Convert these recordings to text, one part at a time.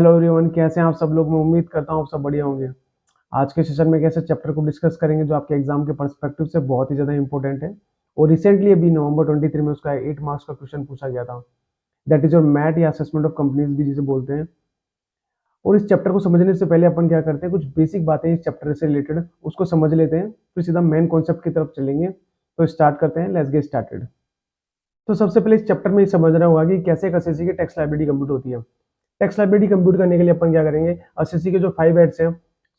Hello everyone, कैसे हैं आप सब लोग। मैं उम्मीद करता हूँ आप सब बढ़िया होंगे। आज के सेशन में कैसे चैप्टर को डिस्कस करेंगे जो आपके एग्जाम के पर्सपेक्टिव से बहुत ही ज़्यादा इंपॉर्टेंट है। और रिसेंटली अभी नवंबर 23 में उसका 8 मार्क्स का क्वेश्चन पूछा गया था। दैट इज योर मैट या असेसमेंट ऑफ कंपनीज भी जिसे बोलते हैं। और इस चैप्टर को समझने से पहले अपन क्या करते हैं, कुछ बेसिक बातें इस चैप्टर से रिलेटेड उसको समझ लेते हैं, फिर सीधा मेन कॉन्सेप्ट की तरफ चलेंगे। तो स्टार्ट करते हैं, लेट्स गेट स्टार्टेड। तो सबसे पहले इस चैप्टर में ये समझना होगा कि कैसे एक एसएससी की टैक्स लायबिलिटी कंप्यूट होती है। टैक्स लायबिलिटी कंप्यूट करने के लिए अपन क्या करेंगे, एसएससी के जो 5 हेड्स हैं,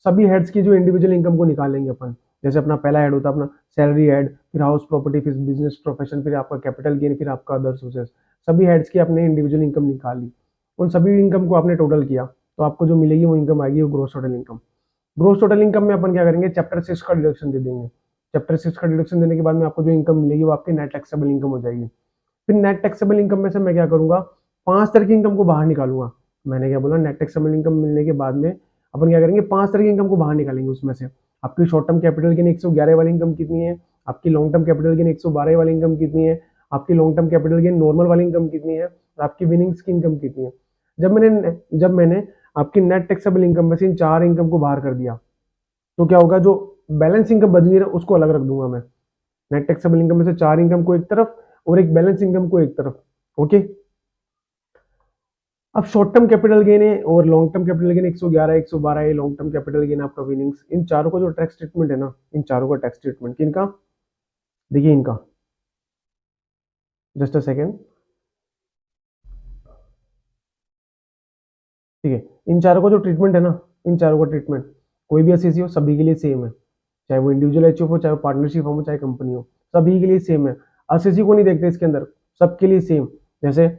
सभी हेड्स की जो इंडिविजुअल इनकम को निकालेंगे अपन। जैसे अपना पहला हेड होता है अपना सैलरी हेड, फिर हाउस प्रॉपर्टी, फिर बिजनेस प्रोफेशन, फिर आपका कैपिटल गेन, फिर आपका अदर सोर्सेस। सभी हेड्स की आपने इंडिविजुअल इनकम निकाली, उन सभी इनकम को आपने टोटल किया, तो आपको जो मिलेगी वो इनकम आएगी, वो gross total income. Gross total income में अपन क्या करेंगे, चैप्टर 6 का डिडक्शन दे देंगे। चैप्टर 6 का डिडक्शन देने के बाद में आपको जो इनकम मिलेगी वो आपकी नेट टैक्सेबल इनकम हो जाएगी। फिर नेट टैक्सेबल इनकम में से मैं क्या करूंगा, 5 तरह की इनकम को बाहर निकालूंगा। मैंने क्या बोला, नेट टैक्सेबल इनकम मिलने के बाद में अपन क्या करेंगे, 5 तरह की इनकम को बाहर निकालेंगे। उसमें से आपकी शॉर्ट टर्म कैपिटल गेन 111 वाली इनकम कितनी है, आपकी लॉन्ग टर्म कैपिटल गेन 112 वाली इनकम कितनी है, आपकी long term capital gain normal वाली इनकम कितनी है, और आपकी विनिंग्स की इनकम कितनी है। जब मैंने आपकी नेट टैक्सेबल इनकम में से इन 4 इनकम को बाहर कर दिया, तो क्या होगा, जो बैलेंस इनकम बच गई ना उसको अलग रख दूंगा मैं। नेट टैक्सेबल इनकम में से 4 इनकम को एक तरफ और एक बैलेंस इनकम को एक तरफ। ओके। अब शॉर्ट टर्म कैपिटल गेन है और लॉन्ग टर्म कैपिटल गेन 111 112 है, लॉन्ग टर्म कैपिटल गेन आपका विनिंग्स, इन चारों का जो टैक्स ट्रीटमेंट है ना, इन चारों का टैक्स ट्रीटमेंट किनका, देखिए इनका, जस्ट अ सेकेंड। ठीक है, इन चारों का जो ट्रीटमेंट है ना, इन चारों का ट्रीटमेंट कोई भी एसएससी हो सभी के लिए सेम है। चाहे वो इंडिविजुअल एचओ हो, चाहे वो पार्टनरशिप हो, चाहे कंपनी हो, सभी के लिए सेम है। एसएससी को नहीं देखते इसके अंदर, सबके लिए सेम। जैसे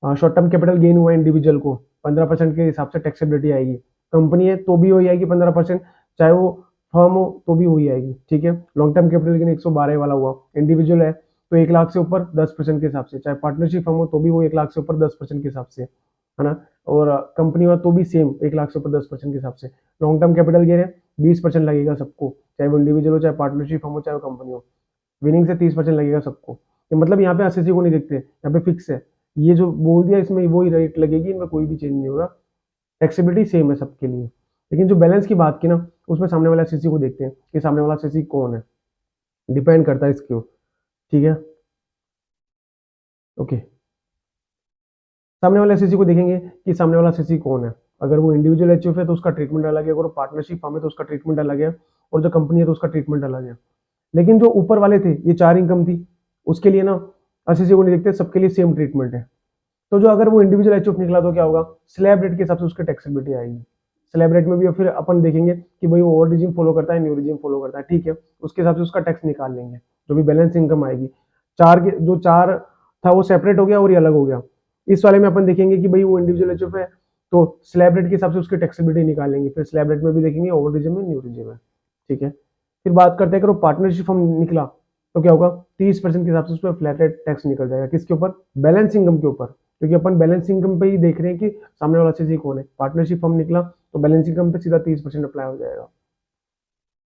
शॉर्ट टर्म कैपिटल गेन हुआ इंडिविजुअल को 15% के हिसाब से टैक्सेबिलिटी आएगी, कंपनी है तो भी हो जाएगी 15%, चाहे वो फर्म हो तो भी हो जाएगी। ठीक है, लॉन्ग टर्म कैपिटल गेन 112 वाला हुआ, इंडिविजुअल है तो 1 लाख से ऊपर 10% के हिसाब से, चाहे पार्टनरशिप फर्म हो तो भी वो 1 लाख से ऊपर 10% के हिसाब से, है ना। और कंपनी हुआ तो भी सेम 1 लाख से ऊपर 10% के हिसाब से। लॉन्ग टर्म कैपिटल गेन है 20% लगेगा सबको, चाहे वो इंडिविजुअल हो, चाहे पार्टनरशिप फर्म हो, चाहे वो कंपनी हो। विनिंग से 30% लगेगा सबको। तो मतलब यहाँ पे एसएससी को नहीं देखते, यहाँ पे फिक्स है। ये जो बोल दिया इसमें वही रेट लगेगी, इनमें कोई भी चेंज नहीं होगा। फ्लेक्सिबिलिटी सेम है सबके लिए। लेकिन जो बैलेंस की बात की ना, उसमें सामने वाला एसएससी को देखते हैं कि सामने वाला एसएससी कौन है, डिपेंड करता है इसके। ठीक है, ओके। सामने वाले एसएससी को देखेंगे कि सामने वाला एसएससी कौन है। अगर वो इंडिविजुअल एचयूएफ है तो उसका ट्रीटमेंट अलग है, अगर वो पार्टनरशिप फर्म है तो उसका ट्रीटमेंट अलग है, और जो कंपनी है तो उसका ट्रीटमेंट अलग है। लेकिन जो ऊपर वाले थे, ये 4 इनकम थी, उसके लिए ना एसएससी को नहीं देखते, सबके लिए सेम ट्रीटमेंट है। तो जो अगर वो इंडिविजुअल एचओफ निकला तो क्या होगा, स्लैब रेट के हिसाब से उसकी टैक्सेबिलिटी आएगी। स्लैब रेट में भी फिर अपन देखेंगे कि भाई वो ओल्ड रिजीम फॉलो करता है, न्यू रिजीम फॉलो करता है। ठीक है, उसके हिसाब से उसका टैक्स निकाल लेंगे, जो भी बैलेंस इनकम आएगी। चार के जो 4 था वो सेपरेट हो गया और ये अलग हो गया। इस वाले में अपन देखेंगे कि भाई वो इंडिविजुअल एचओफ है तो स्लैब रेट के हिसाब से उसकी टैक्सेबिलिटी निकालेंगे, फिर स्लैब रेट में भी देखेंगे ओल्ड रिजीम है न्यू रिजीम है। ठीक है, फिर बात करते हैं, अगर वो पार्टनरशिप फॉर्म निकला तो क्या होगा, 30% के हिसाब से उस पर फ्लैट रेट टैक्स निकल जाएगा। किसके ऊपर, बैलेंस इनकम के ऊपर, क्योंकि अपन बैलेंस इनकम पे ही देख रहे हैं कि सामने वाला एसएससी कौन है। पार्टनरशिप फॉर्म निकला तो बैलेंस इनकम पे सीधा 30% अप्लाई हो जाएगा।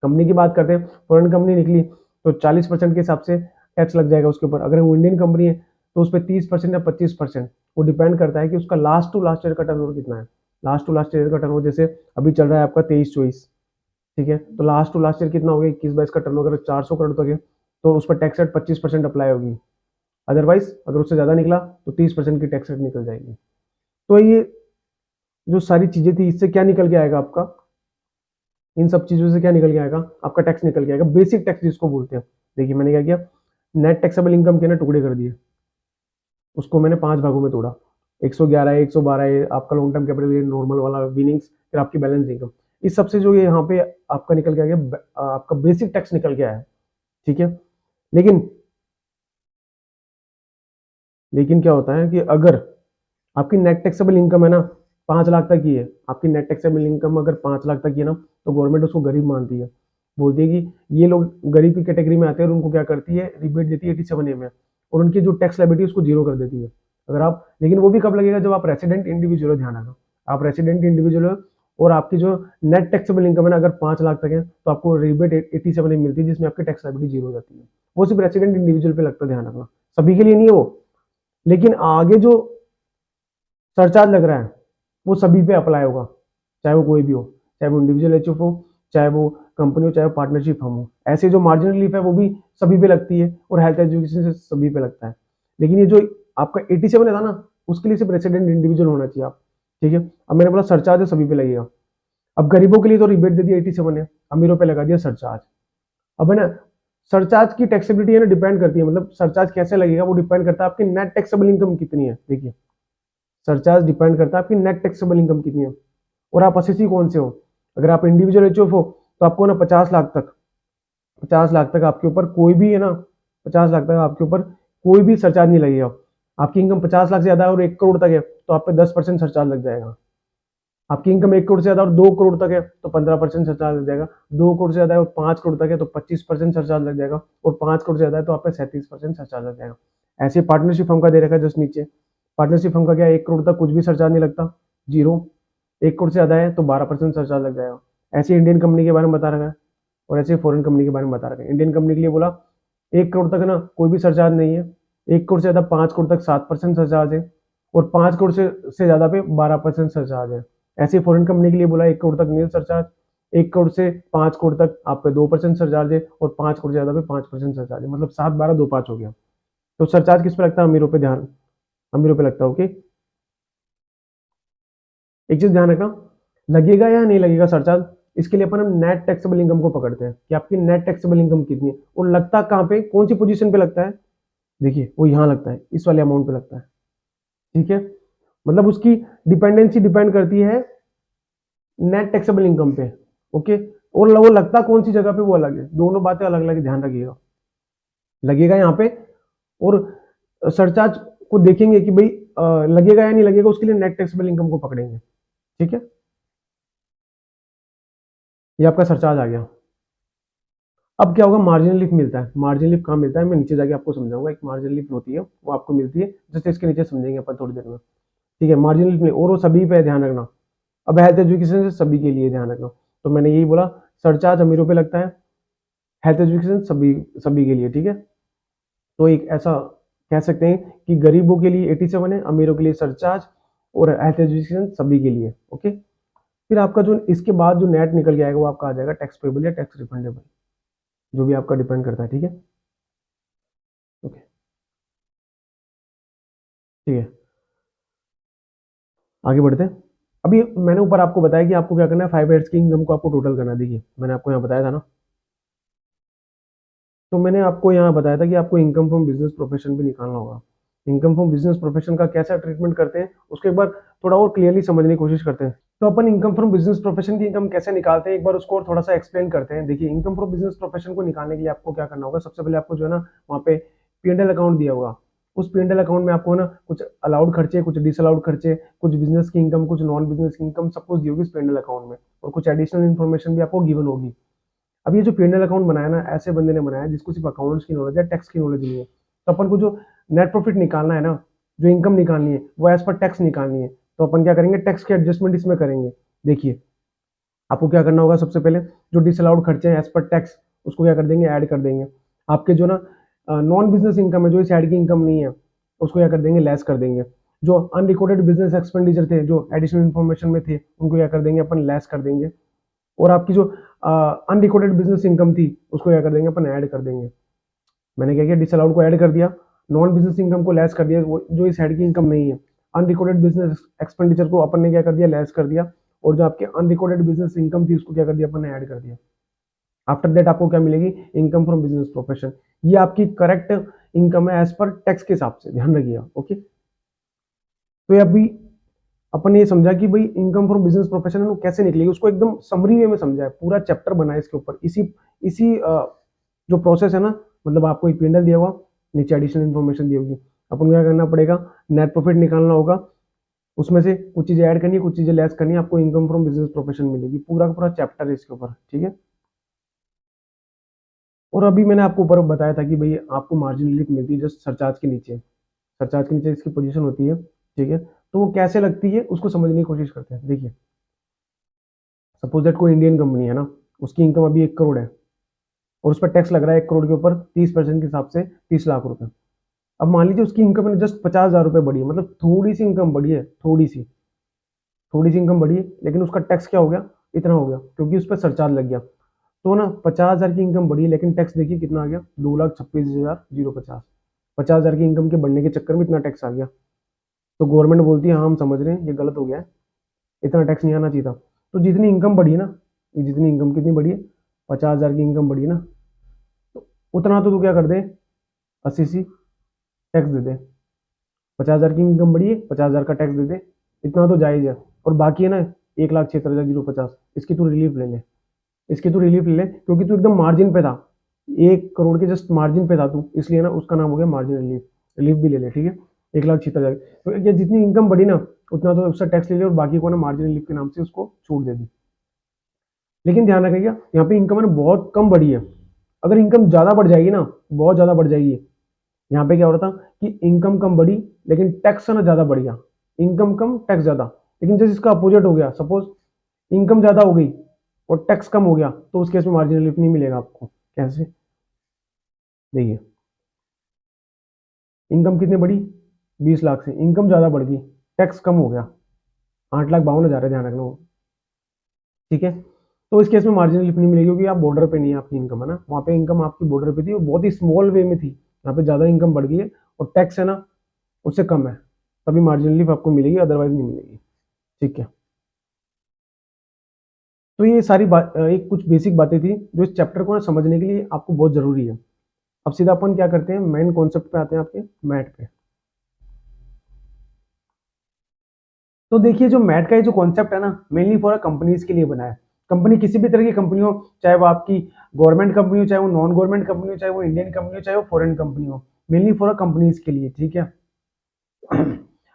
कंपनी की बात करते हैं, फॉरेन कंपनी निकली तो 40% के हिसाब से टैक्स लग जाएगा उसके ऊपर। अगर वो इंडियन कंपनी है तो उस पर 30% या 25%, वो डिपेंड करता है कि उसका लास्ट टू लास्ट ईयर का टर्नओवर कितना है। लास्ट टू लास्ट ईयर का टर्नओवर जैसे अभी चल रहा है आपका 23-24, ठीक है, तो लास्ट टू लास्ट ईयर कितना हो गया, 21-22 का टर्नओवर 400 करोड़ तक है, तो उस पर टैक्स रेट 25% अप्लाई होगी। अदरवाइज अगर उससे ज्यादा निकला तो 30% की टैक्स रेट निकल जाएगी। तो ये जो सारी चीजें थी, इससे क्या निकल के आएगा आपका, इन सब चीजों से क्या निकल के आएगा, आपका टैक्स निकल के आएगा, बेसिक टैक्स जिसको बोलते हैं। देखिए मैंने क्या किया, नेट टैक्सेबल इनकम के ना टुकड़े कर दिए, उसको मैंने 5 भागों में तोड़ा। 111 है, 112 है, आपका long term capital gain normal वाला विनिंग्स, फिर आपकी बैलेंस इनकम। इस सबसे जो ये यहाँ पे आपका निकल के आ गया, आपका बेसिक टैक्स निकल के आया है। ठीक है, लेकिन लेकिन क्या होता है कि अगर आपकी नेट टैक्सेबल इनकम है ना 5 लाख तक की है, आपकी नेट टैक्सेबल इनकम अगर 5 लाख तक की है ना, तो गवर्नमेंट उसको गरीब मानती है, बोलती है कि ये लोग गरीब की कैटेगरी में आते हैं, और उनको क्या करती है, रिबेट देती है 87A में, और उनकी जो टैक्स लायबिलिटी उसको जीरो कर देती है। अगर आप, लेकिन वो भी कब लगेगा, जब आप रेसिडेंट इंडिविजुअल हो, ध्यान रखना, आप रेसिडेंट इंडिविजुअल हो और आपकी जो नेट टैक्सेबल इनकम है ना अगर 5 लाख तक है, तो आपको रिबेट 87A मिलती है, जिसमें आपकी टैक्स लायबिलिटी जीरो हो जाती है। वो सिर्फ रेसिडेंट इंडिविजुअल पे लगता है, ध्यान रखना, सभी के लिए नहीं है वो। लेकिन आगे जो सरचार्ज लग रहा है, वो सभी पे अप्लाई होगा, चाहे वो कोई भी हो, चाहे वो इंडिविजुअल एचयूएफ हो, चाहे वो कंपनी हो, चाहे वो पार्टनरशिप फर्म हो। ऐसे जो मार्जिनल रिलीफ है वो भी सभी पे लगती है और हेल्थ एजुकेशन से सभी पे लगता है। लेकिन ये जो आपका 87 है था ना, उसके लिए सिर्फ रेसिडेंट इंडिविजुअल होना चाहिए आप, ठीक है। अब मैंने बोला सरचार्ज है सभी पे लगेगा। अब गरीबों के लिए तो रिबेट दे दिया 87 है, अमीरों पे लगा दिया सरचार्ज। अब है ना, सरचार्ज की टैक्सेबिलिटी है ना डिपेंड करती है, मतलब सरचार्ज कैसे लगेगा वो डिपेंड करता है आपकी नेट टैक्सेबल इनकम कितनी है। देखिए, सरचार्ज डिपेंड करता है आपकी नेट टैक्सेबल इनकम कितनी है और आप असेसी कौन से हो। अगर आप इंडिविजुअल एचयूएफ हो तो आपको ना 50 लाख तक, 50 लाख तक आपके ऊपर कोई भी है ना, 50 लाख तक आपके ऊपर कोई भी सरचार्ज नहीं लगेगा। आपकी इनकम 50 लाख से ज्यादा है और 1 करोड़ तक है तो आप पे 10% सरचार्ज लग जाएगा। आपकी इनकम 1 करोड़ से ज्यादा और 2 करोड़ तक है तो 15% सरचार्ज लग जाएगा। 2 करोड़ से ज्यादा है और 5 करोड़ तक है तो 25% सरचार्ज लग जाएगा। और 5 करोड़ से ज्यादा है तो आप पे 37% सरचार्ज लग जाएगा। ऐसे पार्टनरशिप फर्म का दे रखा है जस्ट नीचे। पार्टनरशिप फर्म का क्या है, 1 करोड़ तक कुछ भी सरचार्ज नहीं लगता, जीरो। 1 करोड़ से ज्यादा है तो 12% सरचार्ज लग जाएगा। ऐसे इंडियन कंपनी के बारे में बता रखा है और ऐसे फॉरेन कंपनी के बारे में बता रखा है। इंडियन कंपनी के लिए बोला 1 करोड़ तक ना कोई भी सरचार्ज नहीं है, 1 करोड़ से ज्यादा 5 करोड़ तक 7% सरचार्ज है और 5 करोड़ से ज्यादा पे 12% सरचार्ज है। ऐसे फॉरेन कंपनी के लिए बोला 1 करोड़ तक नील सरचार्ज, 1 करोड़ से 5 करोड़ तक आप पे 2% सरचार्ज है और 5 करोड़ से ज्यादा पे 5% सरचार्ज है। मतलब 7 12 2 5 हो गया। तो सरचार्ज किस पे लगता है, अमीरों पे ध्यान, अमीरों पे लगता है। ओके, एक चीज ध्यान रखना, लगेगा या नहीं लगेगा सरचार्ज, इसके लिए अपन हम नेट टैक्सेबल इनकम को पकड़ते हैं कि आपकी नेट टैक्सेबल इनकम कितनी है और लगता कहाँ पे, कौन सी पोजीशन पे लगता है। देखिए वो यहाँ लगता है, इस वाले अमाउंट पे लगता है, ठीक है। मतलब उसकी डिपेंडेंसी डिपेंड करती है नेट टैक्सेबल इनकम पे, ओके। और वो लगता कौन सी जगह पे वो अलग है, दोनों बातें अलग अलग, ध्यान रखिएगा। लगेगा यहाँ पे और सरचार्ज को देखेंगे कि भाई लगेगा या नहीं लगेगा, उसके लिए नेट टैक्सेबल इनकम को पकड़ेंगे, ठीक है। ये आपका सरचार्ज आ गया। अब क्या होगा, मार्जिनल लिफ्ट मिलता है। मार्जिनल लिफ्ट कहाँ मिलता है, मैं नीचे जाके आपको समझाऊंगा। एक मार्जिनल लिफ्ट होती है वो आपको मिलती है, जैसे इसके नीचे समझेंगे अपन थोड़ी देर में, ठीक है। मार्जिनल लिफ्ट और वो सभी पे ध्यान रखना। अब हेल्थ एजुकेशन से सभी के लिए ध्यान रखना, तो मैंने यही बोला, सरचार्ज अमीरों पे लगता है, हेल्थ एजुकेशन सभी सभी के लिए, ठीक है। तो एक ऐसा कह सकते हैं कि गरीबों के लिए 87 है, अमीरों के लिए सरचार्ज और हेल्थ एजुकेशन सभी के लिए, ओके। फिर आपका जो इसके बाद जो नेट निकल के आएगा वो आपका आ जाएगा टैक्स पेबल या टैक्स रिफंडेबल, जो भी आपका डिपेंड करता है, ठीक है। ओके, ठीक है, आगे बढ़ते हैं। अभी मैंने ऊपर आपको बताया कि आपको क्या करना है, 5 ईयर्स की इनकम को आपको टोटल करना है। देखिए मैंने आपको यहाँ बताया था ना, तो मैंने आपको यहाँ बताया था कि आपको इनकम फ्रॉम बिजनेस प्रोफेशन भी निकालना होगा। इनकम फ्रॉम बिजनेस प्रोफेशन का कैसा ट्रीटमेंट करते हैं उसको एक बार थोड़ा और क्लियरली समझने की कोशिश करते हैं। तो अपन इनकम फ्रॉम बिजनेस प्रोफेशन की इनकम कैसे निकालते हैं, एक बार उसको और थोड़ा सा एक्सप्लेन करते हैं। देखिए इनकम फ्रॉम बिजनेस प्रोफेशन को निकालने के लिए आपको क्या करना होगा, सबसे पहले आपको जो है ना वहाँ पे P&L अकाउंट दिया होगा। उस P&L अकाउंट में आपको ना कुछ अलाउड खर्चे, कुछ डिसअलाउड खर्चे, कुछ बिजनेस की इनकम, कुछ नॉन बिजनेस की इनकम, सब कुछ दी होगी इस P&L अकाउंट में और कुछ एडिशनल इन्फॉर्मेशन भी आपको गिवन होगी। अब ये जो P&L अकाउंट बनाया ना, ऐसे बंदे ने बनाया जिसको सिर्फ अकाउंट्स की नॉलेज है, टैक्स की नॉलेज नहीं है। तो अपन को जो नेट प्रॉफिट निकालना है ना, जो इनकम निकालनी है वो एज पर टैक्स निकालनी है। तो अपन क्या करेंगे, टैक्स के एडजस्टमेंट इसमें करेंगे। देखिए आपको क्या करना होगा, सबसे पहले जो डिसअलाउड खर्चे हैं एज पर टैक्स उसको क्या कर देंगे, ऐड कर देंगे। आपके जो ना नॉन बिजनेस इनकम है, जो इस ऐड की इनकम नहीं है, उसको क्या कर देंगे, लेस कर देंगे। जो अनरिकॉर्डेड बिजनेस एक्सपेंडिचर थे, जो एडिशनल इन्फॉर्मेशन में थे, उनको क्या कर देंगे, अपन लेस कर देंगे। और आपकी जो अनरिकॉर्डेड बिजनेस इनकम थी उसको क्या कर देंगे, अपन ऐड कर देंगे। मैंने क्या किया, डिसअलाउड को ऐड कर दिया, नॉन बिजनेस इनकम को लेस कर दिया, जो इस हेड की इनकम नहीं है। अनरिकॉर्डेड बिजनेस एक्सपेंडिचर को अपन ने क्या कर दिया, लेस कर दिया। और जो आपके अनरिकॉर्डेड बिजनेस इनकम थी उसको क्या कर दिया, अपन ने ऐड कर दिया। आफ्टर दैट आपको क्या मिलेगी, इनकम फ्रॉम बिजनेस प्रोफेशन। ये आपकी करेक्ट इनकम है एज पर टैक्स के हिसाब से, ध्यान रखिएगा, ओके। तो ये अभी अपन ये समझा कि भाई इनकम फ्रॉम बिजनेस प्रोफेशन है कैसे निकलेगी, उसको एकदम समरी वे में समझा है, पूरा चैप्टर बना है इसके ऊपर। इसी इसी जो प्रोसेस है ना, मतलब आपको एक P&L दिया हुआ, नीचे एडिशनल इन्फॉर्मेशन दी होगी, अपन क्या करना पड़ेगा, नेट प्रॉफिट निकालना होगा, उसमें से कुछ चीजें ऐड करनी है, कुछ चीजें लेस करनी है, आपको इनकम फ्रॉम बिजनेस प्रोफेशन मिलेगी। पूरा का पूरा चैप्टर है इसके ऊपर, ठीक है। और अभी मैंने आपको ऊपर बताया था कि भाई आपको मार्जिन रिलीफ मिलती है जस्ट सरचार्ज के नीचे, सरचार्ज के नीचे इसकी पोजीशन होती है, ठीक है। तो वो कैसे लगती है उसको समझने की कोशिश करते हैं। देखिए सपोज दैट कोई इंडियन कंपनी है ना, उसकी इनकम अभी 1 करोड़ है और उस पर टैक्स लग रहा है 1 करोड़ के ऊपर 30% के हिसाब से 30 लाख रुपए। अब मान लीजिए उसकी इनकम में जस्ट 50,000 रुपए बढ़ी है, मतलब थोड़ी सी इनकम बढ़ी है, थोड़ी सी। थोड़ी सी इनकम बढ़ी है लेकिन उसका टैक्स क्या हो गया, इतना हो गया, क्योंकि उस पर सरचार्ज लग गया। तो ना 50,000 की इनकम बढ़ी है लेकिन टैक्स देखिए कितना आ गया, 2,26,050। 50,000 की इनकम के बढ़ने के चक्कर में इतना टैक्स आ गया। तो गवर्नमेंट बोलती है हाँ हम समझ रहे हैं ये गलत हो गया है, इतना टैक्स नहीं आना चाहिए था। तो जितनी इनकम बढ़ी है ना, ये जितनी इनकम कितनी बढ़ी है, 50,000 की इनकम बढ़ी है ना, तो उतना तो तू क्या कर दे, 80 टैक्स दे दे। 50,000 की इनकम बढ़ी है, 50,000 का टैक्स दे दे, इतना तो जायज है। और बाकी है ना 1,76,050, इसकी तू रिलीफ ले ले, इसकी तू रिलीफ ले ले, क्योंकि तू एकदम मार्जिन पे था, 1 करोड़ के जस्ट मार्जिन पे था तू, इसलिए ना उसका नाम हो गया मार्जिन रिलीफ। रिलीफ भी ले ले, ठीक है। 1,76,000, तो ये जितनी इनकम बढ़ी ना उतना तो उसका टैक्स ले ले, और बाकी को ना मार्जिन रिलीफ के नाम से उसको छूट दे दी। लेकिन ध्यान रखिएगा यहाँ पे इनकम है ना बहुत कम बढ़ी है। अगर इनकम ज्यादा बढ़ जाएगी ना, बहुत ज्यादा बढ़ जाएगी, यहाँ पे क्या हो रहा था कि इनकम कम बढ़ी लेकिन टैक्स ना ज्यादा बढ़ गया, इनकम कम टैक्स ज्यादा। लेकिन जैसे इसका अपोजिट हो गया, सपोज इनकम ज्यादा हो गई और टैक्स कम हो गया, तो उस केस में मार्जिन रिलीफ नहीं मिलेगा आपको। कैसे, देखिए इनकम कितनी बढ़ी, 20 लाख से इनकम ज्यादा बढ़ गई, टैक्स कम हो गया, 8,52,000 है, ध्यान रखना वो, ठीक है। तो इस केस में मार्जिन रिलीफ नहीं मिलेगी क्योंकि आप बॉर्डर पे नहीं है आपकी इनकम, है ना, वहाँ पे इनकम आपकी बॉर्डर पे थी, वो बहुत ही स्मॉल वे में थी, यहाँ पे ज्यादा इनकम बढ़ गई है और टैक्स है ना उससे कम है, तभी मार्जिन रिलीफ आपको मिलेगी, अदरवाइज नहीं मिलेगी, ठीक है। तो ये सारी बात एक कुछ बेसिक बातें थी जो इस चैप्टर को ना समझने के लिए आपको बहुत जरूरी है। अब सीधा अपन क्या करते हैं, मेन कॉन्सेप्ट पे आते हैं, आपके मैट पे। तो देखिए जो मैट का ये जो कॉन्सेप्ट है ना, मेनली फॉर कंपनीज के लिए बना है। कंपनी किसी भी तरह की कंपनी हो, चाहे वो आपकी गवर्नमेंट कंपनी हो, चाहे वो नॉन गवर्नमेंट कंपनी हो, चाहे वो इंडियन कंपनी हो, चाहे वो फॉरेन कंपनी हो, मेनली फॉर कंपनीज के लिए, ठीक है।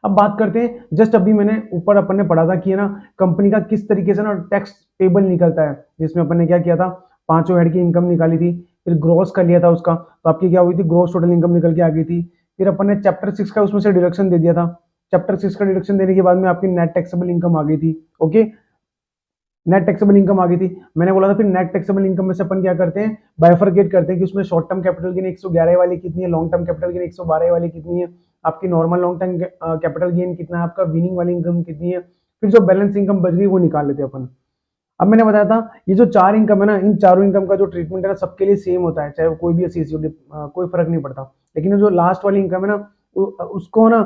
अब बात करते हैं, जस्ट अभी मैंने ऊपर अपन ने पढ़ा था कि है ना कंपनी का किस तरीके से ना टैक्स पेबल निकलता है, जिसमें अपन ने क्या किया था, पांचों हेड की इनकम निकाली थी, फिर ग्रॉस कर लिया था उसका, तो आपकी क्या हुई थी, ग्रॉस टोटल इनकम निकल के आ गई थी। फिर अपन ने चैप्टर 6 का उसमें से डिडक्शन दे दिया था, चैप्टर 6 का डिडक्शन देने के बाद में आपकी नेट टैक्सेबल इनकम आ गई थी, ओके। नेट टैक्सेबल इनकम आ गई थी, मैंने बोला था फिर नेट टैक्सेबल इनकम में से अपन क्या करते हैं, बाइफरकेट करते हैं कि उसमें शॉर्ट टर्म कैपिटल गेन 111 वाली कितनी है, लॉन्ग टर्म कैपिटल गेन 112 वाली कितनी है, आपकी normal long term capital gain कितना है, आपका विनिंग वाली इनकम कितनी है, फिर जो बैलेंस इनकम बच गई वो निकाल लेते हैं अपन। अब मैंने बताया था ये जो 4 इनकम है ना, इन चारों इनकम का जो ट्रीटमेंट है ना सबके लिए सेम होता है, चाहे वो कोई भी एससीसी हो, कोई फर्क नहीं पड़ता। लेकिन जो लास्ट वाली इनकम है ना, उसको ना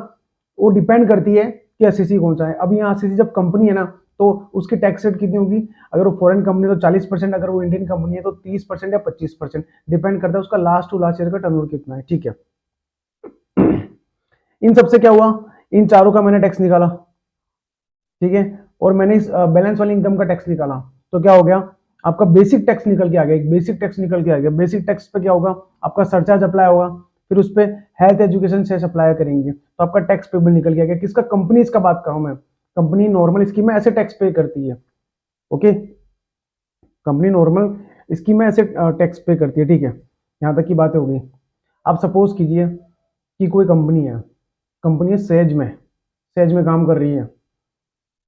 वो डिपेंड करती है कि एससीसी कौन सा है। अब यहाँ एससीसी जब कंपनी है ना, तो उसकी टैक्स रेट कितनी होगी, अगर वो फॉरेन कंपनी है तो 40%, अगर वो इंडियन कंपनी है तो 30% या 25%, डिपेंड करता है उसका लास्ट टू लास्ट ईयर का टर्नओवर कितना है, ठीक है। इन सबसे क्या हुआ, इन चारों का मैंने टैक्स निकाला, ठीक है, और मैंने इस बैलेंस वाली इनकम का टैक्स निकाला, तो क्या हो गया, आपका बेसिक टैक्स निकल के आ गया, एक बेसिक टैक्स निकल के आ गया। बेसिक टैक्स पे क्या होगा, आपका सरचार्ज अप्लाई होगा, फिर उस पर हेल्थ एजुकेशन सेस अप्लाई करेंगे, तो आपका टैक्स पेबल निकल के आ गया। किसका, कंपनी इसका बात कर रहा हूं मैं, कंपनी नॉर्मल स्कीम में ऐसे टैक्स पे करती है, ओके, कंपनी नॉर्मल स्कीम में ऐसे टैक्स पे करती है, ठीक है। यहाँ तक की बात हो गई। आप सपोज कीजिए कि कोई कंपनी है, कंपनी है सेज में काम कर रही है,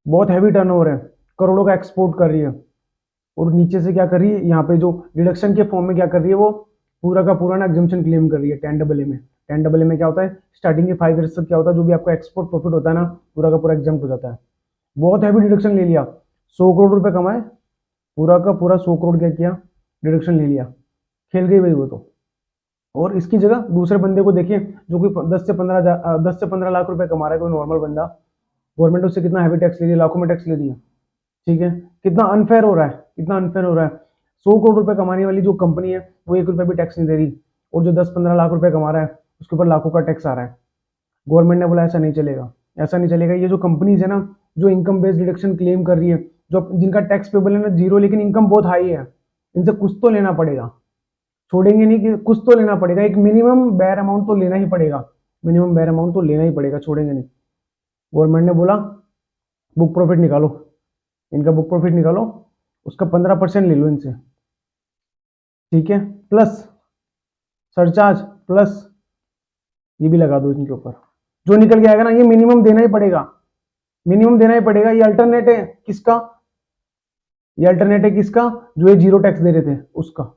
बहुत हैवी टर्नओवर है, करोड़ों का एक्सपोर्ट कर रही है, और नीचे से क्या कर रही है, यहाँ पे जो डिडक्शन के फॉर्म में क्या कर रही है, वो पूरा का पूरा ना एग्जम्पशन क्लेम कर रही है 10AA में। 10AA में क्या होता है, स्टार्टिंग के 5 ईयर्स तक क्या होता है, जो भी आपका एक्सपोर्ट प्रॉफिट होता है ना, पूरा का पूरा एग्जाम हो जाता है। बहुत हैवी डिडक्शन ले लिया, 100 करोड़ रुपए कमाए, पूरा का पूरा 100 करोड़ क्या किया, डिडक्शन ले लिया, खेल गई भाई वो तो। और इसकी जगह दूसरे बंदे को देखिए जो कोई 10 से 15 लाख रुपए कमा रहा है, कोई नॉर्मल बंदा, गवर्नमेंट उससे कितना हैवी टैक्स ले रही है, लाखों में टैक्स ले रही है, ठीक है। कितना अनफेयर हो रहा है, कितना अनफेयर हो रहा है। 100 करोड़ रुपए कमाने वाली जो कंपनी है वो 1 रुपए भी टैक्स नहीं दे रही, और जो 10-15 लाख रुपए कमा रहा है उसके ऊपर लाखों का टैक्स आ रहा है। गवर्नमेंट ने बोला ऐसा नहीं चलेगा, ऐसा नहीं चलेगा। ये जो कंपनीज है ना, जो इनकम बेस्ड डिडक्शन क्लेम कर रही है, जो जिनका टैक्स पेबल है ना जीरो, लेकिन इनकम बहुत हाई है, इनसे कुछ तो लेना पड़ेगा, छोड़ेंगे नहीं कि कुछ तो लेना पड़ेगा, एक मिनिमम बेयर अमाउंट तो लेना ही पड़ेगा, मिनिमम बेयर अमाउंट तो लेना ही पड़ेगा, छोड़ेंगे नहीं। गवर्नमेंट ने बोला बुक प्रॉफिट निकालो, इनका बुक प्रॉफिट निकालो, उसका 15% ले लो इनसे, ठीक है, प्लस सरचार्ज, प्लस ये भी लगा दो इनके ऊपर, जो निकल के आएगा ना ये मिनिमम देना ही पड़ेगा, मिनिमम देना ही पड़ेगा। ये अल्टरनेट है किसका, ये अल्टरनेट है किसका, जो ये जीरो टैक्स दे रहे थे उसका,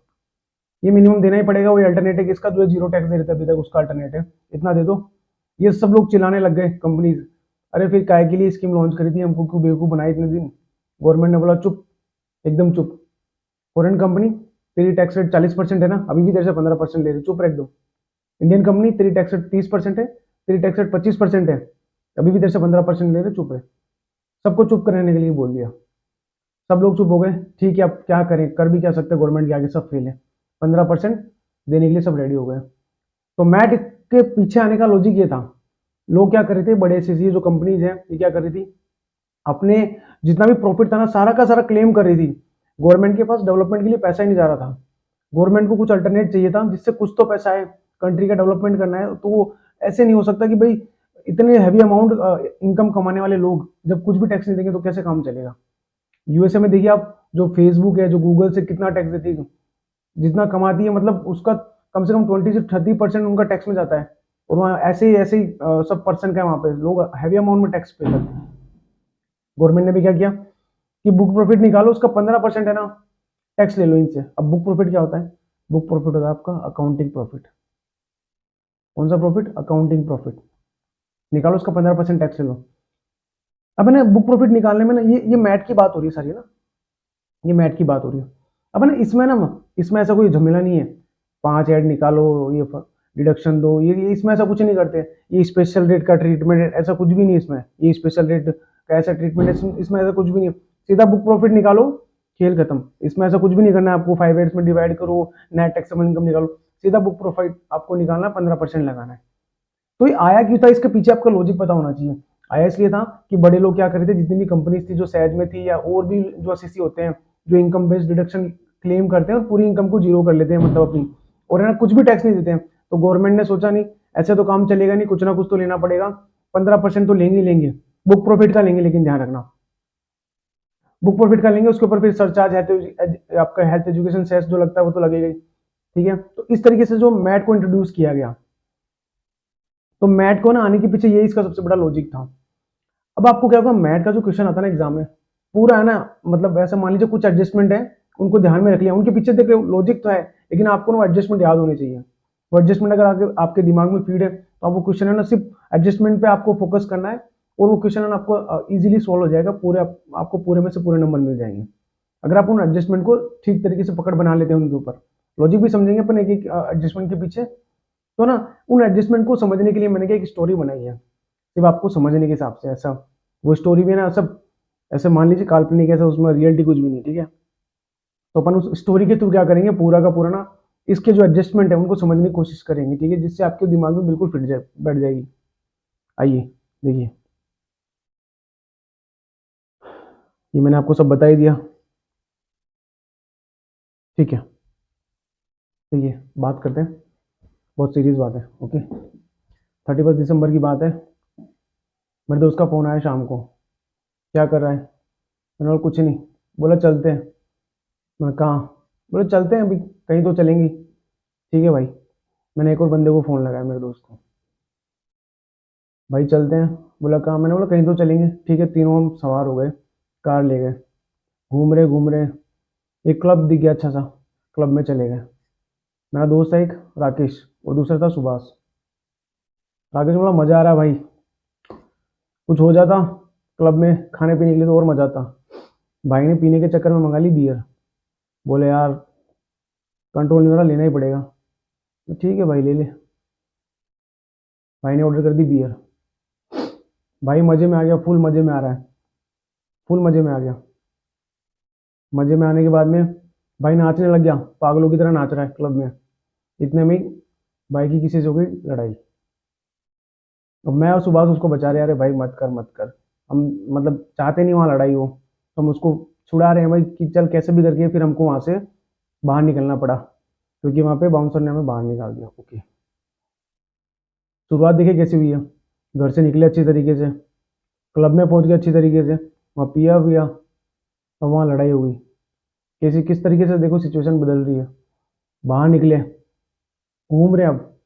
ये मिनिमम देना ही पड़ेगा। वो अल्टरनेट है किसका, जो ये जीरो टैक्स दे रहे थे अभी तक, उसका अल्टरनेट है, इतना दे दो। ये सब लोग चिल्लाने लग गए कंपनीज, अरे फिर काय के लिए स्कीम लॉन्च करी थी, हमको क्यों बेवकूफ़ बनाई इतने दिन। गवर्नमेंट ने बोला चुप, एकदम चुप। फॉरेन कंपनी, तेरी टैक्स रेट 40% है ना, अभी भी तेरे से 15% ले रही, चुप रह एकदम। इंडियन कंपनी, तेरी टैक्स रेट 30% है, तेरी टैक्स रेट 25% है, अभी भी तेरे से 15% ले रहे, चुप रहे। सबको चुप करने के लिए बोल दिया। सब लोग चुप हो गए। ठीक है, अब क्या करें, कर भी क्या सकते हैं, गवर्नमेंट के आगे सब फेल है। 15% देने के लिए सब रेडी हो गए। तो मैट के पीछे आने का लॉजिक ये था, लोग क्या कर रहे थे, बड़े से जो कंपनीज हैं ये क्या कर रही थी, अपने जितना भी प्रॉफिट था ना सारा का सारा क्लेम कर रही थी। गवर्नमेंट के पास डेवलपमेंट के लिए पैसा ही नहीं जा रहा था। गवर्नमेंट को कुछ अल्टरनेट चाहिए था जिससे कुछ तो पैसा है, कंट्री का डेवलपमेंट करना है। तो वो ऐसे नहीं हो सकता कि भाई इतने हैवी अमाउंट इनकम कमाने वाले लोग जब कुछ भी टैक्स नहीं देंगे तो कैसे काम चलेगा। यूएसए में देखिए आप, जो फेसबुक है, जो गूगल से कितना टैक्स देती है, जितना कमाती है, मतलब उसका कम से कम 20 से 30% उनका टैक्स में जाता है। और वहाँ ऐसे ही सब पर्सन का है, वहाँ पे लोग हैवी अमाउंट में टैक्स पे करते हैं। गवर्नमेंट ने भी क्या किया कि बुक प्रॉफिट निकालो, उसका 15% है ना, टैक्स ले लो इनसे। अब बुक प्रॉफिट क्या होता है, बुक प्रॉफिट होता है आपका अकाउंटिंग प्रॉफिट। कौन सा प्रॉफिट, अकाउंटिंग प्रॉफिट। निकालो उसका 15% टैक्स ले लो। अब है ना बुक प्रॉफिट निकालने में ना ये मैट की बात हो रही है सारी ना, ये मैट की बात हो रही है। अब है ना इसमें ऐसा कोई झमेला नहीं है, 5 ऐड निकालो, ये डिडक्शन दो, ये इसमें ऐसा कुछ नहीं करते। ये स्पेशल रेट का ट्रीटमेंट है, ऐसा कुछ भी नहीं इसमें। ये स्पेशल रेट का ऐसा ट्रीटमेंट है, इसमें ऐसा कुछ भी नहीं है। सीधा बुक प्रॉफिट निकालो, खेल खत्म। इसमें ऐसा कुछ भी नहीं करना है आपको, 5 ऐड्स में डिवाइड करो, नेट टैक्सेबल इनकम निकालो। सीधा बुक प्रॉफिट आपको निकालना, 15% लगाना है। तो ये आया क्यों था, इसके पीछे आपका लॉजिक पता होना चाहिए। आया इसलिए था कि बड़े लोग क्या कर रहे थे, जितनी भी कंपनीज थी जो सहज में थी, या और भी जो सीसी होते हैं जो इनकम बेस्ड डिडक्शन क्लेम करते हैं और पूरी इनकम को जीरो कर लेते हैं, मतलब अपनी, और है ना कुछ भी टैक्स नहीं देते हैं। तो गवर्नमेंट ने सोचा नहीं, ऐसे तो काम चलेगा नहीं, कुछ ना कुछ तो लेना पड़ेगा, 15% तो लेंगे ही लेंगे, बुक प्रॉफिट का लेंगे। लेकिन ध्यान रखना, बुक प्रॉफिट का लेंगे, उसके ऊपर फिर सरचार्ज है, आपका हेल्थ एजुकेशन सेस जो लगता है वो तो लगेगा ही। ठीक है, तो इस तरीके से जो मैट को इंट्रोड्यूस किया गया, तो मैट को ना आने के पीछे ये इसका सबसे बड़ा लॉजिक था। अब आपको क्या होगा, मैट का जो क्वेश्चन आता है ना एग्जाम में, पूरा है ना, मतलब ऐसा मान लीजिए कुछ एडजस्टमेंट है, उनको ध्यान में रख लिया, उनके पीछे देख लॉजिक तो है, लेकिन आपको ना एडजस्टमेंट याद होने चाहिए। वो एडजस्टमेंट अगर आपके दिमाग में फीड है, तो आप वो क्वेश्चन है ना सिर्फ एडजस्टमेंट पे आपको फोकस करना है, और वो क्वेश्चन है ना आपको इजीली सॉल्व हो जाएगा, आपको पूरे में से पूरे नंबर मिल जाएंगे। अगर आप उन एडजस्टमेंट को ठीक तरीके से पकड़ बना लेते हैं, उनके ऊपर लॉजिक भी समझेंगे अपन एक एक एडजस्टमेंट के पीछे। तो ना उन एडजस्टमेंट को समझने के लिए मैंने क्या एक स्टोरी बनाई है, सिर्फ आपको समझने के हिसाब से। ऐसा वो स्टोरी भी ना सब ऐसे मान लीजिए काल्पनिक, ऐसा उसमें रियलिटी कुछ भी नहीं। ठीक है, तो अपन उस स्टोरी के थ्रू क्या करेंगे, पूरा का पूरा ना इसके जो एडजस्टमेंट है उनको समझने की कोशिश करेंगे। ठीक है, जिससे आपके दिमाग में बिल्कुल फिट जाए, बैठ जाएगी। आइए देखिए, ये मैंने आपको सब बता ही दिया। ठीक है, तो ये बात करते हैं, बहुत सीरियस बात है। ओके, 31 दिसंबर की बात है। मेरे दोस्त का फ़ोन आया शाम को, क्या कर रहा है, मैंने बोला कुछ नहीं। बोला चलते हैं। मैं कहाँ, बोले चलते हैं अभी कहीं तो चलेंगी। ठीक है भाई, मैंने एक और बंदे को फ़ोन लगाया, मेरे दोस्त को, भाई चलते हैं। बोला कहाँ, मैंने बोला कहीं तो चलेंगे। ठीक है, तीनों हम सवार हो गए, कार ले गए, घूम रहे, एक क्लब दिख गया अच्छा सा, क्लब में चले गए। मेरा दोस्त है एक, राकेश, और दूसरा था सुभाष। राकेश बोला मज़ा आ रहा है भाई, कुछ हो जाता क्लब में खाने पीने के लिए तो और मज़ा आता। भाई ने पीने के चक्कर में मंगा ली बियर। बोले यार कंट्रोल नहीं हो रहा, लेना ही पड़ेगा। तो ठीक है भाई ले ले। भाई ने ऑर्डर कर दी बियर। भाई मज़े में आ गया, फुल मज़े में आ रहा है, फुल मज़े में आ गया। मज़े में आने के बाद में भाई नाचने लग गया, पागलों की तरह नाच रहा है क्लब में। इतने में ही भाई की किसी से हो गई लड़ाई। अब मैं और सुभाष उसको बचा रहे, अरे भाई मत कर मत कर। हम मतलब चाहते नहीं वहाँ लड़ाई हो, तो हम उसको छुड़ा रहे हैं भाई कि चल कैसे भी करके। फिर हमको वहाँ से बाहर निकलना पड़ा, क्योंकि वहाँ पे बाउंसर ने हमें बाहर निकाल दिया। ओके, शुरुआत देखिए कैसी हुई है। घर से निकले अच्छी तरीके से, क्लब में पहुँच गए अच्छी तरीके से, वहाँ पिया पिया, और वहाँ लड़ाई हो गई। कैसी किस तरीके से देखो सिचुएशन बदल रही है। बाहर निकले, घूम रहे, अब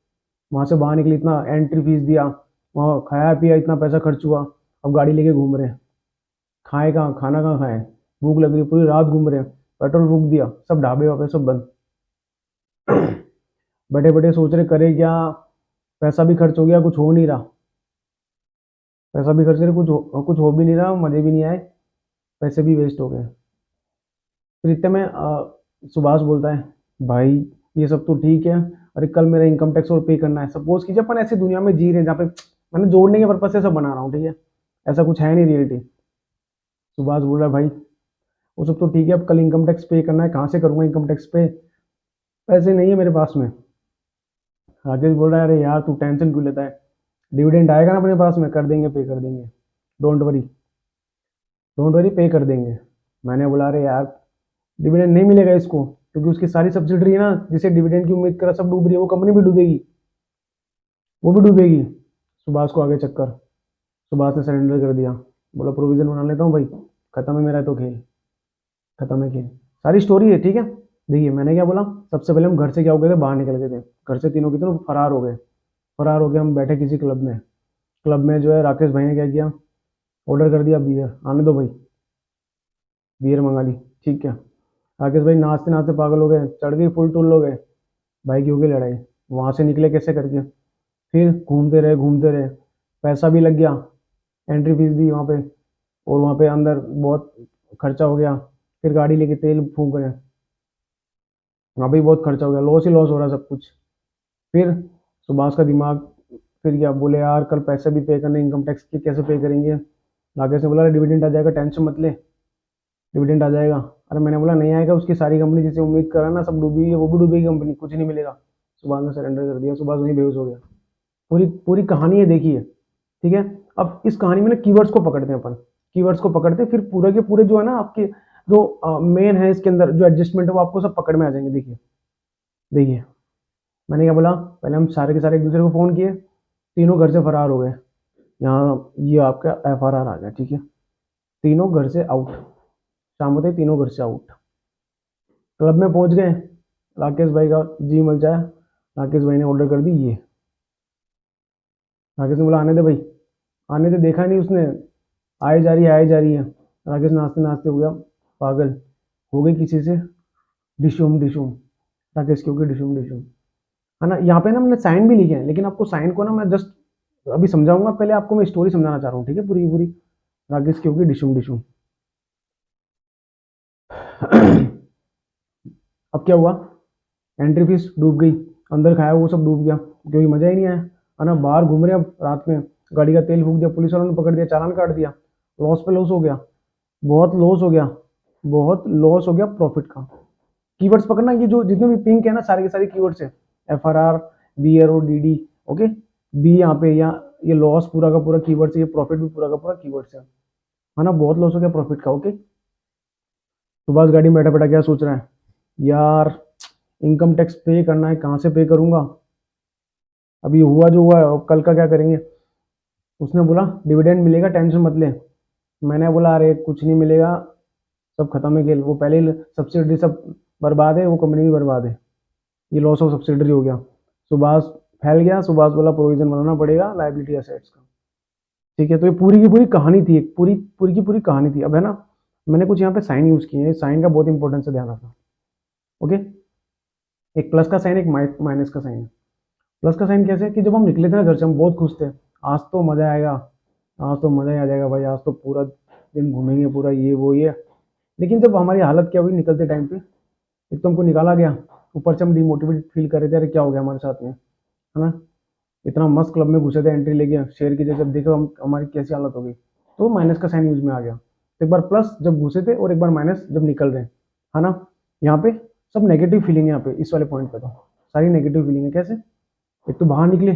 वहाँ से बाहर निकले, इतना एंट्री फीस दिया, वहाँ खाया पिया, इतना पैसा खर्च हुआ, अब गाड़ी लेके घूम रहे हैं। खाए कहाँ, खाना कहाँ खाए, भूख लग रही है, पूरी रात घूम रहे हैं, पेट्रोल फूक दिया, सब ढाबे वाबे सब बंद। बैठे बैठे सोच रहे करे क्या, पैसा भी खर्च हो गया, कुछ हो नहीं रहा। पैसा भी खर्च करे, कुछ हो भी नहीं रहा, मज़े भी नहीं आए, पैसे भी वेस्ट हो गए। फिर इतने में सुभाष बोलता है, भाई ये सब तो ठीक है, अरे कल मेरा इनकम टैक्स और पे करना है। सपोज कीजिए अपन ऐसी दुनिया में जी रहे हैं जहाँ पे मैंने जोड़ने के पर्पज से सब बना रहा हूँ, ठीक है, ऐसा कुछ है नहीं रियलिटी। सुभाष बोल रहा है, भाई वो सब तो ठीक है, अब कल इनकम टैक्स पे करना है, कहाँ से करूंगा इनकम टैक्स पे, पैसे नहीं है मेरे पास में। राकेश बोल रहा है, अरे यार तू टेंशन क्यों लेता है, डिविडेंड आएगा ना अपने पास में, कर देंगे, पे कर देंगे, डोंट वरी, डोंट वरी, पे कर देंगे। मैंने बोला, अरे यार डिविडेंड नहीं मिलेगा इसको, क्योंकि उसकी सारी सब्सिडरी है ना, जिसे डिविडेंड की उम्मीद करा, सब डूब रही है, वो कंपनी भी डूबेगी, वो भी डूबेगी। सुभाष को आगे चक्कर, सुभाष ने सरेंडर कर दिया, बोला प्रोविजन बना लेता हूँ भाई, खत्म है मेरा तो खेल, खत्म है खेल। सारी स्टोरी है, ठीक है। देखिए मैंने क्या बोला, सबसे पहले हम घर से क्या हो गए थे, बाहर निकल गए थे, घर से तीनों की तीनों फरार हो गए। फरार हो गए, हम बैठे किसी क्लब में, क्लब में जो है राकेश भाई ने क्या किया, ऑर्डर कर दिया बियर, आने दो भाई, बियर मंगा ली, ठीक है। राकेश भाई नाचते नाचते पागल हो गए, चढ़ गई फुल टुल हो गए, भाई की हो गई लड़ाई। वहां से निकले कैसे करके, फिर घूमते रहे घूमते रहे, पैसा भी लग गया, एंट्री फीस दी वहाँ पे, और वहाँ पे अंदर बहुत खर्चा हो गया। फिर गाड़ी लेके तेल फूक रहे, वहाँ पे भी बहुत खर्चा हो गया, लॉस ही लॉस हो रहा सब कुछ। फिर सुभाष का दिमाग, फिर क्या बोले, यार कल पैसे भी पे करने इनकम टैक्स के, कैसे पे करेंगे। राकेश ने बोला, डिविडेंड आ जाएगा, टेंशन मत ले, डिविडेंड आ जाएगा। अरे मैंने बोला नहीं आएगा, उसकी सारी कंपनी जिसे उम्मीद करा ना, सब डूबी हुई है, वो भी डूबेगी कंपनी, कुछ नहीं मिलेगा। सुभाष ने सरेंडर कर दिया, सुभाष वहीं बेहोश हो गया। पूरी पूरी कहानी है, देखिए, ठीक है। अब इस कहानी में ना कीवर्ड्स को पकड़ते हैं अपन, कीवर्ड्स को पकड़ते हैं, फिर पूरे के पूरे जो है ना आपके, जो मेन है इसके अंदर जो एडजस्टमेंट है, वो आपको सब पकड़ में आ जाएंगे। देखिए, देखिए मैंने क्या बोला, पहले हम सारे के सारे एक दूसरे को फ़ोन किए, तीनों घर से फरार हो गए। यहाँ ये आपका FRR आ गया, ठीक है, तीनों घर से आउट, शाम होते ही तीनों घर से आउट। क्लब में पहुंच गए, राकेश भाई का जी मचाया, राकेश भाई ने ऑर्डर कर दी ये। राकेश ने बोला आने दे भाई, आने दे, देखा नहीं उसने, आए जा रही है, आए जा रही है। राकेश नाचते नाचते हो गया पागल, हो गई किसी से डिशूम डिशूम, राकेश की हो गई डिशूम डिशूम, है ना। यहाँ पे ना मैंने साइन भी लिखे हैं, लेकिन आपको साइन को ना मैं जस्ट अभी समझाऊंगा, पहले आपको मैं स्टोरी समझाना चाह रहा हूँ, ठीक है, पूरी की पूरी। राकेश की होगी डिशुम डिशुम। अब क्या हुआ, एंट्री फीस डूब गई, अंदर खाया वो सब डूब गया, क्योंकि मजा ही नहीं आया, है ना। बाहर घूम रहे अब रात में, गाड़ी का तेल फूक दिया, पुलिस वालों ने पकड़ दिया, चालान काट दिया, लॉस पे लॉस हो गया, बहुत लॉस हो गया, बहुत लॉस हो गया प्रॉफिट का। कीवर्ड्स पकड़ना, ये जो जितने भी पिंक है ना, सारे के सारे कीवर्ड्स है, FRR, BR और DD, ओके। बी यहाँ पे, यहाँ ये लॉस पूरा का पूरा कीवर्ड्स है, ये प्रॉफिट भी पूरा का पूरा कीवर्ड्स है ना। बहुत लॉस हो गया प्रॉफिट का, ओके। सुभाष गाड़ी में बैठा बैठा क्या सोच रहा है, यार इनकम टैक्स पे करना है, कहाँ से पे करूंगा, अभी हुआ जो हुआ है, अब कल का क्या करेंगे। उसने बोला डिविडेंड मिलेगा, टेंशन मत ले। मैंने बोला अरे कुछ नहीं मिलेगा, सब खत्म है खेल, वो पहले ही सब्सिडी सब बर्बाद है, वो कंपनी भी बर्बाद है, ये लॉस ऑफ सब्सिडरी हो गया। सुभाष फैल गया, सुभाष बोला प्रोविजन बनाना पड़ेगा लाइबिलिटी असेट्स का, ठीक है। तो ये पूरी की पूरी कहानी थी, एक पूरी पूरी की पूरी कहानी थी। अब है ना, मैंने कुछ यहाँ पे साइन यूज किए हैं, साइन का बहुत इंपॉर्टेंस है, ध्यान रखना, ओके। एक प्लस का साइन, एक माइनस का साइन है। प्लस का साइन कैसे है कि जब हम निकले थे ना घर से, हम बहुत खुश थे, आज तो मजा आएगा, आज तो मजा ही आ जाएगा भाई, आज तो पूरा दिन घूमेंगे, पूरा ये वो ये। लेकिन जब हमारी हालत क्या हुई निकलते टाइम पे, एक तो हमको निकाला गया, ऊपर से हम डिमोटिवेट फील कर रहे थे, अरे क्या हो गया हमारे साथ में, है ना। इतना मस्त क्लब में घुसे थे, एंट्री ले गया शेर की जैसे, देखो हम हमारी कैसी हालत हो गई। तो माइनस का साइन यूज में आ गया, तो एक बार प्लस जब घुसे थे, और एक बार माइनस जब निकल रहे हैं, है ना। यहाँ पे सब नेगेटिव फीलिंग है, यहाँ पे इस वाले पॉइंट पे तो सारी नेगेटिव फीलिंग है। कैसे, एक तो बाहर निकले,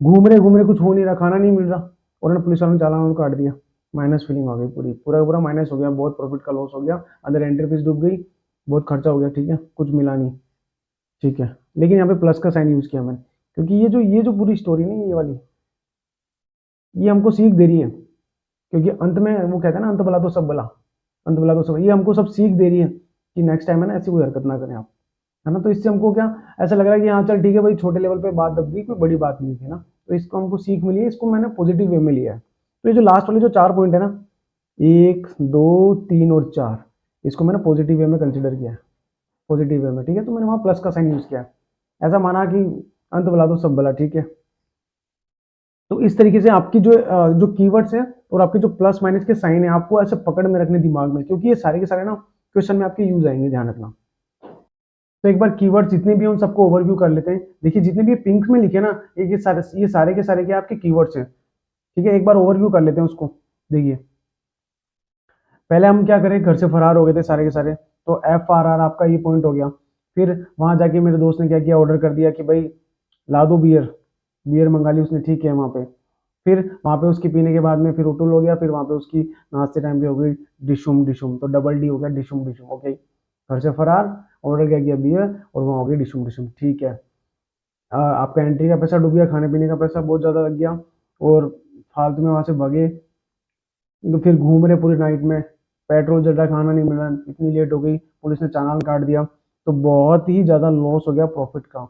घूम रहे कुछ हो नहीं रहा, खाना नहीं मिल रहा, और ना पुलिस वालों ने चालान काट दिया, माइनस फीलिंग आ गई, पूरी पूरा का पूरा माइनस हो गया, बहुत प्रॉफिट का लॉस हो गया, अंदर एंट्री फीस डूब गई, बहुत खर्चा हो गया, ठीक है, कुछ मिला नहीं, ठीक है। लेकिन यहाँ पे प्लस का साइन यूज किया मैंने, क्योंकि ये जो पूरी स्टोरी नहीं, ये वाली, ये हमको सीख दे रही है, क्योंकि अंत में वो कहते हैं ना, अंत भला तो सब भला, अंत भला तो सब, ये हमको सब सीख दे रही है कि नेक्स्ट टाइम है ना ऐसी कोई हरकत ना करें आप, है ना। तो इससे हमको क्या ऐसा लग रहा है कि हाँ चल ठीक है भाई, छोटे लेवल पे बात दब गई, कोई बड़ी बात नहीं थी ना, तो इसको हमको सीख मिली है, इसको मैंने पॉजिटिव वे में लिया है। तो ये जो लास्ट वाले जो 4 पॉइंट है ना, 1 2 3 और 4, इसको मैंने पॉजिटिव वे में कंसिडर किया है, पॉजिटिव वे में, ठीक है। तो मैंने वहाँ प्लस का साइन यूज किया है, ऐसा माना कि अंत भला तो सब भला, ठीक है। तो इस तरीके से आपकी जो कीवर्ड्स हैं और आपके जो प्लस माइनस के साइन है आपको ऐसे पकड़ में रखने दिमाग में, क्योंकि ये सारे के सारे ना क्वेश्चन में आपके यूज आएंगे, ध्यान रखना। तो एक बार कीवर्ड्स जितने भी हैं उन सबको ओवरव्यू कर लेते हैं। देखिए जितने भी पिंक में लिखे ना ये सारे के सारे क्या आपके कीवर्ड्स हैं, ठीक है। एक बार ओवरव्यू कर लेते हैं उसको। देखिए पहले हम क्या करें, घर से फरार हो गए थे सारे के सारे, तो FRR आपका ये पॉइंट हो गया। फिर वहां जाके मेरे दोस्त ने क्या किया, ऑर्डर कर दिया कि भाई ला दो बियर, बियर मंगा ली उसने, ठीक है। वहां पे फिर वहां पे उसकी पीने के बाद में फिर उटुल हो गया, फिर वहां पे उसकी नाश्ते टाइम पे हो गई डिशुम डिशुम, तो डबल डी हो गया डिशुम डिशुम, ओके। घर से फरार, ऑर्डर क्या किया बियर, और वहां हो गई डिशुम डिशुम, ठीक है। आपका एंट्री का पैसा डूब गया, खाने पीने का पैसा बहुत ज्यादा लग गया, और फालतू में वहां से भगे, तो फिर घूम रहे पूरी नाइट में, पेट्रोल जल रहा, खाना नहीं मिला, इतनी लेट हो गई, पुलिस ने चालान काट दिया, तो बहुत ही ज्यादा लॉस हो गया प्रॉफिट का।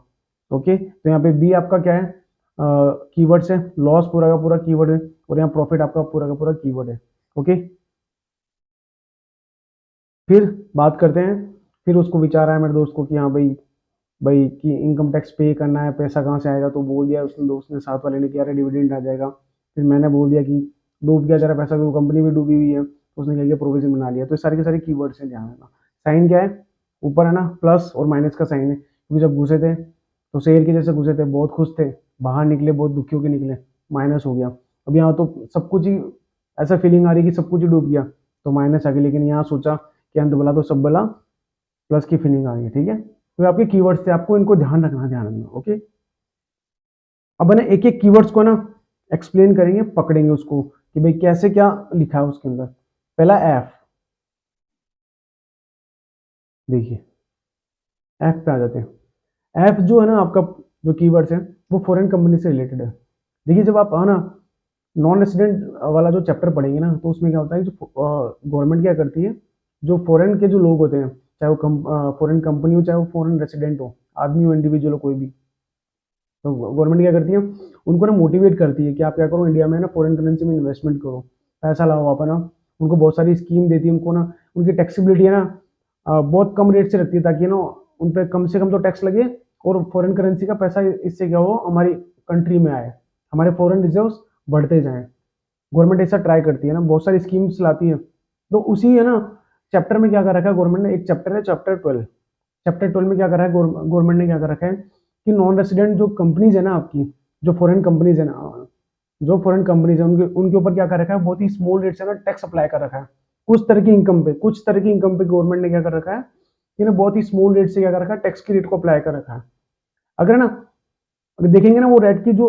ओके, तो यहाँ पे बी आपका क्या है, कीवर्ड्स है, लॉस पूरा का पूरा कीवर्ड है, और यहाँ प्रॉफिट आपका पूरा का पूरा कीवर्ड है। ओके, फिर बात करते हैं। फिर उसको विचार आया मेरे दोस्त को कि हाँ भाई, भाई कि इनकम टैक्स पे करना है, पैसा कहाँ से आएगा, तो बोल दिया उसने, दोस्त ने, साथ वाले ने, कि यार डिविडेंड आ जाएगा। फिर मैंने बोल दिया कि डूब गया तेरा पैसा, क्योंकि कंपनी भी डूबी हुई है, तो उसने क्या किया, प्रोविजन बना लिया। तो ये सारे के सारे कीवर्ड्स हैं, ध्यान रखना। साइन क्या है, ऊपर है ना प्लस और माइनस का साइन है, क्योंकि जब घुसे थे तो शेर के जैसे घुसे थे, बहुत खुश थे, बाहर निकले बहुत दुखी होकर निकले, माइनस हो गया। अब यहाँ तो सब कुछ ही ऐसा फीलिंग आ रही है कि सब कुछ ही डूब गया, तो माइनस आ गई। लेकिन यहाँ सोचा कि अंत भला तो सब भला, प्लस की फीलिंग आ रही है, ठीक है। तो ये आपके कीवर्ड्स थे, आपको इनको ध्यान रखना, ओके। अब ना एक एक कीवर्ड्स को ना एक्सप्लेन करेंगे, पकड़ेंगे उसको कि भाई कैसे क्या लिखा है उसके अंदर। पहला एफ, देखिए एफ पे आ जाते हैं। एफ जो है ना आपका, जो कीवर्ड्स है वो फॉरेन कंपनी से रिलेटेड है। देखिए जब आप ना नॉन रेसिडेंट वाला जो चैप्टर पढ़ेंगे ना, तो उसमें क्या होता है, जो गवर्नमेंट क्या करती है, जो फॉरेन के जो लोग होते हैं, चाहे वो फॉरेन कंपनी हो, चाहे वो फॉरेन रेसिडेंट हो, आदमी हो, इंडिविजुअल हो, कोई भी, तो गवर्नमेंट क्या करती है, उनको ना मोटिवेट करती है कि आप क्या करो, इंडिया में ना फॉरेन करेंसी में इन्वेस्टमेंट करो, पैसा लाओ आप, है ना। उनको बहुत सारी स्कीम देती है, उनको ना उनकी टैक्सेबिलिटी है ना बहुत कम रेट से रखती है, ताकि ना उन पर कम से कम तो टैक्स लगे, और फॉरेन करेंसी का पैसा इससे क्या हो, हमारी कंट्री में आए, हमारे फॉरेन रिजर्व्स बढ़ते जाएं। गवर्नमेंट ऐसा ट्राई करती है ना, बहुत सारी स्कीम्स लाती है। तो उसी है ना चैप्टर में क्या कर रखा है गवर्नमेंट ने, एक चैप्टर है चैप्टर 12। चैप्टर 12 में क्या कर रहा है गवर्नमेंट ने, क्या कर रखा है कि नॉन रेसिडेंट जो कंपनीज है ना आपकी, जो फॉरेन कंपनीज है ना, जो फॉरेन कंपनीज है उनके उनके ऊपर क्या कर रखा है, बहुत ही स्मॉल रेट से ना टैक्स अप्लाई कर रखा है। कुछ तरह की इनकम पे, कुछ तरह की इनकम पे गवर्नमेंट ने क्या कर रखा है कि ना बहुत ही स्मॉल रेट से क्या कर रखा है, टैक्स की रेट को अप्लाई कर रखा है। अगर ना अगर देखेंगे ना वो रेट की जो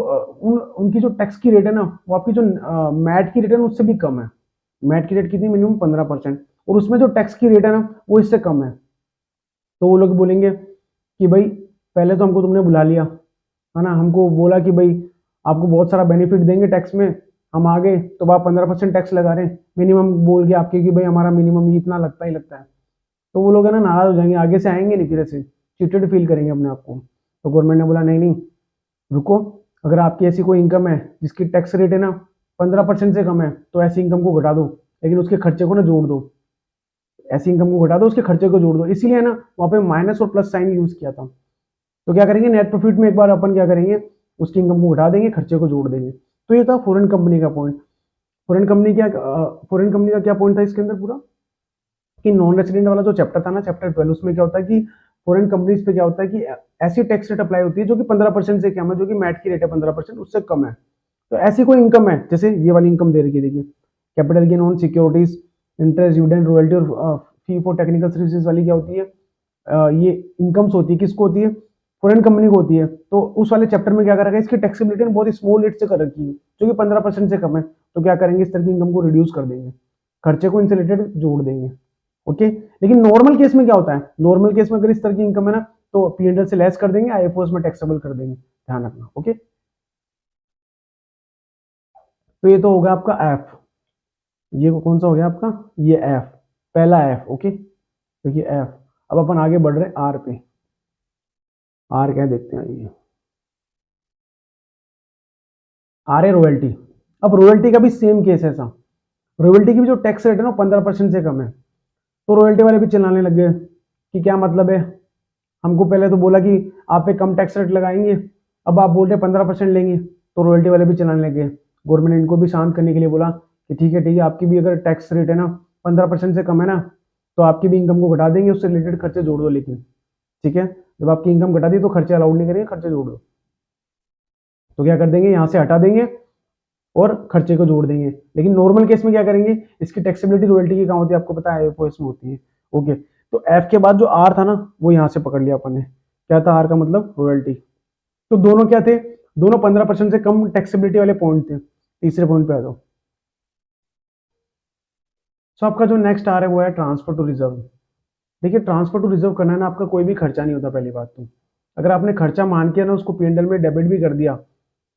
उनकी जो टैक्स की रेट है ना, वो आपकी जो मैट की रेट है ना, उससे भी कम है। मैट की रेट कितनी, मिनिमम 15%, और उसमें जो टैक्स की रेट है ना वो इससे कम है। तो वो लोग बोलेंगे कि भाई पहले तो हमको तुमने बुला लिया, है ना, हमको बोला कि भाई आपको बहुत सारा बेनिफिट देंगे टैक्स में, हम आ गए तो आप 15% टैक्स लगा रहे हैं, मिनिमम बोल के आपके कि भाई हमारा मिनिमम ये इतना लगता ही लगता है। तो वो लोग है ना नाराज हो जाएंगे, आगे से आएंगे नहीं, फिर ऐसे चीटेड फील करेंगे अपने आप को। तो गवर्नमेंट ने बोला नहीं नहीं, रुको, अगर आपकी ऐसी कोई इनकम है जिसकी टैक्स रेट है ना 15% से कम है, तो ऐसी इनकम को घटा दो, लेकिन उसके खर्चे को ना जोड़ दो, ऐसी इनकम को घटा दो, उसके खर्चे को जोड़ दो। इसीलिए ना वहाँ पे माइनस और प्लस साइन यूज किया था। तो क्या करेंगे, नेट प्रॉफिट में एक बार अपन क्या करेंगे, उसकी इनकम को घटा देंगे, खर्चे को जोड़ देंगे। तो ये था फॉरेन कंपनी का पॉइंट। फॉरेन कंपनी का क्या पॉइंट था इसके अंदर पूरा, कि नॉन रेसिडेंट वाला जो चैप्टर था ना, चैप्टर 12, उसमें क्या होता है कि फॉरेन कंपनीज पे क्या होता है कि ऐसी टैक्स रेट अप्लाई होती है जो कि 15% से कम है, जो कि मैट की रेट है 15%, उससे कम है। तो ऐसी कोई इनकम है, जैसे ये वाली इनकम दे रखी है, देखिए capital gain on securities, interest, dividend, royalty और फी फॉर टेक्निकल सर्विसेज वाली क्या होती है, ये इनकम्स होती है, किसको होती है, फॉरेन कंपनी को होती है। तो उस वाले चैप्टर में क्या कर रखा है, इसकी टैक्सेबिलिटी बहुत ही स्मॉल रेट से कर रखी है, जो कि 15% से कम है। तो क्या करेंगे, इस तरह की इनकम को रिड्यूस कर देंगे, खर्चे को इनसे रिलेटेड जोड़ देंगे, ओके। लेकिन नॉर्मल केस में क्या होता है, नॉर्मल केस में अगर इस तरह की इनकम है ना, तो P&L से लेस कर देंगे, आईएफओएस में टैक्सेबल कर देंगे, ध्यान रखना, ओके। तो ये तो होगा आपका एफ, ये कौन सा हो गया आपका, ये एफ, पहला एफ, ओके। देखिए एफ, अब अपन आगे बढ़ रहे हैं आर पे। आर क्या है देखते हैं, ये आर है रॉयल्टी। अब रॉयल्टी का भी सेम केस है ऐसा, रॉयल्टी की भी जो टैक्स रेट है ना 15% से कम है। तो रॉयल्टी वाले भी चिल्लाने लग गए कि क्या मतलब है, हमको पहले तो बोला कि आप पे कम टैक्स रेट लगाएंगे, अब आप बोल रहे 15% लेंगे। तो रॉयल्टी वाले भी चलाने लगे। गवर्नमेंट ने इनको भी शांत करने के लिए बोला कि ठीक है आपकी भी अगर टैक्स रेट है ना 15% से कम है ना, तो आपकी भी इनकम को घटा देंगे, उससे रिलेटेड खर्चे जोड़ दो। लेकिन ठीक है, जब आपकी इनकम घटा दी तो खर्चे अलाउड नहीं करेंगे, खर्चे जोड़ दो। तो क्या कर देंगे, यहाँ से हटा देंगे और खर्चे को जोड़ देंगे। लेकिन नॉर्मल केस में क्या करेंगे, इसकी टैक्सेबिलिटी रॉयल्टी की कहाँ होती है, आपको पता है आईएफओएस में होती है। ओके, तो एफ के बाद जो आर था ना वो यहाँ से पकड़ लिया अपन ने। क्या था आर का मतलब, रॉयल्टी। तो दोनों क्या थे, दोनों 15% से कम टैक्सेबिलिटी वाले पॉइंट थे। तीसरे पॉइंट पे आ जाओ। सो आपका जो नेक्स्ट आ रहा है वो है ट्रांसफर टू रिजर्व। देखिए ट्रांसफर टू रिजर्व करना है ना, आपका कोई भी खर्चा नहीं होता। पहली बात तो अगर आपने खर्चा मान के ना उसको पीएनएल में डेबिट भी कर दिया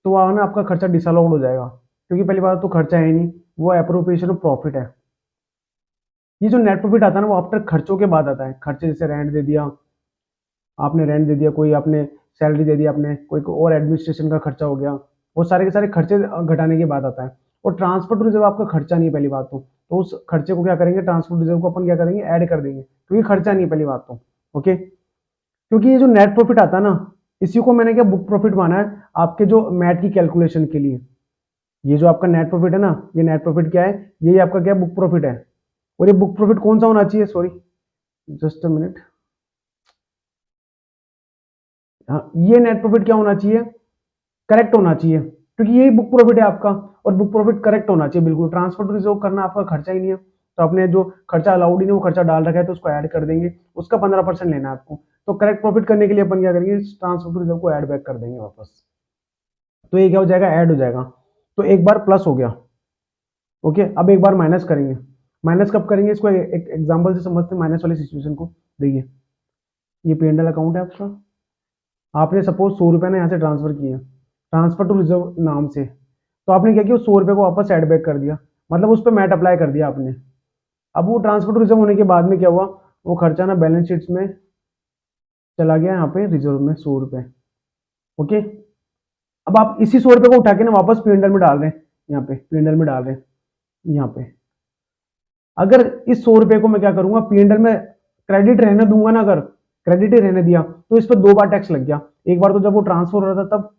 तो वहाँ ना आपका खर्चा डिसअलाउड हो जाएगा, क्योंकि पहली बात तो खर्चा है नहीं, वो अप्रोप्रिएशन ऑफ प्रॉफिट है। ये जो नेट प्रॉफिट आता है ना वो आफ्टर खर्चों के बाद आता है। खर्चे जैसे रेंट दे दिया आपने, रेंट दे दिया, कोई आपने सैलरी दे दी, आपने कोई और एडमिनिस्ट्रेशन का खर्चा हो गया, वो सारे के सारे खर्चे घटाने के बाद आता है। और ट्रांसफर टू रिजर्व आपका खर्चा नहीं है पहली बात तो उस खर्चे को क्या करेंगे, ट्रांसफर टू रिजर्व को अपन क्या करेंगे, ऐड कर देंगे, क्योंकि खर्चा नहीं है पहली बात तो। ओके, क्योंकि ये जो नेट प्रॉफिट आता है ना, इसी को मैंने क्या बुक प्रॉफिट माना है आपके जो मैट की कैलकुलेशन के लिए। ये जो आपका नेट प्रॉफिट है ना, ये नेट प्रॉफिट क्या है, ये आपका क्या बुक प्रॉफिट है। और ये बुक प्रॉफिट कौन सा होना चाहिए, सॉरी जस्ट अ मिनट, हाँ ये नेट प्रॉफिट क्या होना चाहिए, करेक्ट होना चाहिए, क्योंकि यही बुक प्रॉफिट है आपका। और बुक प्रॉफिट करेक्ट होना चाहिए बिल्कुल। ट्रांसफर टू रिजर्व करना आपका खर्चा ही नहीं है, तो आपने जो खर्चा अलाउड ही नहीं वो खर्चा डाल रखा है तो उसको ऐड कर देंगे, उसका 15% लेना है आपको। तो करेक्ट प्रॉफिट करने के लिए अपन क्या करेंगे, ट्रांसफर टू रिजर्व को ऐड बैक कर देंगे वापस। तो ये क्या हो जाएगा, ऐड हो जाएगा। तो एक बार प्लस हो गया। ओके, अब एक बार माइनस करेंगे। माइनस कब करेंगे, इसको एक एग्जांपल से समझते हैं माइनस वाली सिचुएशन को। देखिए ये पी&एल अकाउंट है आपका, आपने सपोज 100 रुपये ना यहाँ से ट्रांसफर किए ट्रांसफर टू रिजर्व नाम से, तो आपने क्या किया, 100 रुपये को वापस एड बैक कर दिया, मतलब उस पर मैट अप्लाई कर दिया आपने। अब वो ट्रांसफर टू रिजर्व होने के बाद में क्या हुआ, वो खर्चा ना बैलेंस शीट्स में चला गया, यहाँ पे रिजर्व में 100 रुपये। ओके, अब आप इसी 100 रुपये को उठा के ना वापस पी&एल में डाल रहे हैं, यहाँ पे पी&एल में डाल रहे हैं यहाँ पे। अगर इस 100 रुपये को मैं क्या करूंगा, पी&एल में क्रेडिट रहने दूंगा ना, अगर क्रेडिट ही रहने दिया तो इस पर 2 बार टैक्स लग गया। एक बार तो जब वो ट्रांसफर हो रहा था तब,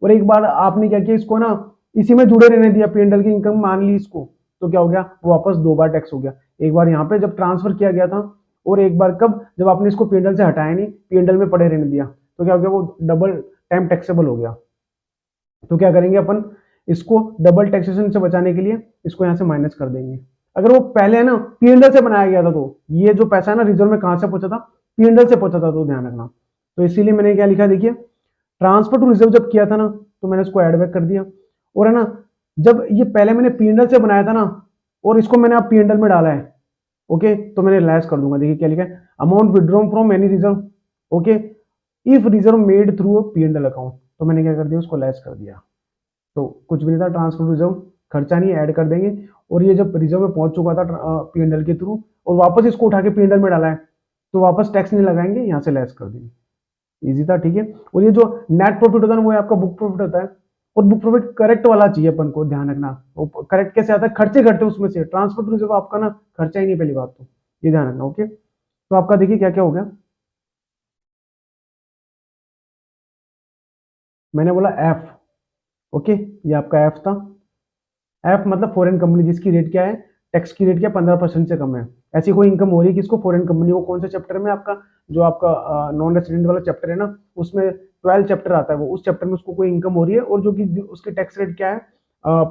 और एक बार आपने क्या किया, इसको ना इसी में जुड़े रहने दिया, पी&एल की इनकम मान ली इसको, तो क्या हो गया, वो वापस 2 बार टैक्स हो गया। एक बार यहाँ पे जब ट्रांसफर किया गया था, और एक बार कब, जब आपने इसको पी&एल से हटाया नहीं, पी&एल में पड़े रहने दिया, तो क्या हो गया, वो डबल टाइम टैक्सेबल हो गया। तो क्या करेंगे अपन, इसको डबल टैक्सेशन से बचाने के लिए इसको यहाँ से माइनस कर देंगे। अगर वो पहले है ना पी&एल से बनाया गया था, तो ये जो पैसा है ना रिजर्व में कहां से पहुंचा था, पी&एल से पहुंचा था, तो ध्यान रखना। तो इसीलिए मैंने क्या लिखा, देखिए ट्रांसफर टू रिजर्व जब किया था ना तो मैंने इसको एड बैक कर दिया, और है ना जब ये पहले मैंने पी&एल से बनाया था ना और इसको मैंने अब पी&एल में डाला है, ओके, तो मैंने लेस कर दूंगा। देखिए क्या लिखा है, amount withdrawn from any reserve, okay, if reserve made through a P&L account, तो मैंने क्या कर दिया, उसको लेस कर दिया। तो कुछ भी नहीं था, ट्रांसफर टू रिजर्व खर्चा नहीं, ऐड कर देंगे। और ये जब रिजर्व में पहुंच चुका था पी&एल के थ्रू और वापस इसको उठा के पी&एल में डाला है, तो वापस टैक्स नहीं लगाएंगे, यहाँ से लेस कर देंगे। इजी था, ठीक है। और ये जो नेट प्रॉफिट होता है ना वो आपका बुक प्रॉफिट होता है, और बुक प्रॉफिट करेक्ट वाला चाहिए अपन को, ध्यान रखना। वो करेक्ट कैसे आता है, खर्चे घटते उसमें से, ट्रांसफर टू रिजर्व आपका ना खर्चा ही नहीं, पहली बात तो ये ध्यान रखना। ओके, तो आपका देखिए क्या क्या हो गया, मैंने बोला एफ, ओके, ये आपका एफ था। एफ मतलब फॉरेन कंपनी जिसकी रेट क्या है, टैक्स की रेट क्या 15% से कम है। ऐसी कोई इनकम हो रही है किसको, फॉरेन कंपनी। वो कौन से चैप्टर में आपका, जो आपका नॉन रेसिडेंट वाला चैप्टर है ना, उसमें 12 चैप्टर आता है, वो उस चैप्टर में उसको कोई इनकम हो रही है और जो कि उसकी टैक्स रेट क्या है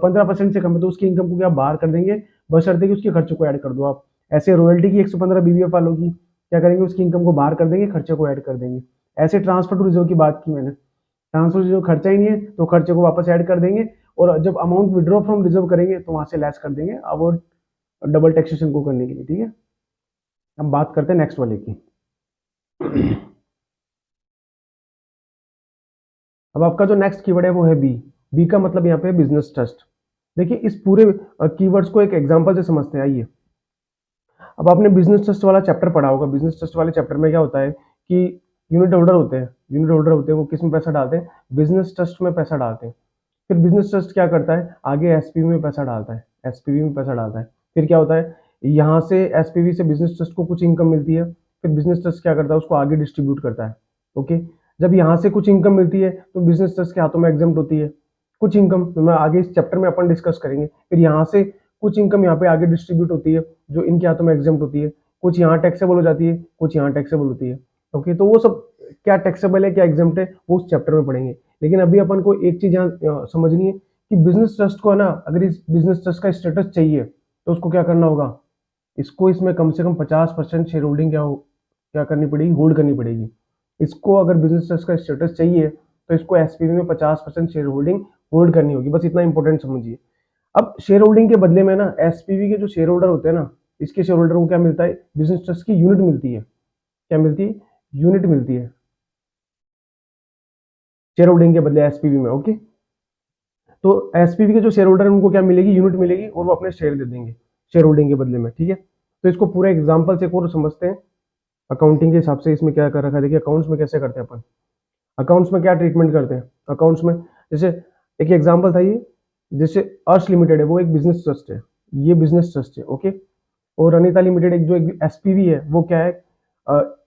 15% से कम है, तो उसकी इनकम को क्या बाहर कर देंगे, बशर्ते कि उसके खर्चे को ऐड कर दो आप। ऐसे रॉयल्टी की 115 बीबीएफ वालों की क्या करेंगे, उसकी इनकम को बाहर कर देंगे, खर्चे को ऐड कर देंगे। ऐसे ट्रांसफर टू रिजर्व की बात की मैंने, ट्रांसफर जो खर्चा ही नहीं है तो खर्चे को वापस ऐड कर देंगे, और जब अमाउंट विड्रॉ फ्रॉम रिजर्व करेंगे तो वहां से लेस कर देंगे अवॉइड डबल टैक्सेशन को करने के लिए, ठीक है। अब बात करते हैं नेक्स्ट वाले की। अब आपका जो नेक्स्ट कीवर्ड है वो है बी। बी का मतलब यहाँ पे बिजनेस ट्रस्ट। देखिए इस पूरे कीवर्ड्स को एक एग्जांपल से समझते हैं, आइए। अब आपने बिजनेस ट्रस्ट वाला चैप्टर पढ़ा होगा। बिजनेस ट्रस्ट वाले चैप्टर में क्या होता है कि यूनिट होल्डर होते हैं, वो किस में पैसा डालते हैं, बिजनेस ट्रस्ट में पैसा डालते हैं। फिर बिजनेस ट्रस्ट क्या करता है, आगे एसपीवी में पैसा डालता है, एसपीवी में पैसा डालता है। फिर क्या होता है, यहाँ से एसपीवी से बिजनेस ट्रस्ट को कुछ इनकम मिलती है, फिर बिजनेस ट्रस्ट क्या करता है, उसको आगे डिस्ट्रीब्यूट करता है। ओके, जब यहाँ से कुछ इनकम मिलती है तो बिजनेस ट्रस्ट के हाथों में एग्जम्प्ट होती है, कुछ इनकम मैं आगे इस चैप्टर में अपन डिस्कस करेंगे। फिर यहाँ से कुछ इनकम यहाँ पे आगे डिस्ट्रीब्यूट होती है जो इनके हाथों में एग्जाम्प्ट होती है, कुछ यहाँ टैक्सेबल हो जाती है, कुछ यहाँ टैक्सेबल होती है। ओके, तो वो सब क्या टैक्सेबल है क्या एग्जाम्प्ट है वो उस चैप्टर में पढ़ेंगे। लेकिन अभी अपन को एक चीज यहाँ समझनी है कि बिजनेस ट्रस्ट को है ना, अगर इस बिजनेस ट्रस्ट का स्टेटस चाहिए तो उसको क्या करना होगा, इसको इसमें कम से कम 50% शेयर होल्डिंग क्या करनी पड़ेगी, होल्ड करनी पड़ेगी। इसको अगर बिजनेस ट्रस्ट का स्टेटस चाहिए तो इसको एसपीवी में 50% शेयर होल्डिंग होल्ड करनी होगी, बस इतना इंपॉर्टेंट समझिए। अब शेयर होल्डिंग के बदले में ना एसपीवी के जो शेयर होल्डर होते हैं ना, इसके शेयर होल्डर को क्या मिलता है, बिजनेस ट्रस्ट की यूनिट मिलती है। क्या मिलती है, यूनिट मिलती है शेयर होल्डिंग के बदले एसपीवी में। ओके, तो एसपीवी के जो शेयर होल्डर है उनको क्या मिलेगी, यूनिट मिलेगी और वो अपने शेयर दे देंगे शेयर होल्डिंग के बदले में। ठीक है, तो इसको पूरा एग्जाम्पल से एक और समझते हैं अकाउंटिंग के हिसाब से। इसमें क्या कर रखा है देखिए, अकाउंट्स में कैसे करते हैं अपन, अकाउंट्स में क्या ट्रीटमेंट करते हैं अकाउंट्स में। जैसे एक एग्जांपल था ये, जैसे अर्श लिमिटेड है वो एक बिजनेस ट्रस्ट है, ये बिजनेस ट्रस्ट है। ओके, और अनीता लिमिटेड एक जो एक एसपीवी है वो क्या है,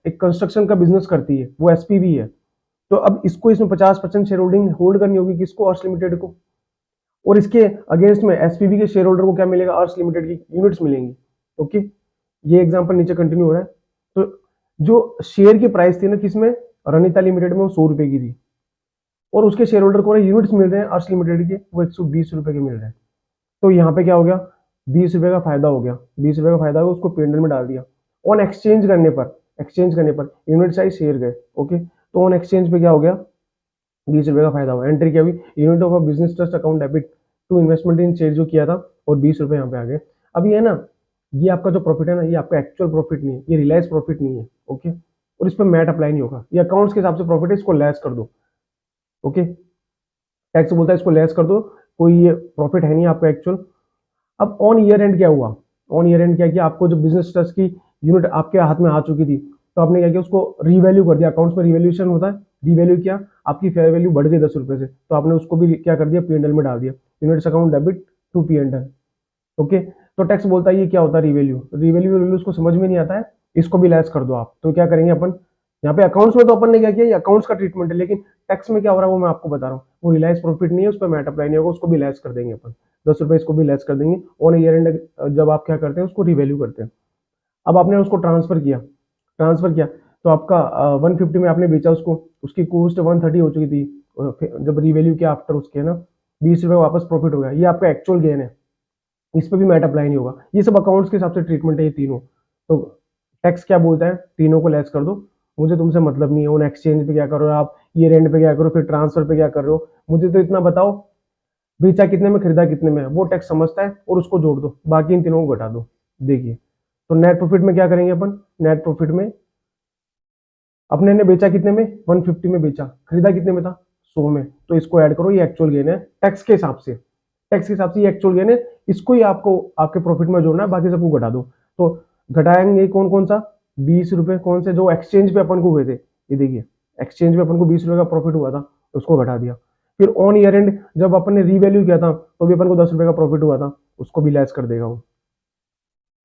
एक कंस्ट्रक्शन का बिजनेस करती है, वो एसपीवी है। तो अब इसको इसमें 50% शेयर होल्डिंग होल्ड करनी होगी, किसको, अर्श लिमिटेड को। और इसके अगेंस्ट में एसपीवी के शेयर होल्डर को क्या मिलेगा, अर्श लिमिटेड की यूनिट्स मिलेंगी। ओके, ये एग्जांपल नीचे कंटिन्यू हो रहा है। तो जो शेयर की प्राइस थी ना किसमें, अनीता लिमिटेड में, वो 100 रुपए की थी, और उसके शेयर होल्डर को यूनिट्स मिल रहे हैं अर्श लिमिटेड के, वो 120 रुपए के मिल रहे हैं। तो यहाँ पे क्या हो गया, 20 रुपए का फायदा हो गया, 20 रुपए का फायदा हो गया, उसको पेंडल में डाल दिया। ऑन एक्सचेंज करने पर यूनिट साइज शेयर गए। ओके, तो ऑन एक्सचेंज पे क्या हो गया, 20 रुपए का फायदा हुआ, एंट्री क्या हुई, unit of a business trust account debit to investment in share जो किया था, और 20 रुपए यहाँ पे आ गए। अब ये है ना, ये आपका जो प्रॉफिट है ना, ये आपका एक्चुअल प्रॉफिट नहीं है, ये रियलाइज प्रॉफिट नहीं है। ओके, और इस पर मैट अप्लाई नहीं होगा, ये अकाउंट्स के हिसाब से प्रॉफिट है, इसको लेस कर दो। ओके, टैक्स बोलता है इसको लेस कर दो, कोई ये प्रॉफिट है नहीं आपका एक्चुअल। अब ऑन ईयर एंड क्या हुआ, ऑन ईयर एंड क्या किया, आपको जो बिजनेस ट्रस्ट की यूनिट आपके हाथ में आ चुकी थी, तो आपने क्या किया, उसको रीवैल्यू कर दिया। अकाउंट्स में रिवैल्यूएशन होता है, रीवैल्यू किया, आपकी फेयर वैल्यू बढ़ गई 10 रुपए से, तो आपने उसको भी क्या कर दिया, पीएनएल में डाल दिया, units account debit to PNL. Okay, तो टैक्स बोलता है ये क्या होता है, रिवैल्यू, रिवैल्यू उसको समझ में नहीं आता है, इसको भी लेस कर दो आप। तो क्या करेंगे अपन, यहाँ पे अकाउंट्स में तो अपन ने क्या किया, ये अकाउंट्स का ट्रीटमेंट है, लेकिन टैक्स में क्या हो रहा है वो मैं आपको बता रहा हूँ। वो रिलायंस प्रॉफिट नहीं है, उस पर मैट अप्लाई नहीं होगा, उसको भी लेस कर देंगे अपन, 10 रुपए इसको भी लेस कर देंगे। ऑन ईयर एंड जब आप क्या करते हैं, उसको रिवैल्यू करते हैं। अब आपने उसको ट्रांसफर किया तो आपका 150 में आपने बेचा उसको, उसकी कॉस्ट 130 हो चुकी थी, जब रिवैल्यू किया आफ्टर उसके ना 20 रुपए वापस प्रॉफिट हो गया, ये आपका एक्चुअल गेन है, इस पर भी मैट अप्लाई नहीं होगा। ये सब अकाउंट्स के हिसाब से ट्रीटमेंट है ये तीनों। तो टैक्स क्या बोलता है, तीनों को लेस कर दो, मुझे तुमसे मतलब नहीं है उन एक्सचेंज पे क्या कर रहे हो आप, ईयर एंड पे क्या करो, फिर ट्रांसफर पे क्या कर रहे हो, मुझे तो इतना बताओ बेचा कितने में, खरीदा कितने में, वो टैक्स समझता है, और उसको जोड़ दो, बाकी इन तीनों को घटा दो। देखिए, तो नेट प्रॉफिट में क्या करेंगे अपन, नेट प्रॉफिट में अपने ने बेचा कितने में, 150 में बेचा, खरीदा कितने में था, 100 में, तो इसको ऐड करो, ये एक्चुअल गेन है टैक्स के हिसाब से, टैक्स के हिसाब से ये एक्चुअल गेन है, इसको ही आपको आपके प्रॉफिट में जोड़ना है, बाकी सबको घटा दो। तो घटाएंगे कौन कौन सा, 20 रुपए कौन से जो एक्सचेंज पे अपन को हुए थे, ये देखिए एक्सचेंज पे अपन को 20 रुपए का प्रॉफिट हुआ था, उसको घटा दिया। फिर ऑन ईयर एंड जब अपन ने रीवैल्यू किया था तो भी अपन को 10 रुपए का प्रॉफिट हुआ था, उसको भी लेस कर देगा वो।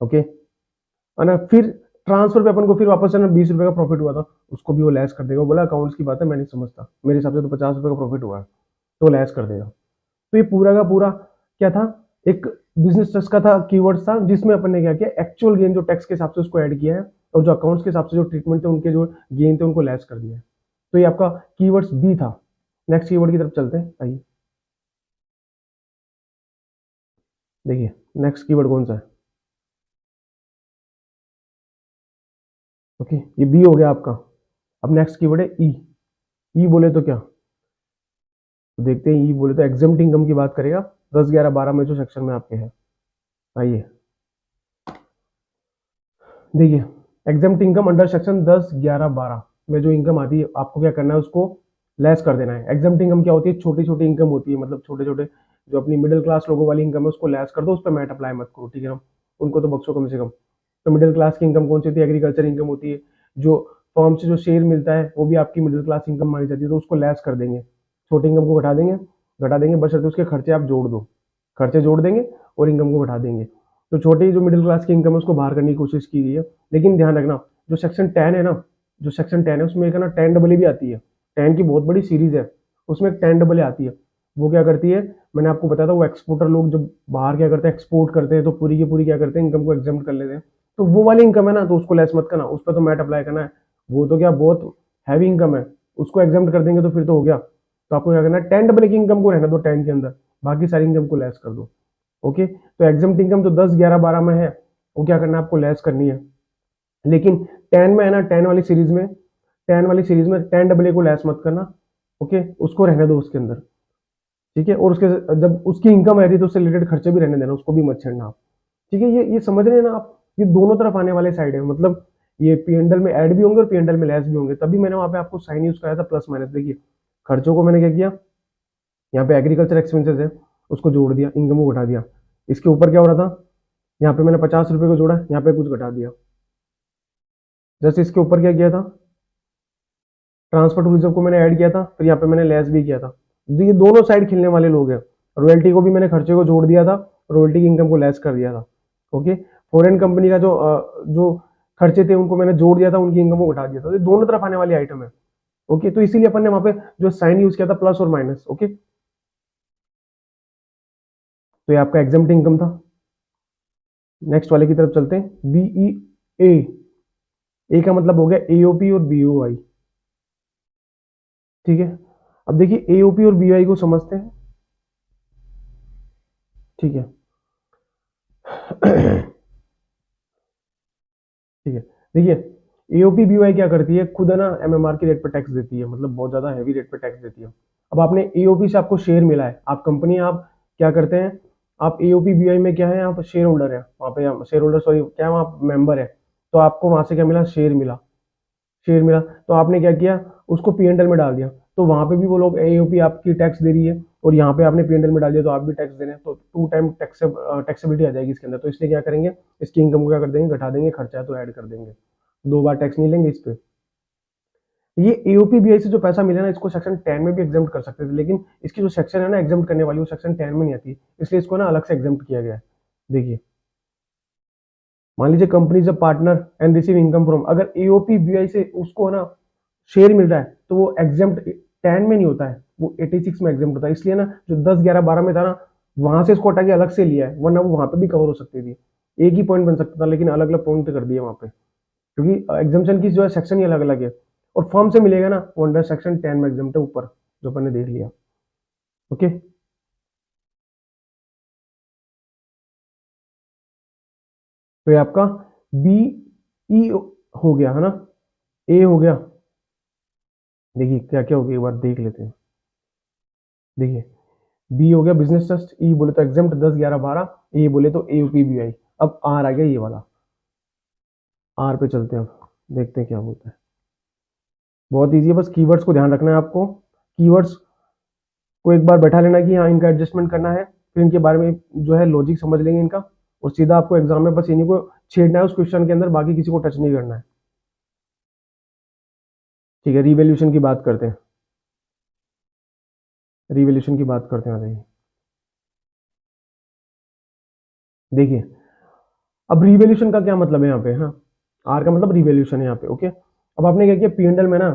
ओके, है ना, फिर ट्रांसफर पे अपन को फिर वापस है ना 20 रुपए का प्रॉफिट हुआ था, उसको भी वो लेस कर देगा। वो बोला अकाउंट्स की बात है, मैं नहीं समझता, मेरे हिसाब से तो 50 रुपए का प्रॉफिट हुआ है, तो लेस कर देगा। तो ये पूरा का पूरा क्या था, एक बिजनेस ट्रस्ट का था, कीवर्ड्स था, जिसमें अपन ने क्या किया, एक्चुअल गेन जो टैक्स के हिसाब से उसको ऐड किया है, और जो अकाउंट्स के हिसाब से जो ट्रीटमेंट थे उनके जो गेन थे उनको लेस कर दिया है। तो ये आपका कीवर्ड्स बी था। नेक्स्ट कीवर्ड की तरफ चलते हैं, आइए देखिए नेक्स्ट कीवर्ड कौन सा है। ओके, ये बी हो गया आपका। अब नेक्स्ट कीवर्ड है ई। ई बोले तो क्या, तो देखते हैं, ई बोले तो एग्जेम्प्ट इनकम की बात करेगा, 10, 11, 12 में जो सेक्शन में आपके हैं। आइए देखिए, एग्जेम्प्ट इनकम अंडर सेक्शन 10, 11, 12 में जो इनकम आती है, आपको क्या करना है, उसको लेस कर देना है। एग्जेम्प्ट इनकम क्या होती है, छोटी छोटी इनकम होती है, मतलब छोटे छोटे जो अपनी मिडिल क्लास लोगों वाली इनकम है उसको लेस कर दो, उस पर मैट अप्लाई मत करो, ठीक है ना, उनको तो बख्शो कम से कम। तो मिडिल क्लास की इनकम कौन सी होती है, एग्रीकल्चर इनकम होती है, जो फर्म से जो शेयर मिलता है वो भी आपकी मिडिल क्लास इनकम मानी जाती है, तो उसको लेस कर देंगे, छोटी इनकम को घटा देंगे बशर्ते उसके खर्चे आप जोड़ दो, खर्चे जोड़ देंगे और इनकम को घटा देंगे। तो छोटी जो मिडिल क्लास की इनकम है उसको बाहर करने की कोशिश की गई है। लेकिन ध्यान रखना, जो सेक्शन 10 है ना, जो सेक्शन 10 है उसमें एक है ना 10 डबल भी आती है, 10 की बहुत बड़ी सीरीज है, उसमें 10 डबल आती है, वो क्या करती है, मैंने आपको बताया था, वो एक्सपोर्टर लोग जब बाहर क्या करते हैं, एक्सपोर्ट करते हैं, तो पूरी की पूरी क्या करते हैं, इनकम को एग्जाम्प्ट कर लेते हैं। तो वो वाली इनकम है ना, तो उसको लेस मत करना, उस पर तो मैट अप्लाई करना है। वो तो क्या बहुत हैवी इनकम है, उसको एग्जाम्प्ट कर देंगे तो फिर तो हो गया। तो आपको क्या करना है, 10 डबल की इनकम को रहना दो 10 के अंदर, बाकी सारी इनकम को लेस कर दो। ओके, तो एग्जाम्प्ट इनकम तो 10, 11, 12 में है, वो क्या करना है, आपको लेस करनी है। लेकिन 10 में है ना, 10 वाली सीरीज में, 10 वाली सीरीज में 10 डबल ए को लेस मत करना। ओके, उसको रहने दो उसके अंदर। ठीक है, और उसके जब उसकी इनकम आ रही है तो उससे रिलेटेड खर्चे भी रहने देना, उसको भी मत छेड़ना आप। ठीक है, ये समझ रहे हैं ना आप, ये दोनों तरफ आने वाले साइड है, मतलब ये पीएनडल में ऐड भी होंगे और पीएनडल में लेस भी होंगे। तभी मैंने वहां पे आपको साइन यूज कराया था प्लस माइनस। देखिए, खर्चों को मैंने क्या किया, यहाँ पे एग्रीकल्चर एक्सपेंसेस है, उसको जोड़ दिया, इनकम को घटा दिया। इसके ऊपर क्या हो रहा था, यहाँ पे मैंने 50 रुपए को जोड़ा, यहाँ पे कुछ घटा दिया। जैसे इसके ऊपर क्या किया था, ट्रांसपोर्ट टूरिज्म को मैंने ऐड किया था, फिर यहाँ पे मैंने लेस भी किया था। तो ये दोनों साइड खेलने वाले लोग हैं। रॉयल्टी को भी मैंने खर्चे को जोड़ दिया था, रॉयल्टी की इनकम को लेस कर दिया था। ओके, फॉरेन कंपनी का जो खर्चे थे उनको मैंने जोड़ दिया था, उनकी इनकम को घटा दिया था। तो ये दोनों तरफ आने वाली आइटम है। ओके, तो इसीलिए अपन ने वहां पे जो साइन यूज किया था, प्लस और माइनस। ओके, तो ये आपका एग्जाम्प्ट इनकम था। नेक्स्ट वाले की तरफ चलते हैं, बीई ए। ए का मतलब हो गया एओपी और बीओआई। ठीक है, अब देखिए एओपी और बीओआई को समझते हैं। ठीक है ठीक है, देखिए एओपी बीओआई क्या करती है, खुद है ना एमएमआर की रेट पे टैक्स देती है, मतलब बहुत ज्यादा हैवी रेट पे टैक्स देती है। अब आपने एओपी से आपको शेयर मिला है, आप कंपनी, आप क्या करते हैं, आप एओपी बीओआई में क्या है, आप शेयर होल्डर है, वहाँ पे शेयर होल्डर, सॉरी क्या है, आप मेंबर है। तो आपको वहां से क्या मिला, शेयर मिला। शेयर मिला तो आपने क्या किया, उसको पीएनएल में डाल दिया। तो वहां पे भी वो लोग एओपी आपकी टैक्स दे रही है, और यहाँ पे आपने पीएनएल में डाल दिया तो आप भी टैक्स दे रहे हैं, तो 2 टाइम टैक्सेबिलिटी आ जाएगी इसके अंदर। तो इसलिए क्या करेंगे, इसकी इनकम को क्या कर देंगे, घटा देंगे, खर्चा है तो ऐड कर देंगे, 2 बार टैक्स नहीं लेंगे इस पे। ये एओपी बीआई से जो पैसा मिला ना, इसको सेक्शन 10 में भी एग्जाम कर सकते थे, लेकिन इसकी जो सेक्शन है ना एग्जाम करने वाली, वो सेक्शन 10 में नहीं आती, इसलिए इसको ना अलग से एग्जाम किया गया है। देखिए, मान लीजिए company is a partner and receive income from, अगर एओपी बीआई से उसको ना शेयर मिल रहा है तो वो एग्जाम्प्ट 10 में नहीं होता है, वो 86 में एग्जाम्प्ट होता है। इसलिए ना जो 10, 11, 12 में था ना, वहां से इसको हटा के अलग से लिया है, वरना वो वहां पे भी कवर हो सकती थी, एक ही पॉइंट बन सकता था, लेकिन अलग अलग पॉइंट कर दिया वहां पे, क्योंकि एग्जाम्शन की जो है सेक्शन ही अलग अलग है। और फॉर्म से मिलेगा ना, वो अंडर सेक्शन 10 में एग्जाम्प्ट है, ऊपर जो अपन ने देख लिया। ओके, तो ये आपका बी ई हो गया है ना, ए हो गया। देखिए क्या क्या हो गया, एक बार देख लेते हैं। देखिए, बी हो गया बिजनेस ट्रस्ट, ई बोले तो एग्जाम्प्ट 10, 11, 12, ए बोले तो एयूपी बीआई। अब आर आ गया ये वाला, आर पे चलते हैं, अब देखते हैं क्या बोलता है। बहुत इजी है, बस कीवर्ड्स को ध्यान रखना है आपको, कीवर्ड्स को एक बार बैठा लेना कि हाँ इनका एडजस्टमेंट करना है, फिर इनके बारे में जो है लॉजिक समझ लेंगे इनका, और सीधा आपको एग्जाम में बस इन्हीं को छेड़ना है उस क्वेश्चन के अंदर, बाकी किसी को टच नहीं करना है। ठीक है, रिवैल्यूएशन की बात करते हैं, रिवैल्यूएशन की बात करते हैं, आ जाइए। देखिए, अब रिवैल्यूएशन का क्या मतलब है यहाँ पे, हाँ, आर का मतलब रिवैल्यूएशन है यहाँ पे। ओके, अब आपने क्या किया, पीएनएल में ना,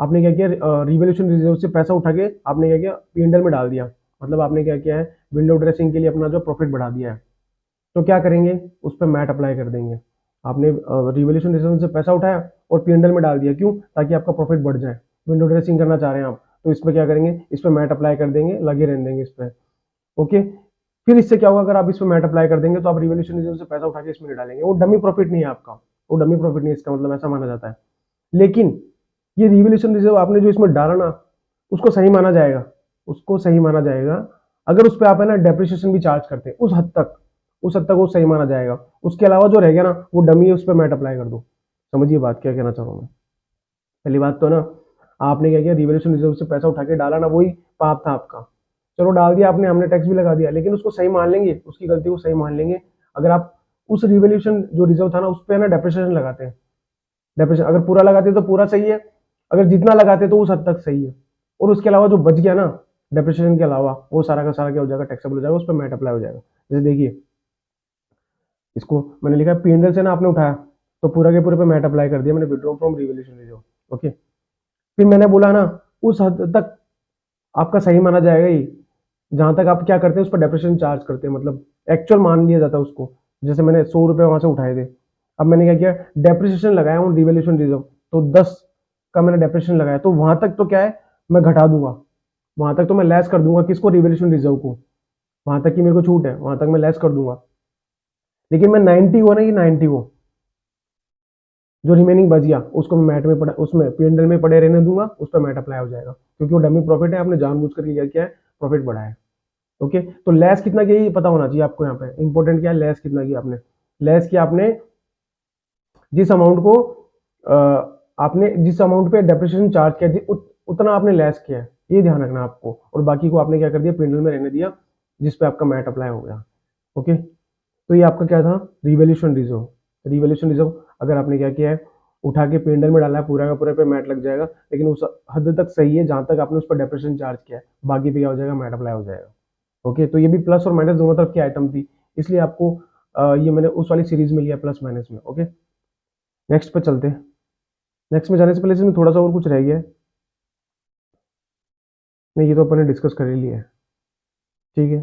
आपने क्या किया, रिवैल्यूएशन रिजर्व से पैसा उठा के आपने क्या किया, पीएनएल में डाल दिया। मतलब आपने क्या किया है, विंडो ड्रेसिंग के लिए अपना जो प्रॉफिट बढ़ा दिया है। तो क्या करेंगे, उस पर मैट अप्लाई कर देंगे। आपने रिवॉल्यूशन रिजर्व से पैसा उठाया और पीएनएल में डाल दिया, क्यों, ताकि आपका प्रॉफिट बढ़ जाए। विंडो ड्रेसिंग करना चाह रहे हैं आप, तो इस पर क्या करेंगे, इस पर मैट अप्लाई कर देंगे, लगे रहने देंगे इस पर। ओके, फिर इससे क्या होगा, अगर आप इस पर मैट अप्लाई कर देंगे तो आप रिवॉल्यूशन रिजर्व से पैसा उठा के इसमें नहीं डालेंगे, वो डमी प्रॉफिट नहीं है आपका, वो डमी प्रॉफिट नहीं है, इसका मतलब ऐसा माना जाता है। लेकिन ये रिवॉल्यूशन रिजर्व आपने जो इसमें डाला ना, उसको सही माना जाएगा, उसको सही माना जाएगा। अगर उस पर आप है ना डेप्रिसिएशन भी चार्ज करते हैं, उस हद तक वो सही माना जाएगा। उसके अलावा जो रह गया ना, वो डमी है, उस पर मैट अप्लाई कर दो। समझिए बात क्या कहना चाह रहा हूँ मैं। पहली बात तो ना, आपने क्या किया, रिवॉल्यूशन रिजर्व से पैसा उठा के डाला ना, वही पाप था आपका। चलो डाल दिया आपने, हमने टैक्स भी लगा दिया, लेकिन उसको सही मान लेंगे, उसकी गलती को सही मान लेंगे। अगर आप उस रिवॉल्यूशन जो रिजर्व था ना, उस पर ना डेप्रिसिएशन लगाते हैं, डेप्रिसिएशन अगर पूरा लगाते तो पूरा सही है, अगर जितना लगाते तो उस हद तक सही है। और उसके अलावा जो बच गया ना डेप्रिसिएशन के अलावा, वो सारा का सारा क्या हो जाएगा, टैक्सेबल हो जाएगा, उस पर मैट अप्लाई हो जाएगा। जैसे देखिए, इसको मैंने लिखा पीएनएल से ना आपने उठाया, तो पूरा के पूरे पे मैट अप्लाई कर दिया मैंने, withdraw from revaluation reserve. Okay, फिर मैंने बोला ना, उस हद तक आपका सही माना जाएगा ही, जहां तक आप क्या करते हैं उस पर डेप्रिसिएशन चार्ज करते हैं, मतलब एक्चुअल मान लिया जाता है उसको। जैसे मैंने 100 रुपये वहां से उठाए थे, अब मैंने क्या किया, डेप्रिसिएशन लगाया हूँ रिवैल्यूएशन रिजर्व, तो 10 का मैंने डेप्रिसिएशन लगाया, तो वहां तक तो क्या है, मैं घटा दूंगा, वहां तक तो मैं लेस कर दूंगा, किसको, रिवैल्यूएशन रिजर्व को, वहां तक की मेरे को छूट है, वहां तक मैं लेस कर दूंगा। लेकिन मैं 90 को ना, ये 90 को जो रिमेनिंग बच गया उसको मैं मैट में पड़ा, उसमें पीएनएल में पड़े रहने दूंगा, उस पर मैट अप्लाई हो जाएगा, क्योंकि वो डमी प्रॉफिट है, आपने जानबूझ करके क्या किया है, प्रॉफिट बढ़ाया है। ओके, तो लेस कितना किया ये पता होना चाहिए आपको, यहाँ पे इंपॉर्टेंट क्या है, लेस कितना किया आपने, लेस किया आपने जिस अमाउंट को आपने जिस अमाउंट पे डेप्रिसिएशन चार्ज किया उतना आपने लेस किया है, ये ध्यान रखना आपको, और बाकी को आपने क्या कर दिया, पीएनएल में रहने दिया, जिस पे आपका मैट अप्लाई हो गया। ओके, तो ये आपका क्या था, रिवैल्यूएशन रिजर्व। रिवैल्यूएशन रिजर्व अगर आपने क्या किया है, उठा के पेंडल में डाला है, पूरा का पूरा पे मैट लग जाएगा, लेकिन उस हद तक सही है जहां तक आपने उस पर डेप्रिसिएशन चार्ज किया है, बाकी पे क्या हो जाएगा, मैट अप्लाई हो जाएगा। ओके, तो ये भी प्लस और माइनस दोनों तरफ की आइटम थी, इसलिए आपको ये मैंने उस वाली सीरीज में लिया प्लस माइनस में। ओके, नेक्स्ट पे चलते हैं। नेक्स्ट में जाने से पहले इसमें थोड़ा सा और कुछ रह गया है, नहीं ये तो अपन ने डिस्कस कर ही लिया है। ठीक है,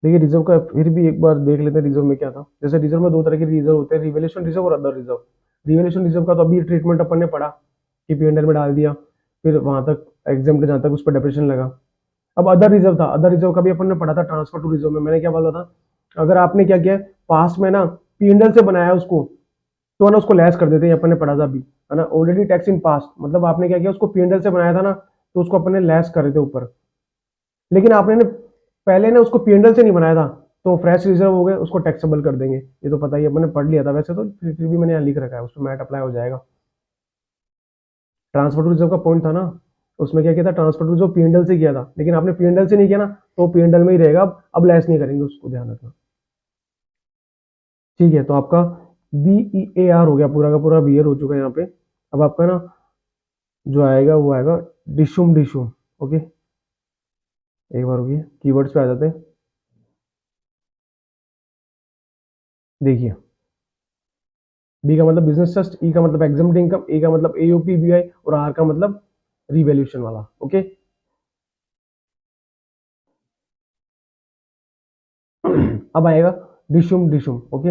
देखिए रिजर्व का फिर भी एक बार देख लेते हैं, रिजर्व में क्या था। जैसे रिजर्व में दो तरह के रिजर्व होते हैं, रिवैल्यूएशन रिजर्व और अदर रिजर्व। रिवैल्यूएशन रिजर्व का तो अभी ट्रीटमेंट अपन ने पढ़ा कि पीएनएल में डाल दिया, फिर वहां तक एग्जाम जहां तक उस पर डेप्रिसिएशन लगा। अब अदर रिजर्व था, अदर रिजर्व का भी अपन ने पढ़ा था, ट्रांसफर टू रिजर्व में मैंने क्या बोला था, अगर आपने क्या किया पास में ना पीएनएल से बनाया उसको, तो ना उसको लेस कर देते हैं, अपन ने पढ़ा था अभी, है ना, ऑलरेडी टैक्स इन पास्ट, मतलब आपने क्या किया, उसको पीएनएल से बनाया था ना, तो उसको अपन ने लेस कर देते ऊपर, लेकिन आपने ने पहले ने उसको पीएनएल से नहीं बनाया था, तो फ्रेश रिजर्व हो गए, उसको टैक्सेबल कर देंगे, ये तो पता ही है, मैंने पढ़ लिया था वैसे तो, फिर भी मैंने यहाँ लिख रखा है, उस पर मैट अप्लाई हो जाएगा। ट्रांसफर टू रिजर्व का पॉइंट था ना, उसमें क्या किया था, ट्रांसफर टू रिजर्व पीएनएल से किया था, लेकिन आपने पीएनएल से नहीं किया ना, तो पीएनएल में ही रहेगा, अब लेस नहीं करेंगे उसको, ध्यान रखना। ठीक है, तो आपका बी ई ए आर हो गया, पूरा का पूरा बी एर हो चुका है यहाँ पे। अब आपका ना जो आएगा वो आएगा डिशुम डिशुम। ओके, एक बार होगी, कीवर्ड्स पे आ जाते हैं। देखिए, बी का मतलब बिजनेस ट्रस्ट, ई का मतलब एग्जाम्ड इनकम, ए का मतलब एओपी बीआई, और आर का मतलब रिवैल्यूएशन वाला। ओके, अब आएगा डिशुम डिशुम। ओके,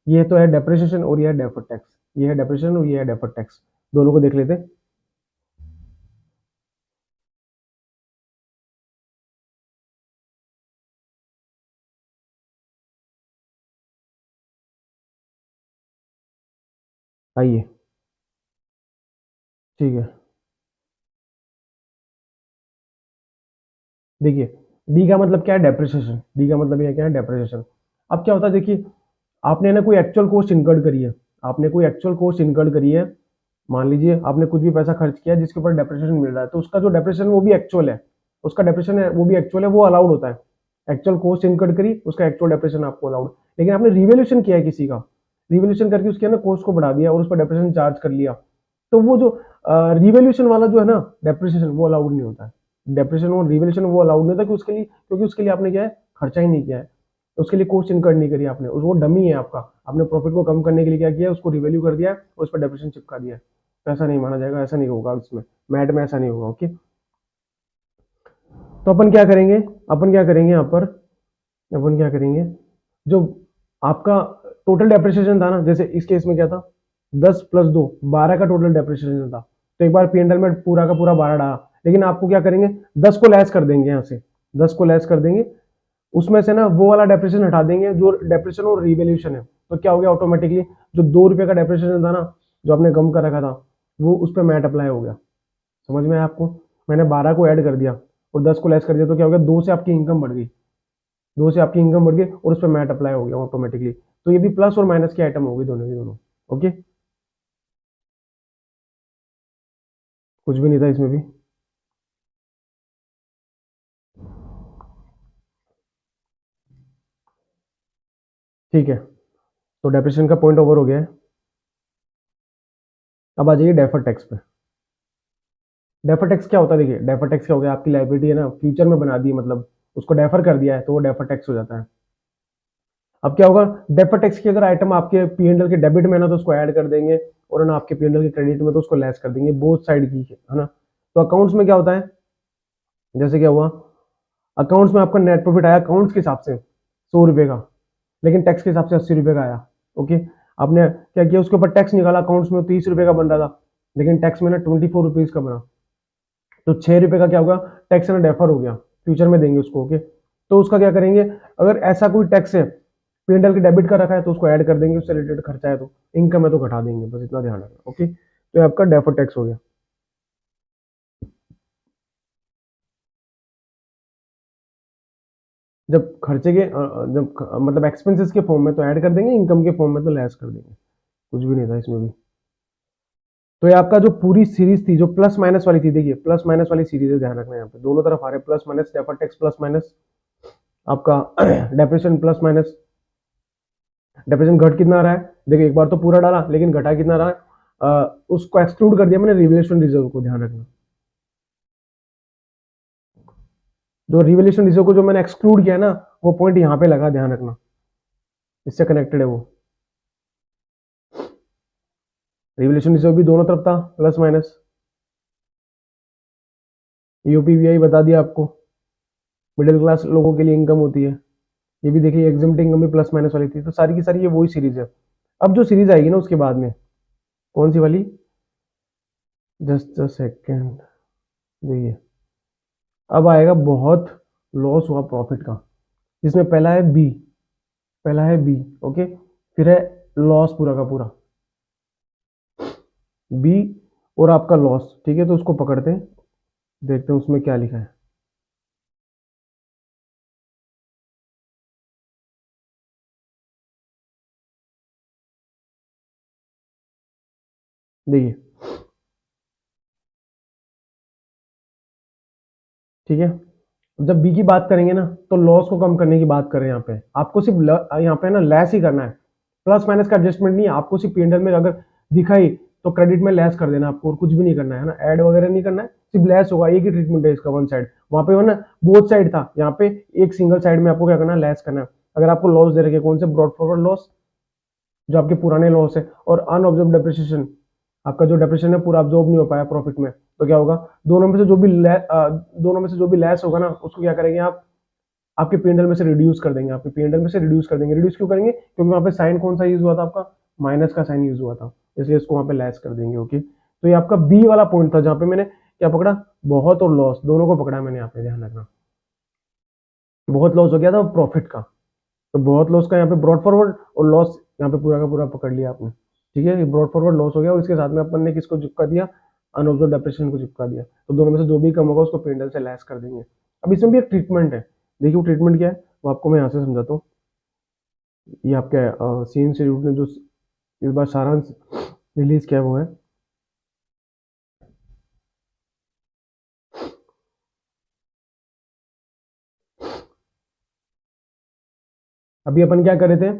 ये तो है डेप्रिसिएशन और ये है डेफर्ड टैक्स, ये है डेप्रिसिएशन और ये है डेफर्ड टैक्स, दोनों को देख लेते हैं। आइए, ठीक है, देखिए डी का मतलब क्या है, डेप्रिसिएशन, डी का मतलब ये क्या है, डेप्रिसिएशन। अब क्या होता है, देखिए आपने ना कोई एक्चुअल कॉस्ट इनकर्ड करी है, आपने कोई एक्चुअल कॉस्ट इनकर्ड करी है, मान लीजिए आपने कुछ भी पैसा खर्च किया जिसके ऊपर डेप्रिसिएशन मिल रहा है, तो उसका जो डेप्रिसिएशन वो भी एक्चुअल है, उसका डेप्रिसिएशन है वो भी एक्चुअल है, वो अलाउड होता है। एक्चुअल कॉस्ट इनकर्ड करी, उसका एक्चुअल डेप्रिसिएशन आपको अलाउड। लेकिन आपने रिवैल्यूएशन किया है किसी का, रिवैल्यूएशन करके उसके ना कॉस्ट को बढ़ा दिया और उस पर डेप्रिसिएशन चार्ज कर लिया, तो वो जो रिवैल्यूएशन वाला जो है ना डेप्रिसिएशन, वो अलाउड नहीं होता है। डेप्रिसिएशन और रिवैल्यूएशन वो अलाउड नहीं होता कि उसके लिए, क्योंकि उसके लिए आपने क्या है, खर्चा ही नहीं किया है, उसके लिए कॉस्ट इनकर्ड नहीं करी आपने, वो डमी है आपका, आपने प्रॉफिट को कम करने के लिए क्या किया, उसको रिवैल्यू कर दिया और उस पर डेप्रिसिएशन चिपका दिया, तो ऐसा नहीं माना जाएगा, ऐसा नहीं होगा इसमें, मैट में ऐसा नहीं होगा। ओके, तो अपन क्या करेंगे, अपन क्या करेंगे यहाँ पर, अपन क्या करेंगे, जो आपका टोटल डेप्रिसिएशन था ना, जैसे इस केस में क्या था, 10 + 2 12 का टोटल डेप्रिसिएशन था, तो एक बार पीएनएल में पूरा का पूरा 12 डाला, लेकिन आपको क्या करेंगे, 10 को लेस कर देंगे, यहाँ से 10 को लेस कर देंगे, उसमें से ना वो वाला डेप्रिसिएशन हटा देंगे जो डेप्रिसिएशन और रिवैल्यूएशन है, तो क्या हो गया, ऑटोमेटिकली जो 2 रुपए का डेप्रिसिएशन था ना, जो आपने कम कर रखा था, वो उस पर मैट अप्लाई हो गया। समझ में आया आपको, मैंने 12 को ऐड कर दिया और 10 को लेस कर दिया, तो क्या हो गया, 2 से आपकी इनकम बढ़ गई, 2 से आपकी इनकम बढ़ गई और उस पर मैट अप्लाई हो गया ऑटोमेटिकली, तो ये भी प्लस और माइनस की आइटम होगी, दोनों की दोनों। ओके, कुछ भी नहीं था इसमें भी। ठीक है, तो डेप्रिसिएशन का पॉइंट ओवर हो गया है। अब आ जाइए डेफर्ड टैक्स पे। डेफर टैक्स क्या होता है, देखिए डेफर टैक्स क्या हो गया, आपकी लाइबिलिटी है ना फ्यूचर में बना दी, मतलब उसको डेफर कर दिया है, तो वो डेफर टैक्स हो जाता है। अब क्या होगा, डेफर टैक्स की अगर आइटम आपके पीएनएल के डेबिट में ना, तो उसको ऐड कर देंगे, और ना आपके पीएनएल के क्रेडिट में तो उसको लेस कर देंगे, बोथ साइड की है ना। तो अकाउंट्स में क्या होता है, जैसे क्या हुआ, अकाउंट्स में आपका नेट प्रॉफिट आया अकाउंट्स के हिसाब से 100 रुपये का, लेकिन टैक्स के हिसाब से 80 रुपये का आया। ओके, आपने क्या किया, उसके ऊपर टैक्स निकाला, अकाउंट्स में 30 रुपये का बन रहा था, लेकिन टैक्स में ना 24 रुपीज का बना, तो 6 रुपये का क्या होगा, टैक्स ना डेफर हो गया, फ्यूचर में देंगे उसको। ओके, तो उसका क्या करेंगे, अगर ऐसा कोई टैक्स है P&L के डेबिट का रखा है तो उसको ऐड कर देंगे, उससे रिलेटेड खर्चा है तो, इनकम है तो घटा देंगे, बस इतना ध्यान रखना। ओके, तो ये आपका डेफर टैक्स हो गया। जब खर्चे के मतलब एक्सपेंसेस के फॉर्म में तो ऐड कर देंगे, इनकम के फॉर्म में तो लेस कर देंगे, कुछ भी नहीं था इसमें भी। तो ये आपका जो पूरी सीरीज थी जो प्लस माइनस वाली थी, देखिए प्लस माइनस वाली सीरीज है, ध्यान रखना यहाँ पे दोनों तरफ आ रहे plus minus, defer tax plus minus, आपका डेप्रेशन प्लस माइनस। डेप्रेशन घट कितना रहा है, देखिए एक बार तो पूरा डाला लेकिन घटा कितना रहा है, उसको एक्सक्लूड कर दिया मैंने रिवैल्यूएशन रिजर्व को, ध्यान रखना। जो रिवैल्यूएशन रिजर्व को जो मैंने एक्सक्लूड किया ना, वो पॉइंट यहाँ पे लगा, ध्यान रखना, इससे कनेक्टेड है वो। रिवैल्यूएशन रिजर्व भी दोनों तरफ था प्लस माइनस। यूपीवीआई बता दिया आपको, मिडिल क्लास लोगों के लिए इनकम होती है। ये भी देखिए एग्जिम्ट इनकम भी प्लस माइनस वाली थी, तो सारी की सारी ये वही सीरीज है। अब जो सीरीज आएगी ना उसके बाद में, कौन सी वाली, जस्ट अ सेकेंड, देखिए अब आएगा बहुत लॉस हुआ प्रॉफिट का, जिसमें पहला है बी, पहला है बी। ओके, फिर है लॉस पूरा का पूरा, बी और आपका लॉस। ठीक है, तो उसको पकड़ते हैं, देखते हैं उसमें क्या लिखा है। देखिए ठीक है, जब बी की बात करेंगे ना तो लॉस को कम करने की बात कर रहे हैं। यहाँ पे आपको सिर्फ यहाँ पे ना लेस ही करना है, प्लस माइनस का एडजस्टमेंट नहीं है आपको, सिर्फ P&L में अगर दिखाई तो क्रेडिट में लेस कर देना आपको, और कुछ भी नहीं करना है ना, ऐड वगैरह नहीं करना है, सिर्फ लेस होगा। एक ही ट्रीटमेंट है इसका, वन साइड, वहां पे ना बोथ साइड था, यहाँ पे एक सिंगल साइड में आपको क्या करना है, लेस करना है। अगर आपको लॉस दे रखे कौन से, ब्रॉड फॉरवर्ड लॉस जो आपके पुराने लॉस है, और अनऑब्जर्व डेप्रिसिएशन, आपका जो डेप्रिसिएशन है पूरा अब्जॉर्ब नहीं हो पाया प्रॉफिट में, तो क्या होगा, दोनों में से जो भी दोनों में से जो भी लेस होगा ना उसको क्या करेंगे आप, आपके P&L में से रिड्यूस कर देंगे, आपके P&L में से रिड्यूस कर देंगे। रिड्यूस क्यों करेंगे, क्योंकि वहां पे साइन कौन सा यूज हुआ था आपका, माइनस का साइन यूज हुआ था, इसलिए इसको वहां पे लेस कर देंगे। ओके, तो ये आपका बी वाला पॉइंट था, जहां पे मैंने क्या पकड़ा, बहुत और लॉस दोनों को पकड़ा मैंने यहाँ पे, ध्यान रखना। बहुत लॉस हो गया था प्रॉफिट का, तो बहुत लॉस का यहाँ पे ब्रॉड फॉरवर्ड, और लॉस यहाँ पे पूरा का पूरा पकड़ लिया आपने। ठीक है, ये ब्रॉड फॉरवर्ड लॉस हो गया, और इसके साथ में अपन ने किसको चिपका दिया, अनऑब्जर्व डेप्रिसिएशन को चिपका दिया। तो दोनों में से जो भी कम होगा उसको P&L से लेस कर देंगे। अब इसमें भी एक ट्रीटमेंट है, देखिए वो ट्रीटमेंट क्या है वो आपको मैं यहाँ से समझाता हूँ। ये आपका सी इंस्टीट्यूट ने जो इस बार सारांश रिलीज किया वो है, अभी अपन क्या कर रहे थे,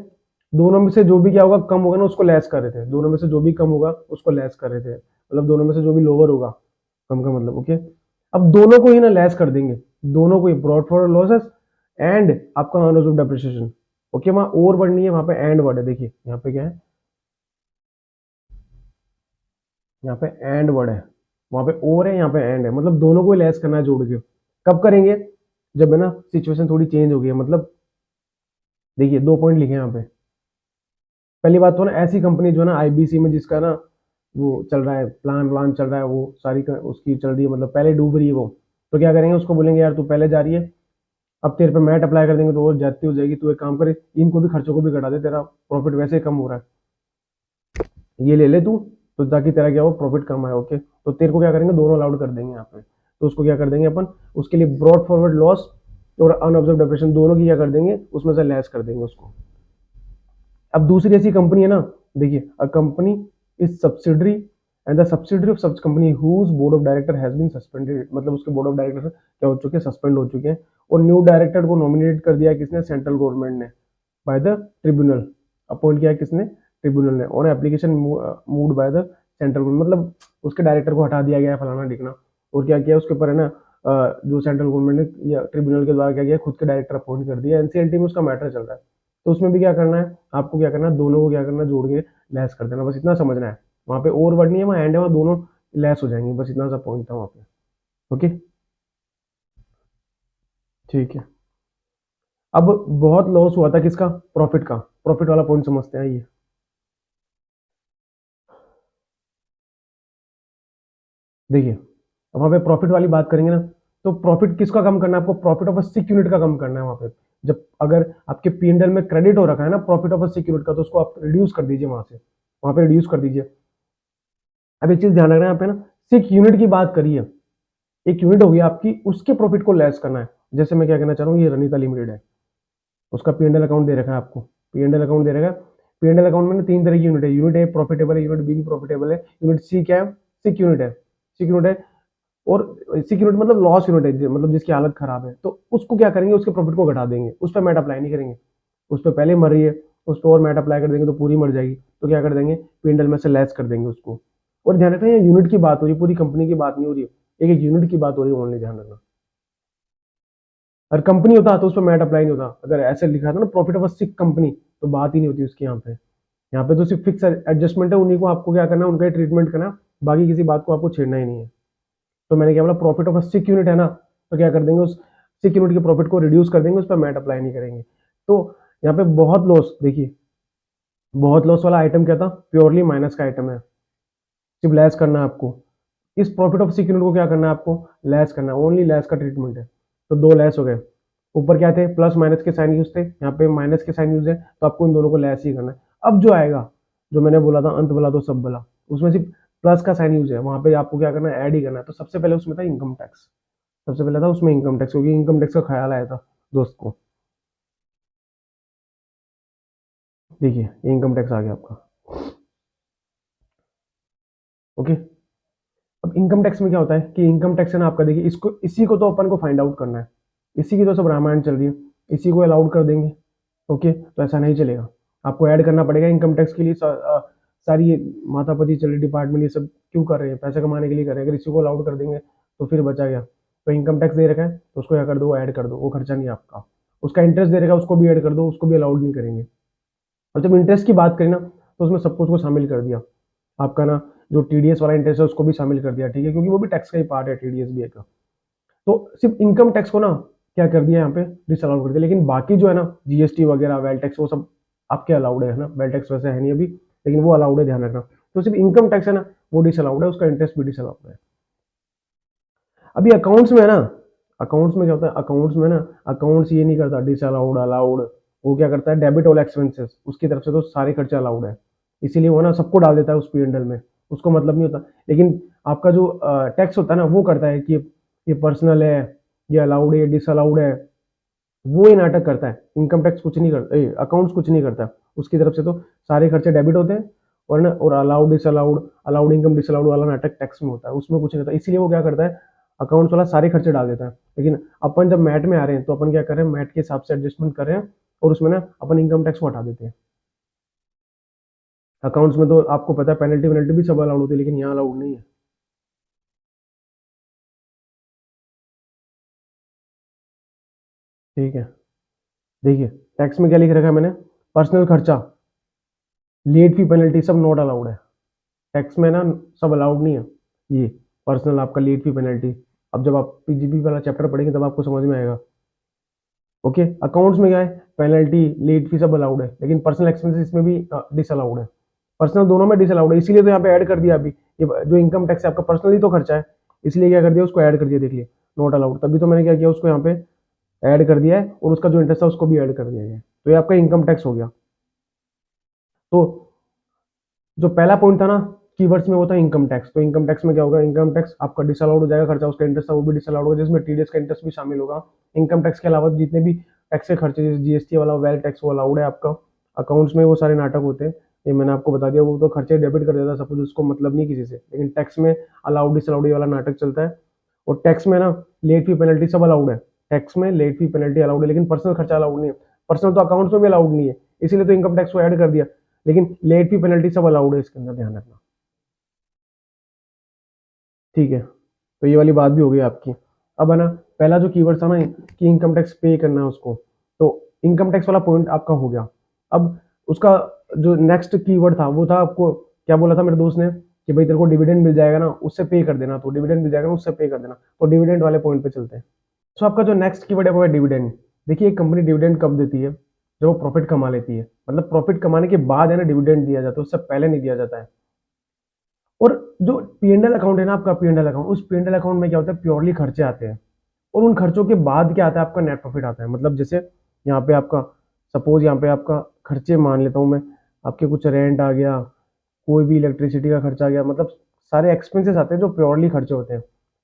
दोनों में से जो भी क्या होगा कम होगा ना उसको लेस कर रहे थे, दोनों में से जो भी कम होगा उसको लेस कर रहे थे, मतलब दोनों में से जो भी लोअर होगा, कम का मतलब। ओके, अब दोनों को ही ना लेस कर देंगे, दोनों को ही, ब्रॉड फॉरवर्ड लॉसेस एंड आपका अनऑब्जर्व डेप्रिसिएशन। ओके, वहां और वर्ड नहीं है, वहां पे एंड वर्ड है, देखिए यहाँ पे क्या है, यहाँ पे एंड वर्ड है, वहां पे और है, यहाँ पे एंड है, मतलब दोनों को ही लेस करना है जोड़ के। कब करेंगे, जब है ना सिचुएशन थोड़ी चेंज हो गई है, मतलब देखिए 2 पॉइंट लिखे हैं यहाँ पे। पहली बात तो ना ऐसी कंपनी जो है ना आईबीसी में, जिसका ना वो चल रहा है, प्लान चल रहा है, वो सारी उसकी चल रही है, मतलब पहले डूब रही है वो, तो क्या करेंगे, उसको बोलेंगे यार तू पहले जा रही है, अब तेरे पे मैट अप्लाई कर देंगे तो और जाती हो जाएगी, तू एक काम करे इनको भी खर्चों को भी घटा दे, तेरा प्रॉफिट वैसे ही कम हो रहा है, ये ले ले तू, तो ताकि तेरा क्या हो, प्रॉफिट कम आए। ओके, तो तेरे को क्या करेंगे, दोनों अलाउड कर देंगे यहाँ पे, तो उसको क्या कर देंगे अपन, उसके लिए ब्रॉड फॉरवर्ड लॉस और अनऑब्जर्व डेप्रिसिएशन दोनों की क्या कर देंगे, उसमें से लेस कर देंगे उसको। अब दूसरी ऐसी कंपनी है ना, देखिए a company is subsidiary and the subsidiary of such company whose board of director has been suspended, मतलब उसके बोर्ड ऑफ डायरेक्टर क्या हो चुके हैं, सस्पेंड हो चुके हैं, और न्यू डायरेक्टर को नॉमिनेट कर दिया किसने, सेंट्रल गवर्नमेंट ने, बाय द ट्रिब्यूनल, अपॉइंट किया किसने, ट्रिब्यूनल ने, और application moved by the central government, मतलब उसके डायरेक्टर को हटा दिया गया है, फलाना ढिकना, और क्या किया उसके ऊपर है ना, जो सेंट्रल गवर्नमेंट ने या ट्रिब्यूनल के द्वारा क्या किया, खुद के डायरेक्टर अपॉइंट कर दिया, एनसीएलटी में उसका मैटर चल रहा है। तो उसमें भी क्या करना है आपको, क्या करना है, दोनों को क्या करना है, जोड़ के लेस कर देना, बस इतना समझना है। वहां पे और वर्ड नहीं है, वहां एंड है, वहां दोनों लेस हो जाएंगे, बस इतना सा पॉइंट था वहां पे। ओके, ठीक है। अब बहुत लॉस हुआ था किसका, प्रॉफिट का। प्रॉफिट वाला पॉइंट समझते हैं ये। देखिए अब वहां पे प्रॉफिट वाली बात करेंगे ना, तो प्रॉफिट किसका कम करना है आपको, profit of a sick unit का कम करना है वहां पे। जब अगर आपके पीएनएल में क्रेडिट हो रखा है ना profit of a sick unit का, तो उसको आप रिड्यूस कर दीजिए वहां से, वहां पे रिड्यूस कर दीजिए। अब एक चीज ध्यान रखना है यहाँ पे ना, सिक यूनिट की बात करिए, एक यूनिट होगी आपकी, उसके प्रॉफिट को लेस करना है। जैसे मैं क्या कहना चाह रहा हूँ, ये रनीता लिमिटेड है, उसका पीएनएल अकाउंट दे रखा है आपको, पीएनएल अकाउंट दे रखा है। पीएनएल अकाउंट में ना तीन तरह की यूनिट है, यूनिट ए प्रॉफिटेबल है, यूनिट बी भी प्रॉफिटेबल है, यूनिट सी क्या है, सिक यूनिट है, सिक यूनिट है। और सिक यूनिट मतलब लॉस यूनिट है, मतलब जिसकी हालत खराब है, तो उसको क्या करेंगे, उसके प्रॉफिट को घटा देंगे, उस पर मैट अप्लाई नहीं करेंगे। उस पर पहले मर रही है, उस पर और मैट अप्लाई कर देंगे तो पूरी मर जाएगी, तो क्या कर देंगे, पीएनएल में से लेस कर देंगे उसको। और ध्यान रखना, ये यूनिट की बात हो रही है, पूरी कंपनी की बात नहीं हो रही है, एक एक यूनिट की बात हो रही है ओनली, ध्यान रखना। अगर कंपनी होता तो उस पर मैट अप्लाई नहीं होता, अगर ऐसे लिखा था ना profit of a sick company, तो बात ही नहीं होती उसकी। यहाँ पे तो सिर्फ फिक्स एडजस्टमेंट है, उन्हीं को आपको क्या करना है, उनका ट्रीटमेंट करना, बाकी किसी बात को आपको छेड़ना ही नहीं है। तो मैंने क्या बोला, profit of a sick unit है ना, तो क्या कर देंगे, उस सिक यूनिट के प्रॉफिट को रिड्यूस कर देंगे, उस पर मैट अप्लाई नहीं करेंगे। तो यहाँ पे बहुत लॉस, देखिए बहुत लॉस वाला आइटम क्या था, प्योरली माइनस का आइटम है, सिर्फ लेस करना है आपको। इस प्रॉफिट ऑफ सिक यूनिट को क्या करना है आपको, लेस करना है, ओनली लेस का ट्रीटमेंट है। तो दो लेस हो गए, ऊपर क्या थे, प्लस माइनस के साइन यूज थे, यहाँ पे माइनस के साइन यूज है, तो आपको इन दोनों को लेस ही करना है। अब जो आएगा, जो मैंने बोला था अंत भला तो सब भला, उसमें सिर्फ प्लस का साइन यूज है, वहां पे आपको क्या करना है, ऐड ही करना है। तो सबसे पहले उसमें था इनकम टैक्स, सबसे पहले था उसमें इनकम टैक्स, क्योंकि इनकम टैक्स का ख्याल आया था दोस्त को। देखिए ये इनकम टैक्स आ गया आपका, ओके। अब इनकम टैक्स में क्या होता है कि इनकम टैक्स है ना आपका, देखिए इसको, इसी को तो अपन को फाइंड आउट करना है, इसी की तो सब रामायण चल रही है, इसी को अलाउड कर देंगे, ओके। तो ऐसा नहीं चलेगा, आपको ऐड करना पड़ेगा इनकम टैक्स के लिए। सारी ये मातापति चल रही डिपार्टमेंट, ये सब क्यों कर रहे हैं, पैसे कमाने के लिए कर रहे हैं। अगर इसी को अलाउड कर देंगे तो फिर बचा गया। तो इनकम टैक्स दे रखा है तो उसको क्या कर दो, ऐड कर दो, वो खर्चा नहीं है आपका। उसका इंटरेस्ट दे रखा है, उसको भी ऐड कर दो, उसको भी अलाउड नहीं करेंगे। और जब इंटरेस्ट की बात करें ना, तो उसमें सब कुछ को शामिल कर दिया आपका ना, जो टीडीएस वाला इंटरेस्ट है उसको भी शामिल कर दिया, ठीक है, क्योंकि वो भी टैक्स का ही पार्ट है, टीडीएस भी एक। तो सिर्फ इनकम टैक्स को ना क्या कर दिया यहाँ पे, डिसअलाउड कर दिया। लेकिन बाकी जो है ना, जीएसटी वगैरह, वेल टैक्स, वो सब आपके अलाउड है ना। वेल टैक्स वैसे है नहीं अभी, लेकिन वो अलाउड है, ध्यान रखना। तो सिर्फ इनकम टैक्स है ना, वो डिसअलाउड है, उसका इंटरेस्ट भी डिसअलाउड है। अभी अकाउंट्स में है ना, अकाउंट्स में क्या होता है, अकाउंट्स में ना, अकाउंट्स ये नहीं करता डिसअलाउड अलाउड, वो क्या करता है, डेबिट ऑल एक्सपेंसेस, उसकी तरफ से तो सारे खर्चे अलाउड है, इसीलिए वो ना सबको डाल देता है उस पीएनएल में, उसको मतलब नहीं होता। लेकिन आपका जो टैक्स होता है ना, वो करता है कि ये पर्सनल है, ये अलाउड है, ये डिसअलाउड है, वो ये नाटक करता है। इनकम टैक्स कुछ नहीं करता, अकाउंट्स कुछ नहीं करता, उसकी तरफ से तो सारे खर्चे डेबिट होते हैं, और ना, और allowed disallowed, allowed income disallowed वाला नाटक टैक्स में होता है, उसमें कुछ नहीं होता। इसीलिए वो क्या करता है, अकाउंट्स वाला सारे खर्चे डाल देता है। लेकिन अपन जब मैट में आ रहे हैं, तो अपन क्या कर रहे हैं, मैट के हिसाब से एडजस्टमेंट कर रहे हैं, और उसमें ना अपन इनकम टैक्स को हटा देते हैं। अकाउंट्स में तो आपको पता है पेनल्टी वेनल्टी भी सब अलाउड होती है, लेकिन यहाँ अलाउड नहीं है, ठीक है। देखिए टैक्स में क्या लिख रखा है मैंने, पर्सनल खर्चा, लेट फी पेनल्टी सब नॉट अलाउड है। टैक्स में ना सब अलाउड नहीं है, ये पर्सनल आपका लेट फी पेनल्टी। अब जब आप पीजीपी वाला चैप्टर पढ़ेंगे तब आपको समझ में आएगा, ओके। अकाउंट्स में क्या है, पेनल्टी लेट फी सब अलाउड है, लेकिन पर्सनल एक्सपेंसेस में भी डिसअलाउड है, पर्सनल दोनों में डिसअलाउड है। इसीलिए तो यहाँ पे ऐड कर दिया अभी, ये जो इनकम टैक्स है आपका पर्सनली तो खर्चा है, इसलिए क्या कर दिया, उसको ऐड कर दिया, देखिए नॉट अलाउड। तभी तो मैंने क्या किया, उसको यहाँ पे ऐड कर दिया है, और उसका जो इंटरेस्ट है उसको भी ऐड कर दिया है, तो ये आपका इनकम टैक्स हो गया। तो जो पहला पॉइंट था ना कीवर्ड्स में, वो था इनकम टैक्स। तो इनकम टैक्स में क्या होगा, इनकम टैक्स आपका डिसअलाउड हो जाएगा, खर्चा, उसका इंटरेस्ट था वो भी डिसअलाउड होगा, जिसमें टीडीएस का इंटरेस्ट भी शामिल होगा। इनकम टैक्स के अलावा जितने भी टैक्स के खर्चे, जैसे जीएसटी वाला, वेल टैक्स, वो अलाउड है आपका। अकाउंट्स में वो सारे नाटक होते हैं, ये मैंने आपको बता दिया, वो तो खर्चे डेबिट कर देता है, सपोज उसको मतलब नहीं किसी से। लेकिन टैक्स में अलाउड डिसअलाउड वाला नाटक चलता है। और टैक्स में ना लेट फी पेनल्टी सब अलाउड है, टैक्स में लेट फी पेनल्टी अलाउड है, लेकिन पर्सनल खर्चा अलाउड नहीं है। पर्सनल तो अकाउंट्स में भी अलाउड नहीं है, इसीलिए तो इनकम टैक्स को ऐड कर दिया। लेकिन लेट फी पेनल्टी सब अलाउड है, इसके अंदर ध्यान रखना, ठीक है। तो ये वाली बात भी हो गई आपकी। अब है ना, पहला जो कीवर्ड था ना कि इनकम टैक्स पे करना है उसको, तो इनकम टैक्स वाला पॉइंट आपका हो गया। अब उसका जो नेक्स्ट कीवर्ड था, वो था, आपको क्या बोला था मेरे दोस्त ने, कि भाई तेरे को डिविडेंड मिल जाएगा ना, उससे पे कर देना, तो डिविडेंड मिल जाएगा ना, उससे पे कर देना। तो डिविडेंड वाले पॉइंट पे चलते हैं। सो आपका जो नेक्स्ट कीवर्ड है वो है डिविडेंड। देखिए एक कंपनी डिविडेंड कब देती है, जब वो प्रॉफिट कमा लेती है, मतलब प्रॉफिट कमाने के बाद है ना डिविडेंड दिया जाता है, उससे पहले नहीं दिया जाता है। और जो पी&एल अकाउंट है ना आपका, पी&एल अकाउंट, उस पी&एल अकाउंट में क्या होता है, प्योरली खर्चे आते हैं और उन खर्चों के बाद क्या आता है, आपका नेट प्रॉफिट आता है। मतलब जैसे यहाँ पे आपका, सपोज यहाँ पे आपका खर्चे मान लेता हूँ मैं, आपके कुछ रेंट आ गया, कोई भी इलेक्ट्रिसिटी का खर्चा आ गया, मतलब सारे एक्सपेंसेस आते हैं जो प्योरली खर्चे होते हैं।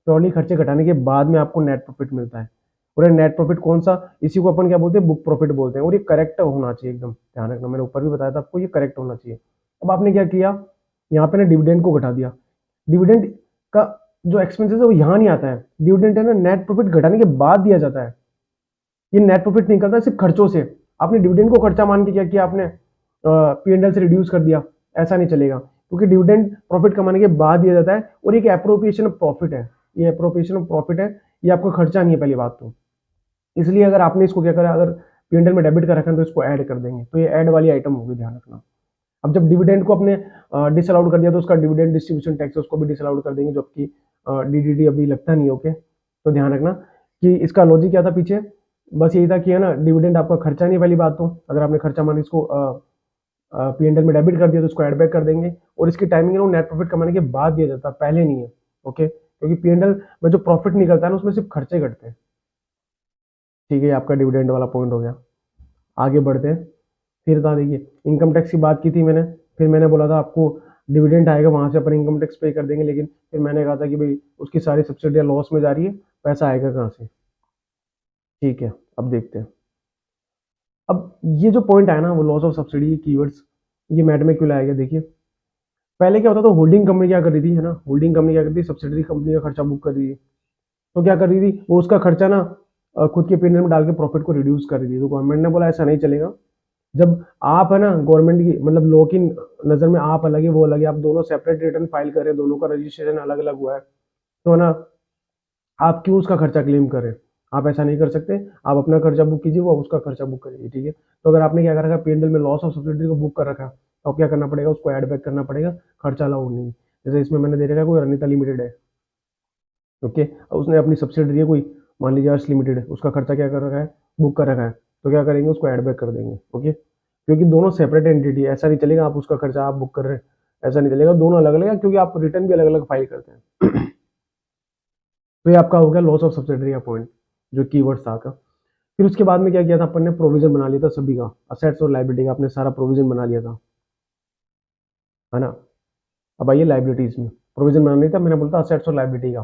प्योरली खर्चे घटाने के बाद में आपको नेट प्रॉफिट मिलता है। और ये नेट प्रॉफिट कौन सा, इसी को अपन क्या बोलते हैं, बुक प्रॉफिट बोलते हैं। और ये करेक्ट होना चाहिए, एकदम ध्यान रखना, मैंने ऊपर भी बताया था आपको, ये करेक्ट होना चाहिए। अब आपने क्या किया, यहाँ पे ना डिविडेंड को घटा दिया। डिविडेंड का जो एक्सपेंसेस है वो यहाँ नहीं आता है, डिविडेंड है ना नेट प्रॉफिट घटाने के बाद दिया जाता है। ये नेट प्रॉफिट निकलता है सिर्फ खर्चों से। आपने डिविडेंड को खर्चा मान के क्या किया, आपने पी&एल से रिड्यूस कर दिया, ऐसा नहीं चलेगा, क्योंकि डिविडेंड प्रॉफिट कमाने के बाद दिया जाता है और एक एप्रोप्रिएशन ऑफ प्रॉफिट है। ये एप्रोप्रिएशन ऑफ प्रॉफिट है, ये आपका खर्चा नहीं है पहली बात तो। इसलिए अगर आपने इसको क्या करा, अगर पी&एल में डेबिट कर रखा है तो इसको ऐड कर देंगे, तो ये ऐड वाली आइटम होगी, ध्यान रखना। अब जब डिविडेंड को अपने डिसअलाउड कर दिया तो उसका डिविडेंड डिस्ट्रीब्यूशन टैक्स उसको भी डिसअलाउड कर देंगे, जबकि डीडीटी अभी लगता नहीं। ओके, तो ध्यान रखना कि इसका लॉजिक क्या था पीछे, बस यही था कि है ना डिविडेंड आपका खर्चा नहीं है पहली बात तो। अगर आपने खर्चा मान इसको पी&एल में डेबिट कर दिया तो उसको ऐड बैक कर देंगे। और इसकी टाइमिंग है वो नेट प्रॉफिट कमाने के बाद दिया जाता है, पहले नहीं है। ओके, क्योंकि पी&एल में जो प्रॉफिट निकलता है ना उसमें सिर्फ खर्चे घटते हैं। ठीक है, आपका डिविडेंड वाला पॉइंट हो गया। आगे बढ़ते हैं। फिर था देखिए, इनकम टैक्स की बात की थी मैंने, फिर मैंने बोला था आपको डिविडेंड आएगा वहां से अपन इनकम टैक्स पे कर देंगे, लेकिन फिर मैंने कहा था कि भाई उसकी सारी सब्सिडियां लॉस में जा रही है, पैसा आएगा कहाँ से। ठीक है, अब देखते हैं। अब ये जो पॉइंट आया ना, वो लॉस ऑफ सब्सिडी कीवर्ड्स, ये मैट में क्यों लाया गया, देखिए पहले क्या होता था, होल्डिंग कंपनी क्या कर रही थी, है ना, होल्डिंग कंपनी क्या करती थी, सब्सिडरी कंपनी का खर्चा बुक कर रही थी। तो क्या कर रही थी वो, उसका खर्चा ना खुद के पी&एल में डाल के प्रॉफिट को रिड्यूस कर रही थी। तो गवर्नमेंट ने बोला ऐसा नहीं चलेगा। जब आप है ना गवर्नमेंट की, मतलब लॉ की नज़र में आप अलग है वो अलग है, आप दोनों सेपरेट रिटर्न फाइल कर रहे हैं, दोनों का रजिस्ट्रेशन अलग अलग हुआ है, तो है ना आप क्यों उसका खर्चा क्लेम कर रहे हैं। आप ऐसा नहीं कर सकते, आप अपना खर्चा बुक कीजिए, वो उसका खर्चा बुक करिए। ठीक है, तो अगर आपने क्या कर रखा है, पी&एल में लॉस ऑफ सब्सिडी को बुक कर रखा है, तो अब क्या करना पड़ेगा, उसको ऐड बैक करना पड़ेगा, खर्चा अलाउड नहीं। जैसे इसमें मैंने दे रखा है कोई अनिता लिमिटेड है, ओके, उसने अपनी सब्सिडी है कोई, मान लीजिए अर्श लिमिटेड है, उसका खर्चा क्या कर रखा है, बुक कर रखा है, तो क्या करेंगे, उसको ऐड बैक कर देंगे। ओके, क्योंकि दोनों सेपरेट एंटिटी है, ऐसा नहीं चलेगा आप उसका खर्चा आप बुक कर रहे हैं, ऐसा नहीं चलेगा, दोनों अलग अलग है, क्योंकि आप रिटर्न भी अलग अलग फाइल करते हैं। तो ये आपका हो गया लॉस ऑफ सब्सिडरी का पॉइंट, जो कीवर्ड था का। फिर उसके बाद में क्या किया था अपन ने, प्रोविजन बना लिया था सभी का, असेट्स और लाइबिलिटी का आपने सारा प्रोविजन बना लिया था, है ना। अब आइए लाइबिलिटीज में, प्रोविजन बना नहीं था, मैंने बोलता असेट्स और लाइबिलिटी का।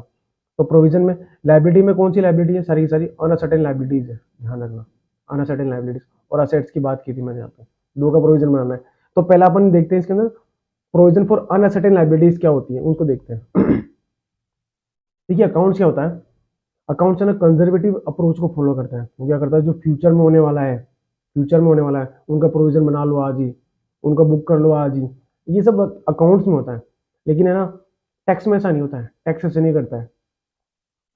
तो प्रोविजन में, लाइबिलिटी में कौन सी लाइबिलिटी है, सारी की सारी अनअसर्टेन लाइबिलिटीज है, ध्यान रखना, अनअसर्टेन लाइबिलिटीज। और असेट्स की बात की थी मैंने यहाँ पे, दो का प्रोविजन बनाना है। तो पहला अपन देखते हैं इसके अंदर प्रोविजन फॉर अनअसर्टेन लाइबिलिटीज क्या होती है, उनको देखते हैं। देखिए अकाउंट्स क्या होता है, अकाउंट्स है ना कंजर्वेटिव अप्रोच को फॉलो करता है। वो क्या करता है, जो फ्यूचर में होने वाला है, फ्यूचर में होने वाला है उनका प्रोविजन बना लो आज ही, उनका बुक कर लो आज ही, ये सब अकाउंट्स में होता है। लेकिन है ना टैक्स में ऐसा नहीं होता है, टैक्स ऐसे नहीं करता है।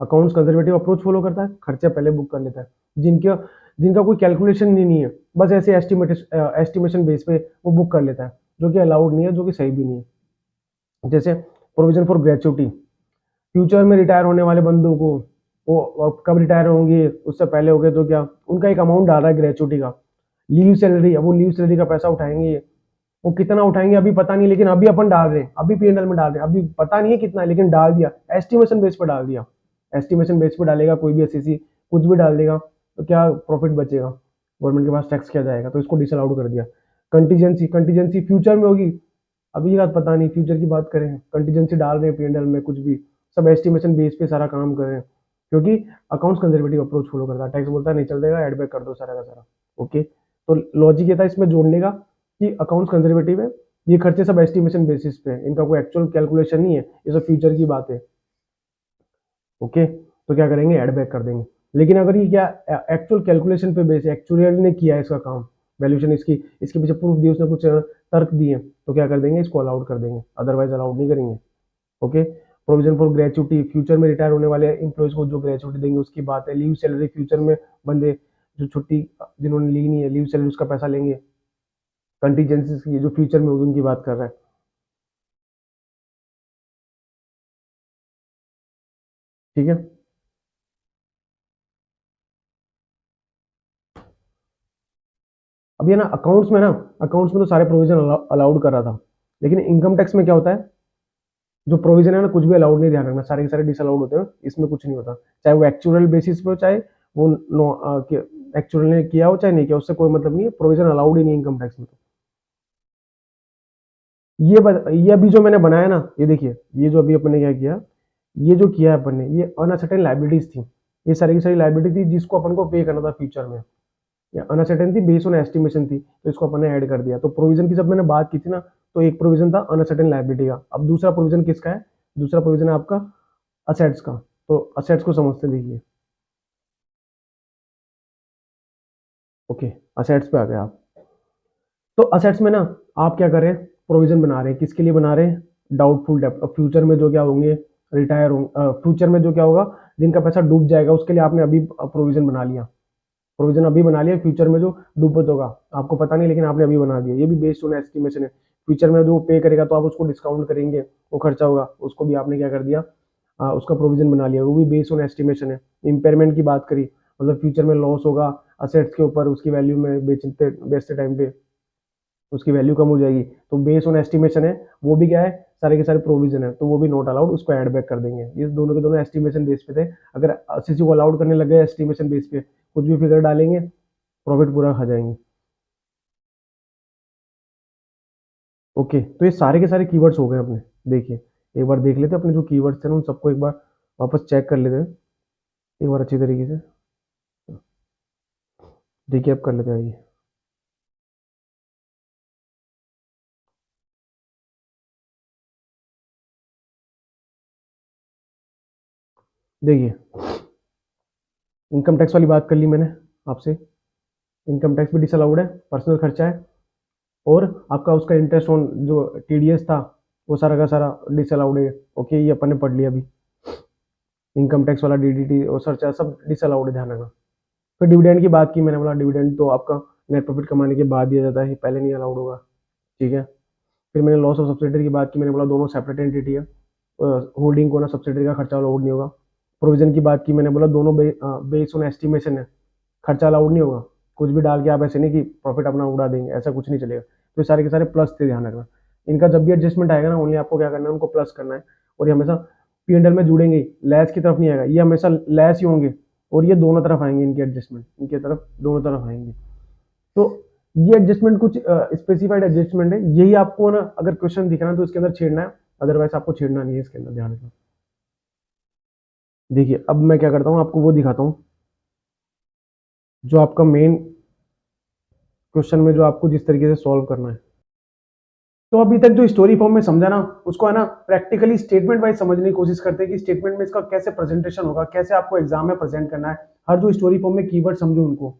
अकाउंट्स कंजर्वेटिव अप्रोच फॉलो करता है, खर्चे पहले बुक कर लेता है, जिनका जिनका कोई कैलकुलेशन नहीं है, बस ऐसे एस्टिमेशन बेस पे वो बुक कर लेता है, जो कि अलाउड नहीं है, जो कि सही भी नहीं है। जैसे प्रोविजन फॉर ग्रेचुटी, फ्यूचर में रिटायर होने वाले बंदों को, वो कब रिटायर होंगे उससे पहले हो गए तो क्या, उनका एक अमाउंट डाल रहा है ग्रेचुटी का, लीव सैलरी, अब वो लीव सैलरी का पैसा उठाएंगे, वो कितना उठाएंगे अभी पता नहीं, लेकिन अभी अपन डाल रहे हैं, अभी पी&एल में डाल रहे हैं, अभी पता नहीं है कितना, लेकिन डाल दिया, एस्टिमेशन बेस पर डाल दिया। एस्टिमेशन बेस पर डालेगा कोई भी एसईसी, कुछ भी डाल देगा, तो क्या प्रॉफिट बचेगा, गवर्नमेंट के पास टैक्स किया जाएगा, तो इसको डिसअलाउड कर दिया। कंटीजेंसी, कंटीजेंसी फ्यूचर में होगी, अभी की बात पता नहीं, फ्यूचर की बात करें, कंटीजेंसी डाल रहे हैं पी&एल में कुछ भी, सब एस्टिमेशन बेस पे सारा काम कर रहे हैं, क्योंकि अकाउंट्स कंजर्वेटिव अप्रोच फॉलो करता है। टैक्स बोलता है नहीं चल देगा, एड बैक कर दो सारा का सारा। ओके, तो लॉजिक ये था इसमें जोड़ने का कि अकाउंट्स कंजर्वेटिव है, ये खर्चे सब एस्टिमेशन बेसिस पे है, इनका कोई एक्चुअल कैलकुलेशन नहीं है, ये सब फ्यूचर की बात है। ओके, तो क्या करेंगे, एड बैक कर देंगे। लेकिन अगर ये क्या एक्चुअल कैलकुलेशन पे बेस है, एक्चुअली ने किया है इसका काम, वैल्यूएशन इसकी, इसके पीछे प्रूफ दिए, उसने कुछ तर्क दिए, तो क्या कर देंगे, इसको अलाउड कर देंगे, अदरवाइज अलाउड नहीं करेंगे। Okay, provision for gratuity, future में रिटायर होने वाले एम्प्लॉयज को जो ग्रेचुटी देंगे उसकी बात है। लीव सैलरी, फ्यूचर में बंदे जो छुट्टी जिन्होंने ली नहीं है, लीव सैलरी उसका पैसा लेंगे। कंटीजेंसीज की जो फ्यूचर में होगी उनकी बात कर रहा है। ठीक है, अब ये ना अकाउंट्स में तो सारे प्रोविजन अलाउड कर रहा था, लेकिन इनकम टैक्स में क्या होता है, जो प्रोविजन है ना कुछ भी अलाउड नहीं, ध्यान रखना, सारे के सारे डिसअलाउड होते हैं, इसमें कुछ नहीं होता, चाहे वो एक्चुअल बेसिस पे हो, चाहे वो एक्चुअल ने किया हो चाहे नहीं किया, उससे कोई मतलब नहीं है, प्रोविजन अलाउड ही नहीं इनकम टैक्स में। तो ये अभी जो मैंने बनाया ना, ये देखिए, ये जो अभी अपन ने क्या किया, ये जो किया है अपन ने, ये अनसर्टेन लाइबिलिटीज थी, ये सारी की सारी लाइबिलिटी थी जिसको अपन को पे करना था फ्यूचर में, या अनसर्टेन थी, बेस्ड ऑन एस्टिमेशन थी, तो इसको अपन ने ऐड कर दिया। तो प्रोविजन की जब मैंने बात की थी ना, तो एक प्रोविजन था अनसर्टेन लाइबिलिटी का, अब दूसरा प्रोविजन किसका है, दूसरा प्रोविजन है आपका असेट्स का। तो असेट्स को समझते देखिए, ओके, असेट्स पे आ गए आप। तो असेट्स में ना आप क्या करें, प्रोविजन बना रहे हैं, किसके लिए बना रहे हैं, डाउटफुल डेब्ट, फ्यूचर में जो क्या होंगे, रिटायर होंगे, फ्यूचर में जो क्या होगा, जिनका पैसा डूब जाएगा, उसके लिए आपने अभी प्रोविजन बना लिया, प्रोविजन अभी बना लिया, फ्यूचर में जो डूबत होगा आपको पता नहीं, लेकिन आपने अभी बना दिया, ये भी बेस्ड ऑन एस्टिमेशन है, फ्यूचर में जो पे करेगा तो आप उसको डिस्काउंट करेंगे, वो खर्चा होगा, उसको भी आपने क्या कर दिया, उसका प्रोविजन बना लिया, वो भी बेस्ड ऑन एस्टिमेशन है। इम्पेयरमेंट की बात करी, मतलब फ्यूचर में लॉस होगा असेट्स के ऊपर, उसकी वैल्यू में बेचते टाइम पे उसकी वैल्यू कम हो जाएगी, तो बेस्ड ऑन एस्टिमेशन है, वो भी क्या है, सारे के सारे प्रोविजन है, तो वो भी नॉट अलाउड, उसको ऐड बैक कर देंगे। ये दोनों के दोनों एस्टिमेशन बेस पे थे, अगर सीसी को अलाउड करने लग गए एस्टिमेशन बेस पे, कुछ भी फिगर डालेंगे, प्रॉफिट पूरा खा जाएंगे। ओके, तो ये सारे के सारे कीवर्ड्स हो गए अपने। देखिए, एक बार देख लेते हैं अपने जो कीवर्ड्स थे ना, उन सबको एक बार वापस चेक कर लेते हैं एक बार अच्छी तरीके से। देखिए, अब कर लेते हैं, आइए। देखिए, इनकम टैक्स वाली बात कर ली मैंने आपसे, इनकम टैक्स भी डिसअलाउड है, पर्सनल खर्चा है, और आपका उसका इंटरेस्ट ऑन जो टीडीएस था, वो सारा का सारा डिसअलाउड है। ओके, ये अपन ने पढ़ लिया अभी, इनकम टैक्स वाला डीडीटी और सर्चा सब डिसअलाउड है, ध्यान रखना। फिर डिविडेंड की बात की मैंने, बोला डिविडेंड तो आपका नेट प्रॉफिट कमाने के बाद दिया जाता है, पहले नहीं अलाउड होगा, ठीक है। फिर मैंने लॉस ऑफ सब्सिडरी की बात की, मैंने बोला दोनों सेपरेट एंटिटी है, होल्डिंग को ना सब्सिडरी का खर्चा अलाउड नहीं होगा। प्रोविजन की बात की मैंने, बोला दोनों बेस्ड ऑन एस्टिमेशन है, खर्चा अलाउड नहीं होगा, कुछ भी डाल के आप ऐसे नहीं कि प्रॉफिट अपना उड़ा देंगे, ऐसा कुछ नहीं चलेगा। तो ये सारे के सारे प्लस थे, ध्यान रखना। इनका जब भी एडजस्टमेंट आएगा ना, ओनली आपको क्या करना है, उनको प्लस करना है, और ये हमेशा P&L में जुड़ेंगे, लैस की तरफ नहीं आएगा, ये हमेशा लैस ही होंगे, और ये दोनों तरफ आएंगे, इनके एडजस्टमेंट इनके तरफ दोनों तरफ आएंगे। तो ये एडजस्टमेंट कुछ स्पेसिफाइड एडजस्टमेंट है, यही आपको ना अगर क्वेश्चन दिखना है तो इसके अंदर छेड़ना है, अदरवाइज आपको छेड़ना नहीं है इसके अंदर, ध्यान रखना। देखिए, अब मैं क्या करता हूँ, आपको वो दिखाता हूँ जो आपका मेन क्वेश्चन में जो आपको जिस तरीके से सॉल्व करना है। तो अभी तक जो स्टोरी फॉर्म में समझा ना, उसको है ना प्रैक्टिकली स्टेटमेंट वाइज समझने की कोशिश करते हैं कि स्टेटमेंट में इसका कैसे प्रेजेंटेशन होगा, कैसे आपको एग्जाम में प्रेजेंट करना है, हर जो स्टोरी फॉर्म में कीवर्ड समझो उनको।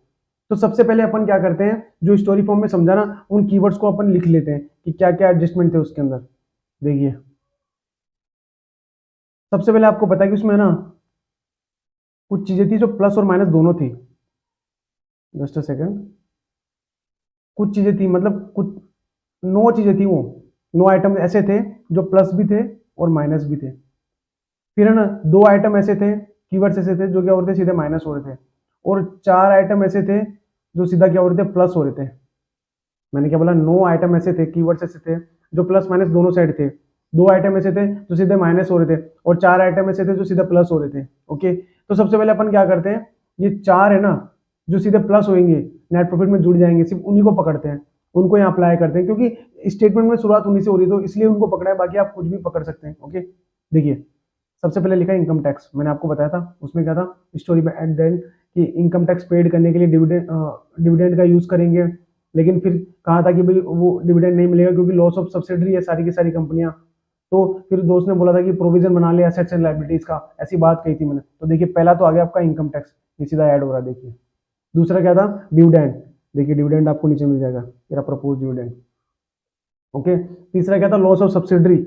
तो सबसे पहले अपन क्या करते हैं, जो स्टोरी फॉर्म में समझा ना, उन कीवर्ड्स को अपन लिख लेते हैं कि क्या क्या एडजस्टमेंट थे उसके अंदर। देखिए, सबसे पहले आपको पता है कि उसमें ना कुछ चीजें थी जो प्लस और माइनस दोनों थी, जस्ट अ सेकंड, कुछ चीजें थी, मतलब कुछ 9 चीजें थी, वो 9 आइटम ऐसे थे जो प्लस भी थे और माइनस भी थे। फिर है ना 2 आइटम ऐसे थे, कीवर्ड्स ऐसे थे जो क्या हो रहे थे, सीधे माइनस हो रहे थे, और 4 आइटम ऐसे थे जो सीधा क्या हो रहे थे, प्लस हो रहे थे। मैंने क्या बोला, 9 आइटम ऐसे थे, कीवर्ड्स ऐसे थे जो प्लस माइनस दोनों साइड थे, 2 आइटम ऐसे थे जो सीधे माइनस हो रहे थे, और 4 आइटम ऐसे थे जो सीधे प्लस हो रहे थे। ओके, तो सबसे पहले अपन क्या करते हैं, ये 4 है ना जो सीधे प्लस होंगे, नेट प्रॉफिट में जुड़ जाएंगे, सिर्फ उन्हीं को पकड़ते हैं, उनको यहाँ अप्लाई करते हैं, क्योंकि स्टेटमेंट में शुरुआत उन्हीं से हो रही है, तो इसलिए उनको पकड़ा है, बाकी आप कुछ भी पकड़ सकते हैं। ओके, देखिए, सबसे पहले लिखा इनकम टैक्स, मैंने आपको बताया था उसमें क्या था स्टोरी में एट द एंड, कि इनकम टैक्स पेड करने के लिए डिविडेंड का यूज करेंगे, लेकिन फिर कहा था कि भाई वो डिविडेंड नहीं मिलेगा क्योंकि लॉस ऑफ सब्सिडरी है सारी की सारी कंपनियां। तो फिर दोस्त ने बोला था कि प्रोविजन बना ले एसेट्स एंड लायबिलिटीज का, ऐसी बात कही थी मैंने। तो देखिए, पहला तो आ गया आपका इनकम टैक्स, ये सीधा ऐड हो रहा है। देखिए, दूसरा क्या था, डिविडेंड, देखिए डिविडेंड आपको नीचे मिल जाएगा, मेरा प्रपोज डिविडेंड। ओके, तीसरा क्या था, loss of subsidiary,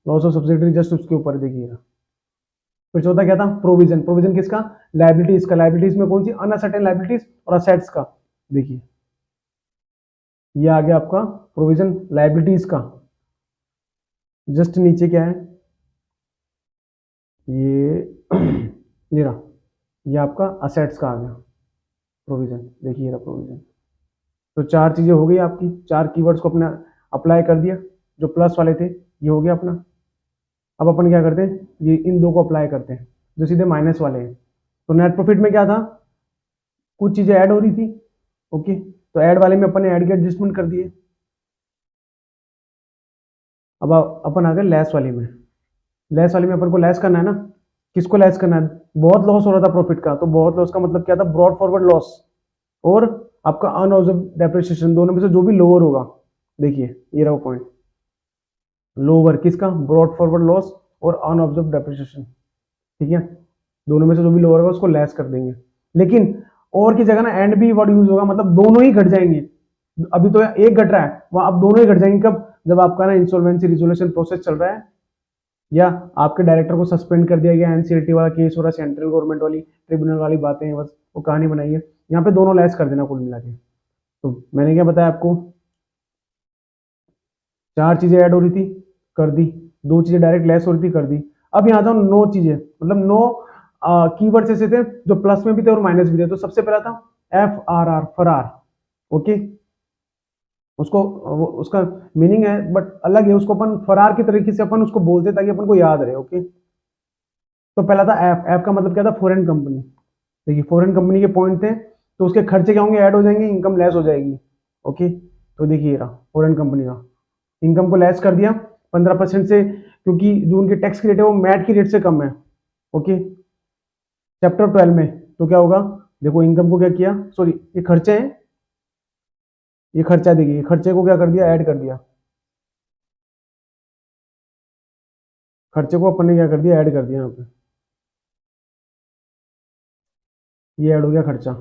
loss of subsidiary just उसके ऊपर देखिएगा। फिर चौथा क्या था, प्रोविजन, प्रोविजन किसका, लाइबिलिटीज का, लाइबिलिटीज में कौन सी, अनसर्टेन लाइबिलिटीज और असेट्स का। देखिए, ये आ गया आपका प्रोविजन लाइबिलिटीज का। जस्ट नीचे क्या है, ये ये रहा, ये आपका असेट्स का आ गया प्रोविजन। देखिए, ये रहा प्रोविजन। तो चार चीजें हो गई आपकी, चार कीवर्ड्स को अपने अप्लाई कर दिया, जो प्लस वाले थे ये हो गया अपना। अब अपन क्या करते हैं, ये इन दो को अप्लाई करते हैं जो सीधे माइनस वाले हैं। तो नेट प्रॉफिट में क्या था, कुछ चीजें ऐड हो रही थी, ओके, तो ऐड वाले में अपन ने ऐड के एडजस्टमेंट कर दिए। अब अपन आ गए लेस वाली में। लेस वाली में अपन को लेस करना है ना, किसको लेस करना है, बहुत लॉस हो रहा था प्रॉफिट का, तो बहुत लॉस का मतलब क्या था, ब्रॉड फॉरवर्ड लॉस और आपका अनऑब्जर्व डेप्रिसिएशन, दोनों में से जो भी लोअर होगा, देखिए ये रहा पॉइंट, लोअर किसका, ब्रॉड फॉरवर्ड लॉस और अनऑब्जर्व डेप्रिसिएशन, ठीक है, दोनों में से जो भी लोअर होगा उसको लेस कर देंगे। लेकिन और की जगह ना एंड भी वर्ड यूज होगा, मतलब दोनों ही घट जाएंगे। अभी तो एक घट रहा है, वहां अब दोनों ही घट जाएंगे कब, जब आपका ना इंसॉल्वेंसी रिजोल्यूशन प्रोसेस चल रहा है या आपके डायरेक्टर को सस्पेंड कर दिया गया, एनसीएलटी वाला केस हो रहा है, सेंट्रल गवर्नमेंट वाली ट्रिब्यूनल वाली बातें हैं, बस वो कहानी बनाई है। यहाँ पे दोनों लेस कर देना कुल मिला के। तो मैंने क्या बताया आपको, चार चीजें ऐड हो रही थी, कर दी, दो चीजें डायरेक्ट लेस हो रही थी, कर दी। अब यहाँ जाओ, नो चीजें, मतलब नो कीवर्ड्स ऐसे थे जो प्लस में भी थे और माइनस भी थे। तो सबसे पहला था FRR, फरार, ओके, उसको उसका मीनिंग है बट अलग है, उसको अपन फरार के तरीके से अपन उसको बोलते ताकि अपन को याद रहे, ओके। तो पहला था एफ, एफ का मतलब क्या था, फॉरेन कंपनी। देखिए फॉरेन कंपनी के पॉइंट थे, तो उसके खर्चे क्या होंगे, ऐड हो जाएंगे, इनकम लेस हो जाएगी, ओके। तो देखिए रहा फॉरेन कंपनी का, इनकम को लेस कर दिया 15% से, क्योंकि जो उनके टैक्स की रेट है वो मैट की रेट से कम है, ओके। चैप्टर 12 में तो क्या होगा, देखो इनकम को क्या किया, सॉरी ये खर्चे हैं, ये खर्चा, देखिए ये खर्चे को क्या कर दिया, ऐड कर दिया, खर्चे को अपन ने क्या कर दिया, ऐड कर दिया यहाँ पे, ये ऐड हो गया खर्चा।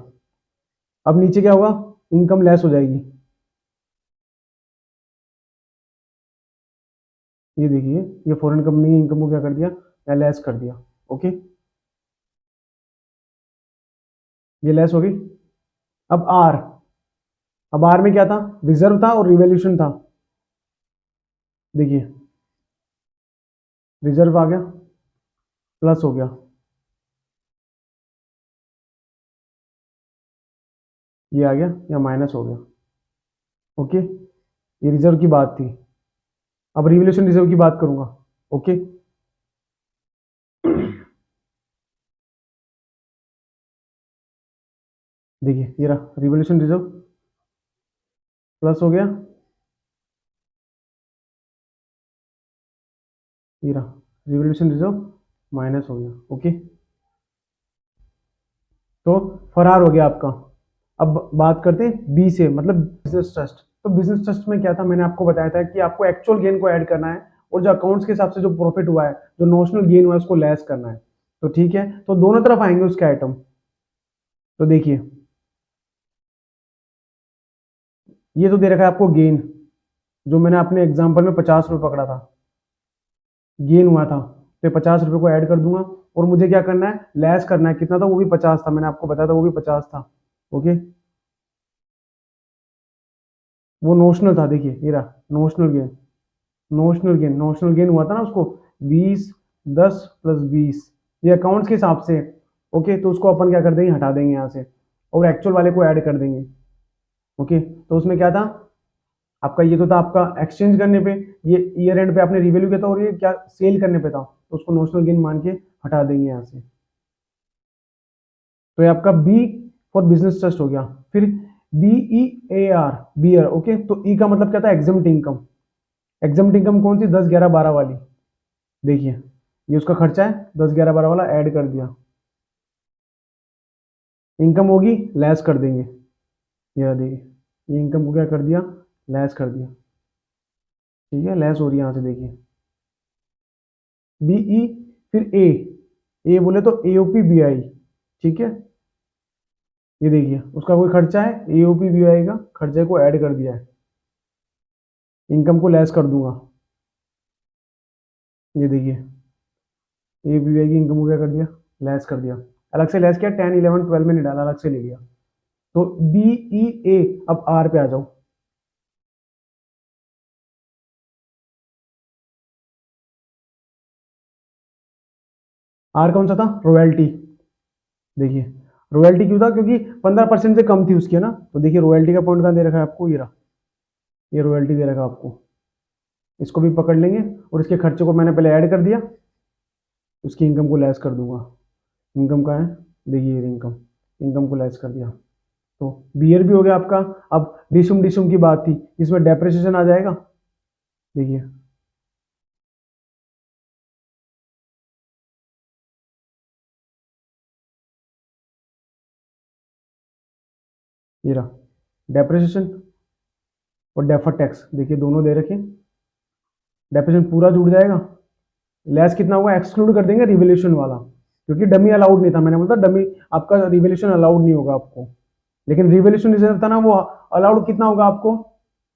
अब नीचे क्या होगा, इनकम लेस हो जाएगी, ये देखिए ये फॉरेन कंपनी की इनकम को क्या कर दिया, या लेस कर दिया, ओके, ये लेस हो गई। अब आर, अब आर में क्या था, रिजर्व था और रिवॉल्यूशन था, देखिए रिजर्व आ गया, प्लस हो गया, ये आ गया या माइनस हो गया, ओके, ये रिजर्व की बात थी। अब रिवॉल्यूशन रिजर्व की बात करूंगा, ओके। देखिए ये रहा रिवॉल्यूशन रिजर्व, प्लस हो गया, ये रहा रिवॉल्यूशन रिजर्व, माइनस हो गया, ओके। तो फरार हो गया आपका। अब बात करते हैं बी से, मतलब बिजनेस ट्रस्ट। तो बिजनेस ट्रस्ट में क्या था, मैंने आपको बताया था कि आपको एक्चुअल गेन को ऐड करना है और जो अकाउंट्स के हिसाब से जो प्रॉफिट हुआ है, जो नोशनल गेन हुआ है, उसको लेस करना है। तो ठीक है, तो दोनों तरफ आएंगे उसके आइटम। तो देखिए ये तो दे रखा है आपको गेन, जो मैंने अपने एग्जाम्पल में 50 रुपये पकड़ा था, गेन हुआ था, तो 50 रुपये को ऐड कर दूंगा और मुझे क्या करना है, लेस करना है, कितना था, वो भी 50 था, मैंने आपको बताया था वो भी 50 था, ओके। वो नोशनल था, देखिए ये रहा notional gain, notional gain, notional gain हुआ था ना उसको 20, 10 प्लस 20, ये अकाउंट्स के हिसाब से, ओके। तो उसको अपन क्या कर देंगे, हटा देंगे यहाँ से और एक्चुअल वाले को ऐड कर देंगे, ओके। तो उसमें क्या था आपका, ये तो था आपका एक्सचेंज करने पे, ये ईयर एंड पे आपने रिवैल्यू किया था और ये क्या सेल करने पे था, तो उसको नोशनल गेन मान के हटा देंगे यहाँ से। तो ये आपका बी फॉर बिजनेस ट्रस्ट हो गया। फिर BEAR, बियर, ओके। तो ई का मतलब क्या था, एग्जाम्ट इनकम। एग्जाम्ट इनकम कौन सी, 10, 11, 12 वाली, देखिए ये उसका खर्चा है, 10, 11, 12 वाला ऐड कर दिया, इनकम होगी लेस कर देंगे, ये देखिए ये इनकम को क्या कर दिया, लेस कर दिया, ठीक है, लेस हो रही है यहाँ से, देखिए BE। फिर ए बोले तो AOP BI, ठीक है, ये देखिए उसका कोई खर्चा है, AOP BI का खर्चे को ऐड कर दिया है, इनकम को लेस कर दूंगा, ये देखिए AOP BI की इनकम को क्या कर दिया, लेस कर दिया, अलग से लेस किया, 10, 11, 12 में नहीं डाला, अलग से ले लिया। तो BEA। अब आर पे आ जाओ, आर कौन सा था, रॉयल्टी, देखिए रॉयल्टी क्यों था, क्योंकि 15% से कम थी उसकी, है ना। तो देखिए रॉयल्टी का पॉइंट कहाँ दे रखा है आपको, ये रहा, ये रॉयल्टी दे रखा है आपको। इसको भी पकड़ लेंगे और इसके खर्चे को मैंने पहले ऐड कर दिया, उसकी इनकम को लेस कर दूंगा। इनकम कहाँ है, देखिए इनकम, इनकम को लेस कर दिया। तो बियर भी हो गया आपका। अब डिशुम डिशुम की बात थी, इसमें डेप्रिसिएशन आ जाएगा, देखिए ये रहा डेप्रिसिएशन और डेफर टैक्स, देखिए दोनों दे रखे। डेप्रिसिएशन पूरा जुड़ जाएगा, लेस कितना होगा, एक्सक्लूड कर देंगे रिवोल्यूशन वाला, क्योंकि डमी अलाउड नहीं था, मैंने बोला डमी आपका रिवोल्यूशन अलाउड नहीं होगा आपको, लेकिन रिवोल्यूशन रिजर्व था ना, वो अलाउड कितना होगा आपको,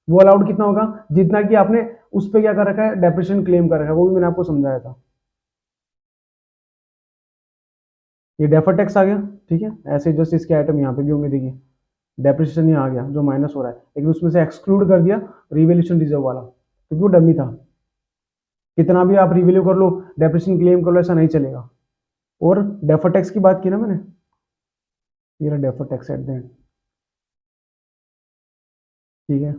वो अलाउड कितना होगा, जितना कि आपने उस पर क्या कर रखा है, डेप्रिसिएशन क्लेम कर रखा है, वो भी मैंने आपको समझाया था। ये डेफर टैक्स आ गया, ठीक है। ऐसे जस्ट इसके आइटम यहाँ पे भी होंगे, देखिए डेप्रिसिएशन यहाँ आ गया जो माइनस हो रहा है, लेकिन उसमें से एक्सक्लूड कर दिया रिवोल्यूशन रिजर्व वाला, क्योंकि वो डमी था। कितना भी आप रिवैल्यू कर लो, डेप्रिसिएशन क्लेम कर लो, ऐसा नहीं चलेगा। और डेफर टैक्स की बात की ना मैंने, ये रहा defer tax at the end, ठीक है।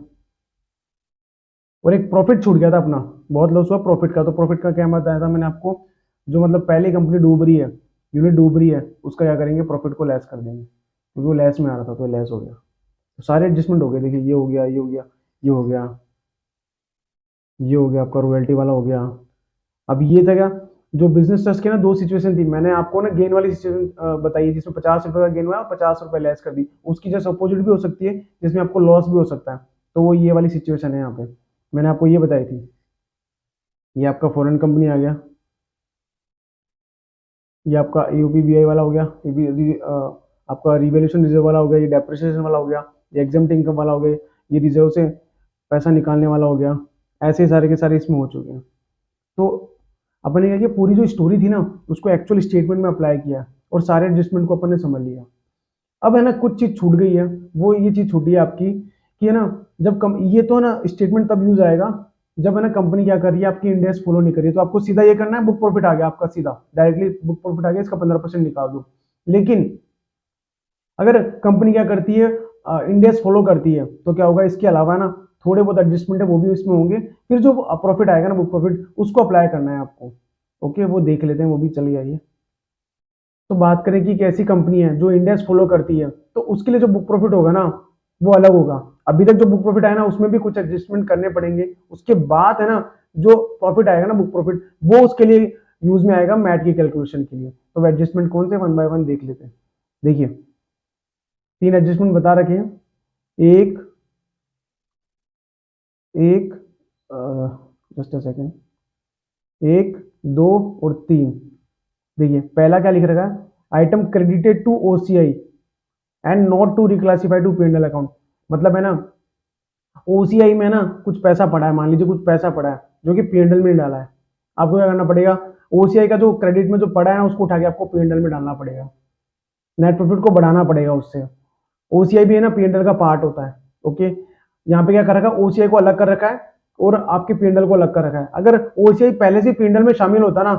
और एक प्रॉफिट छूट गया था अपना, बहुत लॉस हुआ प्रॉफिट का। तो प्रॉफिट का क्या बताया था मैंने आपको, जो मतलब पहली कंपनी डूब रही है, यूनिट डूब रही है, उसका क्या करेंगे, प्रॉफिट को लेस कर देंगे, क्योंकि वो लेस में आ रहा था तो लेस हो गया। तो सारे एडजस्टमेंट हो गए, देखिए ये हो गया, ये हो गया, ये हो गया, ये हो गया, आपका रॉयल्टी वाला हो गया। अब ये था क्या, जो बिजनेस ट्रस्ट की ना दो सिचुएशन थी, मैंने आपको ना गेन वाली सिचुएशन बताई, जिसमें 50 रुपए का गेन हुआ और 50 रुपए लेस कर दी। उसकी जस्ट अपोजिट भी हो सकती है, जिसमें आपको लॉस भी हो सकता है। तो वो ये वाली सिचुएशन है यहाँ पे, मैंने आपको ये बताई थी। ये आपका फॉरेन कंपनी आ गया, ये आपका यूपीबीआई वाला हो गया, ये भी आपका रिवैल्यूएशन रिजर्व वाला हो गया, ये डेप्रिसिएशन वाला हो गया, ये एग्जम्प्ट इनकम वाला हो गया, ये रिजर्व से पैसा निकालने वाला हो गया। ऐसे सारे के सारे इसमें हो चुके हैं। तो अपन ने क्या किया, पूरी जो स्टोरी थी ना उसको एक्चुअल स्टेटमेंट में अप्लाई किया और सारे एडजस्टमेंट को अपन ने समझ लिया। अब है ना कुछ चीज छूट गई है, वो ये चीज छूटी है आपकी कि है ना, जब कम ये तो ना स्टेटमेंट तब यूज आएगा जब है ना कंपनी क्या कर रही है, आपकी इंडेक्स फॉलो नहीं कर रही है। तो आपको सीधा ये करना है, बुक प्रॉफिट आ गया आपका, सीधा डायरेक्टली बुक प्रॉफिट आ गया, इसका 15% निकाल दो। लेकिन अगर कंपनी क्या करती है, इंडेक्स फॉलो करती है, तो क्या होगा, इसके अलावा ना थोड़े बहुत एडजस्टमेंट है वो भी इसमें होंगे। फिर जो प्रॉफिट आएगा ना बुक प्रॉफिट, उसको अप्लाई करना है आपको। ओके, वो देख लेते हैं, वो भी चली आइए। तो बात करें कि कैसी कंपनी है जो इंडेक्स फॉलो करती है, तो उसके लिए जो बुक प्रॉफिट होगा ना वो अलग होगा। अभी तक जो बुक प्रॉफिट आया ना उसमें भी कुछ एडजस्टमेंट करने पड़ेंगे, उसके बाद है ना जो प्रॉफिट आएगा ना बुक प्रॉफिट, वो उसके लिए यूज में आएगा मैट की कैलकुलेशन के लिए। तो वो एडजस्टमेंट कौन से, वन बाय वन देख लेते हैं। देखिए 3 एडजस्टमेंट बता रखे हैं, एक एक जस्ट अ सेकेंड, 1 2 और 3। देखिए पहला क्या लिख रखा है, item credited to OCI and not to reclassify to P&L account. मतलब है ना ओसीआई में ना कुछ पैसा पड़ा है, मान लीजिए कुछ पैसा पड़ा है जो कि पी&एल में डाला है, आपको क्या करना पड़ेगा, ओसीआई का जो क्रेडिट में जो पड़ा है ना उसको उठा के आपको पी&एल में डालना पड़ेगा, नेट प्रॉफिट को बढ़ाना पड़ेगा उससे। ओसीआई भी है ना पी&एल का पार्ट होता है। ओके, यहाँ पे क्या कर रखा है, ओसीआई को अलग कर रखा है और आपके पी&एल को अलग कर रखा है। अगर ओसीआई पहले से पी&एल में शामिल होता ना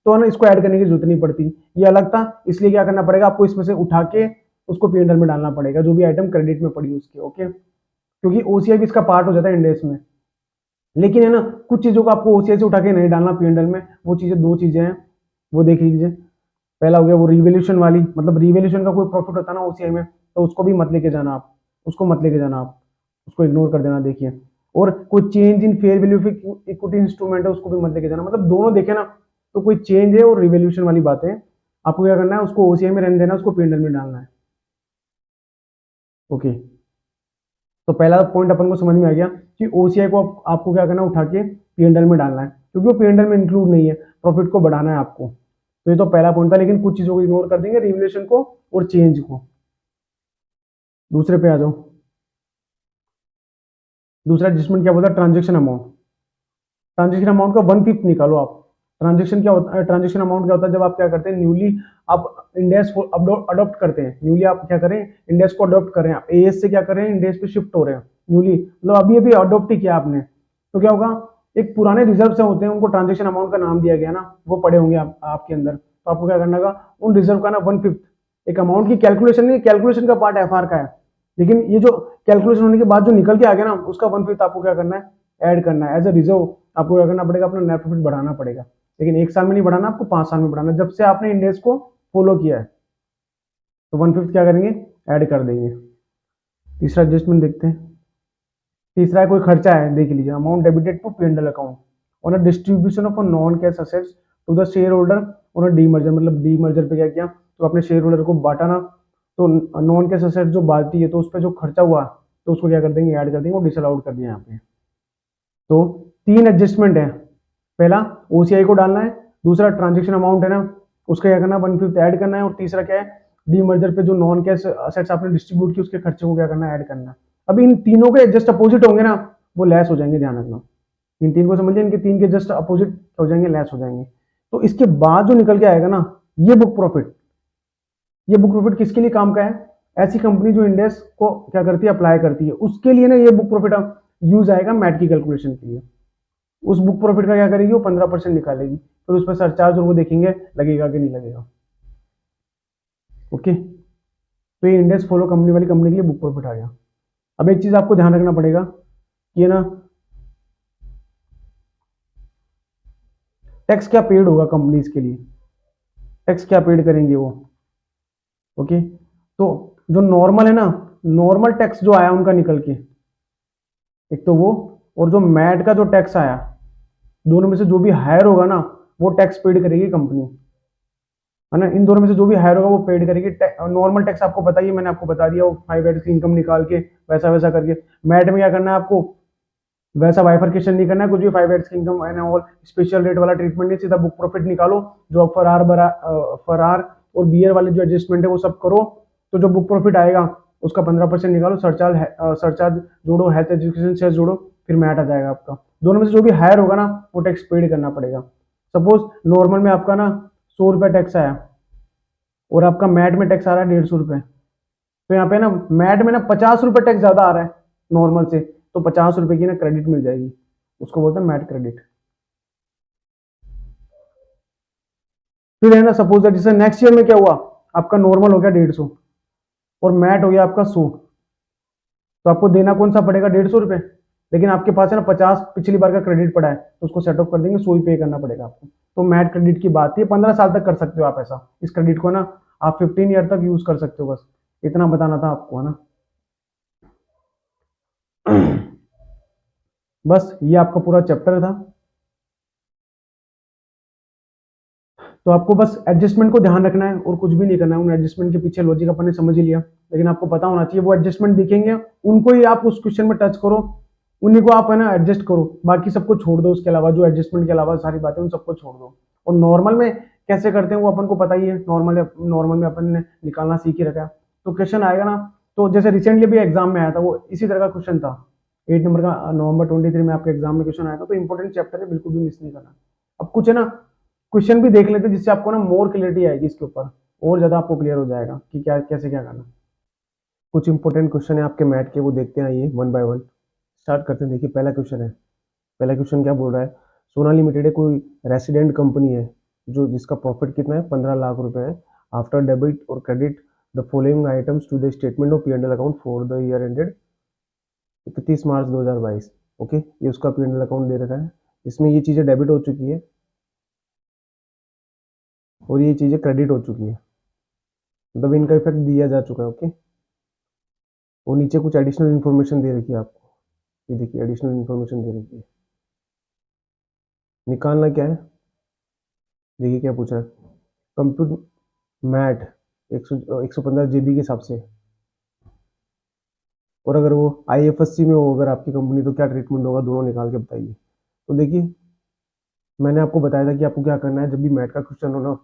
तो ना इसको ऐड करने की जरूरत नहीं पड़ती, ये अलग था, इसलिए क्या करना पड़ेगा आपको, इसमें से उठा के उसको पी&एल में डालना पड़ेगा, जो भी आइटम क्रेडिट में पड़ी उसके। ओके, क्योंकि ओसीआई भी इसका पार्ट हो जाता है इंडेक्स में। लेकिन है ना कुछ चीजों को आपको ओसीआई से उठा के नहीं डालना पी&एल में, वो चीजें, दो चीजें हैं, वो देख लीजिए। पहला हो गया वो रिवैल्यूएशन वाली, मतलब रिवैल्यूएशन का कोई प्रॉफिट होता है ना ओसीआई में, तो उसको भी मत लेके जाना आप, उसको मत लेके जाना आप, उसको इग्नोर कर देना। देखिए, और कोई change in fair value of equity instrument है उसको भी मत लेके जाना। मतलब दोनों देखे ना, तो कोई चेंज है और रिवैल्यूएशन वाली बात है, आपको क्या करना है, उसको ओसीआई में रहने देना, उसको पी&एल में डालना है। ओके, तो पहला पॉइंट अपन को समझ में आ गया कि ओसीआई को आपको क्या करना है, उठा के पी&एल में डालना है, क्योंकि वो पी&एल में इंक्लूड नहीं है, प्रॉफिट को बढ़ाना है आपको। तो ये तो पहला पॉइंट था, लेकिन कुछ चीजों को इग्नोर कर देंगे, रिवैल्यूएशन को और चेंज को। दूसरे पे आ जाओ, दूसरा एडजस्टमेंट क्या बोलता है, ट्रांजेक्शन अमाउंट। ट्रांजेक्शन अमाउंट का 1/5 निकालो आप। ट्रांजेक्शन क्या होता है, ट्रांजेक्शन अमाउंट क्या होता है, जब आप क्या करते हैं, न्यूली आप इंडेक्स को अडॉप्ट करते हैं, न्यूली आप क्या करें, इंडेक्स को अडॉप्ट करें, आप एएस से क्या करें, इंडेक्स पे शिफ्ट हो रहे हैं न्यूली, मतलब अभी अभी अडॉप्ट ही किया आपने। तो क्या होगा, एक पुराने रिजर्व से होते हैं, उनको ट्रांजेक्शन अमाउंट का नाम दिया गया ना, वो पड़े होंगे आपके अंदर। तो आपको क्या करना होगा, उन रिजर्व का ना 1/5 एक अमाउंट की कैलकुलेशन नहीं, कैलकुलेशन का पार्ट एफआर का है, लेकिन ये जो कैलकुलेशन होने के बाद जो निकल के आ गया ना, उसका 1/5 आपको क्या करना है, ऐड करना है एज अ रिजर्व। आपको क्या करना पड़ेगा, अपना नेट प्रॉफिट बढ़ाना पड़ेगा, लेकिन 1 साल में नहीं बढ़ाना, आपको 5 साल में बढ़ाना, जब से आपने इंडेक्स को फॉलो किया है। तो 1/5 क्या करेंगे, ऐड कर देंगे। तीसरा एडजस्टमेंट देखते हैं। तीसरा कोई खर्चा है, देख लीजिए, amount debited to P&L account on a distribution of a non cash assets to the shareholder on a demerger. मतलब डीमर्जर पे क्या किया, तो अपने शेयर होल्डर को बांटा ना, तो नॉन कैश असेट जो बांटती है, तो उस पर जो खर्चा हुआ तो उसको क्या कर देंगे, ऐड कर देंगे और डिसअलाउड कर दिया यहाँ पे। तो 3 एडजस्टमेंट है। पहला ओसीआई को डालना है, दूसरा ट्रांजेक्शन अमाउंट है ना, उसका क्या करना है, 1/5 ऐड करना है, और तीसरा क्या है, डीमर्जर पे जो नॉन कैश असेट्स आपने डिस्ट्रीब्यूट की उसके खर्चे को क्या करना है, ऐड करना है। अब इन तीनों के जस्ट अपोजिट होंगे ना, वो लेस हो जाएंगे, ध्यान रखना। इन तीन को समझिए, इनके तीन के जस्ट अपोजिट हो जाएंगे, लेस हो जाएंगे। तो इसके बाद जो निकल के आएगा ना, ये बुक प्रॉफिट, ये बुक प्रॉफिट किसके लिए काम का है, ऐसी कंपनी जो इंडेक्स को क्या करती है, अप्लाई करती है, उसके लिए ना ये बुक प्रॉफिट यूज आएगा मैट की कैलकुलेशन के लिए। उस बुक प्रॉफिट का क्या करेगी, वो 15% निकालेगी, फिर उस पर सरचार्ज और वो देखेंगे लगेगा कि नहीं लगेगा। ओके, तो ये इंडेक्स फॉलो कंपनी वाली कंपनी के लिए बुक प्रॉफिट आ गया। अब एक चीज आपको ध्यान रखना पड़ेगा कि ना, टैक्स क्या पेड होगा कंपनीज के लिए, टैक्स क्या पेड करेंगे वो। ओके, तो जो नॉर्मल है ना, नॉर्मल टैक्स जो आया उनका निकल के, एक तो वो, और जो मैट का जो टैक्स आया, दोनों में से जो भी हायर होगा ना, वो टैक्स पेड करेगी कंपनी, है ना। इन दोनों में से जो भी हायर होगा वो पेड करेगी। नॉर्मल टैक्स आपको पता ही है, मैंने आपको बता दिया, वो 5x की इनकम निकाल के वैसा वैसा करके। मैट में क्या करना है आपको, वैसा बाइफरकेशन नहीं करना है, कुछ भी 5x की income and all special rate वाला ट्रीटमेंट नहीं, सीधा बुक प्रॉफिट निकालो। जो फरार और बियर वाले जो एडजस्टमेंट है वो सब करो, तो जो बुक प्रॉफिट आएगा उसका 15% निकालो, सरचार्ज जोड़ो, हेल्थ एजुकेशन सेस जोड़ो, फिर मैट आ जाएगा आपका। दोनों में से जो भी हायर होगा ना, वो टैक्स पेड करना पड़ेगा। सपोज नॉर्मल में आपका ना 100 रुपये टैक्स आया, और आपका मैट में टैक्स आ रहा है 150 रुपये, तो यहाँ पे ना मैट में ना 50 रुपये टैक्स ज्यादा आ रहा है नॉर्मल से, तो 50 रुपये की ना क्रेडिट मिल जाएगी, उसको बोलते हैं मैट क्रेडिट। फिर है ना, सपोज जैसे नेक्स्ट ईयर में क्या हुआ, आपका नॉर्मल हो गया 150 और मैट हो गया आपका 100, तो आपको देना कौन सा पड़ेगा, 150 रुपये, लेकिन आपके पास है ना 50 पिछली बार का क्रेडिट पड़ा है, तो उसको सेट ऑफ कर देंगे, 100 ही पे करना पड़ेगा आपको। तो मैट क्रेडिट की बात है, 15 साल तक कर सकते हो आप ऐसा, इस क्रेडिट को ना आप 15 ईयर तक यूज कर सकते हो, बस इतना बताना था आपको, है ना। बस ये आपका पूरा चैप्टर था। तो आपको बस एडजस्टमेंट को ध्यान रखना है और कुछ भी नहीं करना है। उन एडजस्टमेंट के पीछे लॉजिक अपन ने समझ ही लिया, लेकिन आपको पता होना चाहिए वो एडजस्टमेंट दिखेंगे, उनको ही आप उस क्वेश्चन में टच करो, उन्हीं को आप है ना एडजस्ट करो, बाकी सबको छोड़ दो। उसके अलावा जो एडजस्टमेंट के अलावा सारी बातें उन सबको छोड़ दो। और नॉर्मल में कैसे करते हैं वो अपन को पता ही है, नॉर्मल नॉर्मल में अपन ने निकालना सीख ही रखा है। तो क्वेश्चन आएगा ना, तो जैसे रिसेंटली भी एग्जाम में आया था, वो इसी तरह का क्वेश्चन था, 8 नंबर का, नवंबर 23 में आपके एग्जाम में क्वेश्चन आया था। तो इंपॉर्टेंट चैप्टर है, बिल्कुल भी मिस नहीं करना। अब कुछ है ना क्वेश्चन भी देख लेते हैं, जिससे आपको ना मोर क्लियरिटी आएगी इसके ऊपर, और ज्यादा आपको क्लियर हो जाएगा कि क्या कैसे क्या करना। कुछ इंपॉर्टेंट क्वेश्चन है आपके मैथ के, वो देखते हैं, आइए वन बाय वन स्टार्ट करते हैं। देखिए पहला क्वेश्चन है, पहला क्वेश्चन क्या बोल रहा है, सोना लिमिटेड है कोई रेसिडेंट कंपनी है, जो जिसका प्रॉफिट कितना है, 15 लाख रुपए है। आफ्टर डेबिट और credit the following items to the statement of P&L account for the year ended 31 March 2022। Okay, ये उसका P&L अकाउंट दे रखा है, इसमें ये चीजें डेबिट हो चुकी है और ये चीजें क्रेडिट हो चुकी है, मतलब इनका इफेक्ट दिया जा चुका है। ओके, और नीचे कुछ एडिशनल इन्फॉर्मेशन दे रखी है आपको, ये देखिए एडिशनल इन्फॉर्मेशन दे रखी है। निकालना क्या है, देखिए क्या पूछ रहा है, कंप्यूट मैट 115 GB के हिसाब से, और अगर वो IFSC में हो अगर आपकी कंपनी, तो क्या ट्रीटमेंट होगा, दोनों निकाल के बताइए। तो देखिए मैंने आपको बताया था कि आपको क्या करना है, जब भी मैट का क्वेश्चन हो ना,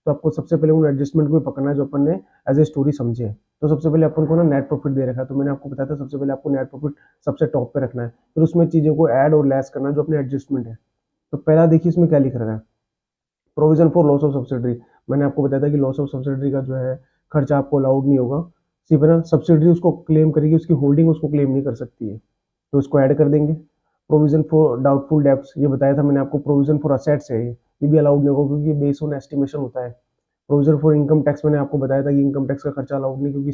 तो आपको सबसे पहले उन एडजस्टमेंट को पकड़ना है जो अपन ने एज ए स्टोरी समझे हैं। तो सबसे पहले अपन को ना नेट प्रॉफिट दे रखा है, तो मैंने आपको बताया था सबसे पहले आपको नेट प्रॉफिट सबसे टॉप पे रखना है, फिर उसमें चीज़ों को ऐड और लेस करना है जो अपने एडजस्टमेंट है। तो पहला देखिए इसमें क्या लिख रहा है, provision for loss of subsidiary. मैंने आपको बताया था कि लॉस ऑफ सब्सिडरी का जो है खर्चा आपको अलाउड नहीं होगा, सिर्फ ना सब्सिडरी उसको क्लेम करेगी, उसकी होल्डिंग उसको क्लेम नहीं कर सकती है, तो इसको ऐड कर देंगे। प्रोविजन फॉर डाउटफुल डेब्ट्स, ये बताया था मैंने आपको, प्रोविजन फॉर असेट्स है, ये भी अलाउड नहीं होगा क्योंकि बेस ऑन एस्टिमेशन होता है, प्रोविजन फॉर इनकम टैक्स मैंने आपको बताया था कि इनकम टैक्स का खर्चा अलाउड नहीं, क्योंकि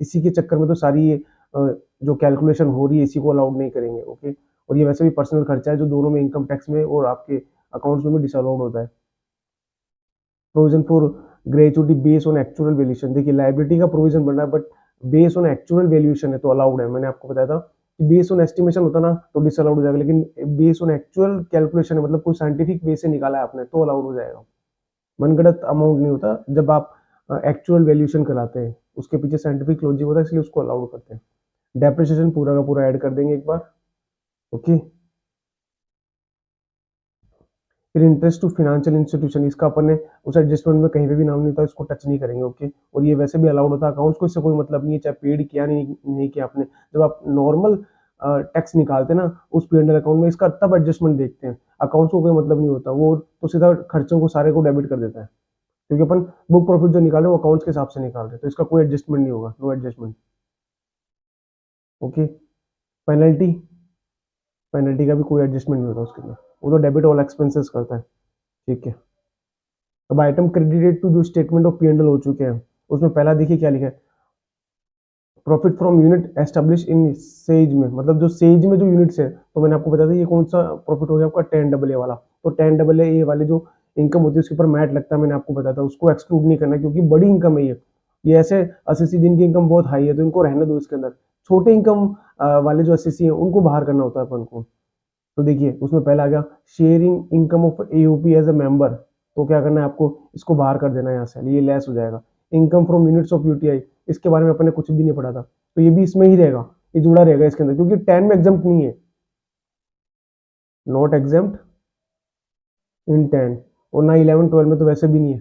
इसी के चक्कर में तो सारी ये जो कैलकुलेशन हो रही है इसी को अलाउड नहीं करेंगे। ओके, और ये वैसे भी पर्सनल खर्चा है जो दोनों में, इनकम टैक्स में और आपके अकाउंट्स में भी डिसअलाउड होता है। Provision for gratuity base on actual valuation, देखिए लाइबिलिटी का प्रोविजन बन रहा है but base on actual valuation है तो अलाउड है। मैंने आपको बताया था कि बेस ऑन एस्टिमेशन होता ना तो डिसअलाउड हो जाएगा, लेकिन बेस ऑन एक्चुअल कैलकुलेशन है, मतलब कोई साइंटिफिक वे से निकाला है आपने तो अलाउड हो जाएगा। मनगढ़ंत अमाउंट नहीं होता जब आप एक्चुअल वैल्यूएशन कराते हैं, उसके पीछे साइंटिफिक लॉजिक होता है, इसलिए उसको अलाउड करते हैं। डेप्रिसिएशन पूरा का पूरा ऐड कर देंगे एक बार। ओके, फिर इंटरेस्ट टू फाइनेंशियल इंस्टीट्यूशन, इसका अपन ने उस एडजस्टमेंट में कहीं पे भी नाम नहीं होता, इसको टच नहीं करेंगे। ओके, और ये वैसे भी अलाउड होता है, अकाउंट्स को इससे कोई मतलब नहीं है चाहे पेड किया नहीं किया आपने। जब आप नॉर्मल टैक्स निकालते हैं ना उस P&L अकाउंट में, इसका तब एडजस्टमेंट देखते हैं, अकाउंट्स को कोई मतलब नहीं होता, वो तो सीधा खर्चों को सारे को डेबिट कर देता है, क्योंकि अपन बुक प्रॉफिट जो निकाल रहे हैं वो अकाउंट्स के हिसाब से निकाल रहे हैं, तो इसका कोई एडजस्टमेंट नहीं होगा, no adjustment. Okay, penalty, penalty का भी कोई एडजस्टमेंट नहीं होता उसके अंदर, वो तो डेबिट ऑल एक्सपेंसेस करता है। ठीक है, अब आइटम क्रेडिटेड टू जो स्टेटमेंट ऑफ P&L हो चुके हैं, उसमें पहला देखिए क्या लिखा है, profit from unit establish in says में, मतलब जो सेज में जो यूनिट्स है, तो मैंने आपको बताया था ये कौन सा प्रॉफिट हो गया आपका 10AA वाला, तो 10AA वाले जो इनकम होती है उसके ऊपर मैट लगता है, मैंने आपको बताया था, उसको एक्सक्लूड नहीं करना क्योंकि बड़ी इनकम है ये ऐसे एसएससी जिनकी इनकम बहुत हाई है तो इनको रहने दो इसके अंदर। छोटे इनकम वाले जो एसएससी है उनको बाहर करना होता है अपन को। तो देखिए उसमें पहला आ गया sharing income of AOP as a member, तो क्या करना है आपको, इसको बाहर कर देना है यहाँ से, ये लेस हो जाएगा। Income from units of UTI, इसके बारे में अपन ने कुछ भी नहीं पढ़ा था, तो ये भी इसमें ही रहेगा, ये जुड़ा रहेगा इसके अंदर, क्योंकि 10 में एग्जाम्प्ट नहीं है, नॉट एग्जाम्प्ट इन 10, और ना 11 12 में तो वैसे भी नहीं है,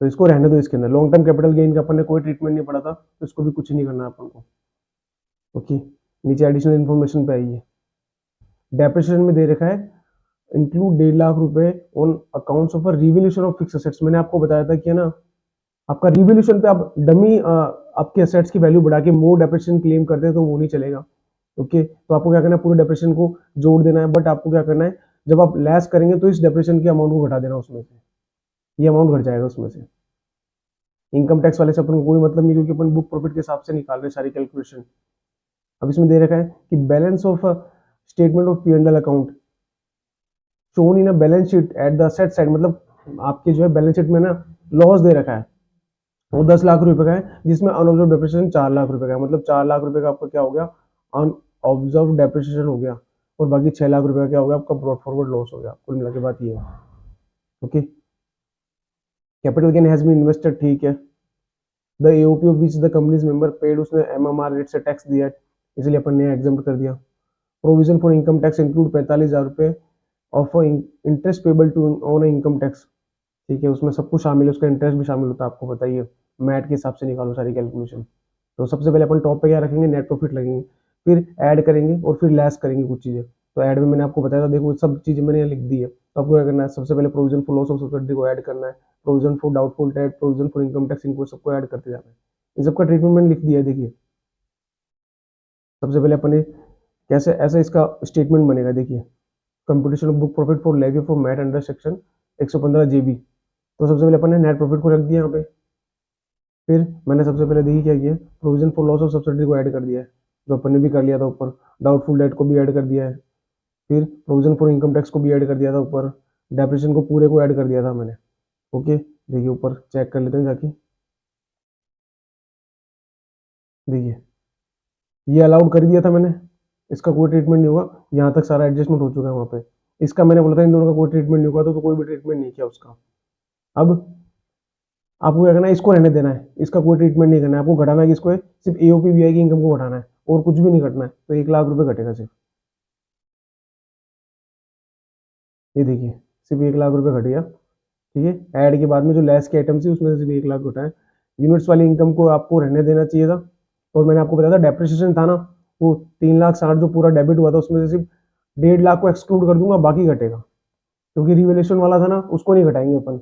तो इसको रहने दो इसके अंदर। लॉन्ग टर्म कैपिटल गेन का अपन ने कोई ट्रीटमेंट नहीं पढ़ा था, तो इसको भी कुछ नहीं करना है अपन को। ओके, नीचे एडिशनल इन्फॉर्मेशन पे आइए, डेप्रिसिएशन में दे रखा है इंक्लूड 1.5 लाख रुपए on accounts of revaluation of fix assets. मैंने आपको बताया था कि है ना, आपका रिवैल्यूएशन पे आप डमी आपके एसेट्स की वैल्यू बढ़ा के मोर डेप्रिसिएशन क्लेम करते हैं तो वो नहीं चलेगा। ओके, तो आपको क्या करना है, पूरे डेप्रिसिएशन को जोड़ देना है, बट आपको क्या करना है, जब आप लेस करेंगे तो इस डेप्रिसिएशन के अमाउंट को घटा देना उसमें से, ये अमाउंट घट जाएगा उसमें से। इनकम टैक्स वाले से अपन को कोई मतलब नहीं, क्योंकि अपन बुक प्रॉफिट के हिसाब से निकाल रहे हैं सारी कैलकुलेशन। अब इसमें दे रखा है कि balance of statement of P&L account shown in a balance sheet at the asset side, मतलब आपके जो है बैलेंस शीट में ना लॉस दे रखा है, वो 10 लाख रुपए का है, जिसमें अनऑब्जर्व डेप्रिसिएशन 4 लाख रुपए का है, मतलब 4 लाख रुपए का आपका क्या हो गया, अनऑब्जर्व डेप्रिसिएशन हो गया, और बाकी 6 लाख रुपए का क्या हो गया आपका ब्रॉट फॉरवर्ड लॉस हो गया। कुल मिला के बात ये है। Okay, capital gain has been invested, ठीक है, the AOP of which the companies member paid, उसने एमएमआर रेट से टैक्स दिया है, इसलिए अपन ने एग्जम्प्ट कर दिया। Provision for income tax include 45,000 रुपए of interest payable to on income tax, ठीक है, उसमें सब कुछ शामिल है, उसका इंटरेस्ट भी शामिल होता है, आपको बताइए, मैट के हिसाब से निकालो सारी कैलकुलेशन। तो सबसे पहले अपन टॉप पे क्या रखेंगे, नेट प्रॉफिट लगेंगे, फिर ऐड करेंगे और फिर लेस करेंगे कुछ चीज़ें। तो ऐड में मैंने आपको बताया था, देखो सब चीज़ें मैंने लिख दी है, तो आपको क्या करना है, सबसे पहले provision for loss of subsidy को ऐड करना है, provision for doubtful debt, provision for income tax, इनको सबको ऐड करते जाना है। इन सबका ट्रीटमेंट मैंने लिख दिया है, देखिए सबसे पहले अपने कैसे ऐसा इसका स्टेटमेंट बनेगा, देखिए computation of book profit for levy for MAT under section 115 JB। तो सबसे पहले अपन ने नेट प्रॉफिट को रख दिया यहाँ पे, फिर मैंने सबसे पहले देखिए क्या किया, provision for loss of subsidy को ऐड कर दिया है, जो अपन ने भी कर लिया था ऊपर, डाउटफुल डेट को भी ऐड कर दिया है, फिर प्रोविजन फॉर इनकम टैक्स को भी ऐड कर दिया था ऊपर, डेप्रिसिएशन को पूरे को ऐड कर दिया था मैंने। ओके, देखिए ऊपर चेक कर लेते हैं जाके, देखिए ये अलाउड कर दिया था मैंने, इसका कोई ट्रीटमेंट नहीं होगा, यहाँ तक सारा एडजस्टमेंट हो चुका है वहाँ पे। इसका मैंने बोला था इन दोनों का कोई ट्रीटमेंट नहीं होगा, तो कोई भी ट्रीटमेंट नहीं किया उसका। अब आपको क्या करना है, इसको रहने देना है, इसका कोई ट्रीटमेंट नहीं करना है, आपको घटाना है किसको है, सिर्फ एओपी वीआई की इनकम को घटाना है, और कुछ भी नहीं घटना है, तो 1 लाख रुपए घटेगा सिर्फ, ये देखिए सिर्फ 1 लाख रुपए घट गया। ठीक है, ऐड के बाद में जो लेस की आइटम थी उसमें से सिर्फ 1 लाख घटा है। यूनिट्स वाली इनकम को आपको रहने देना चाहिए था, और मैंने आपको बताया था डेप्रिसिएशन था ना, वो 3,60,000 जो पूरा डेबिट हुआ था उसमें से सिर्फ 1.5 लाख को एक्सक्लूड कर दूंगा, बाकी घटेगा, क्योंकि रिवेल्यूशन वाला था ना उसको नहीं घटाएंगे अपन।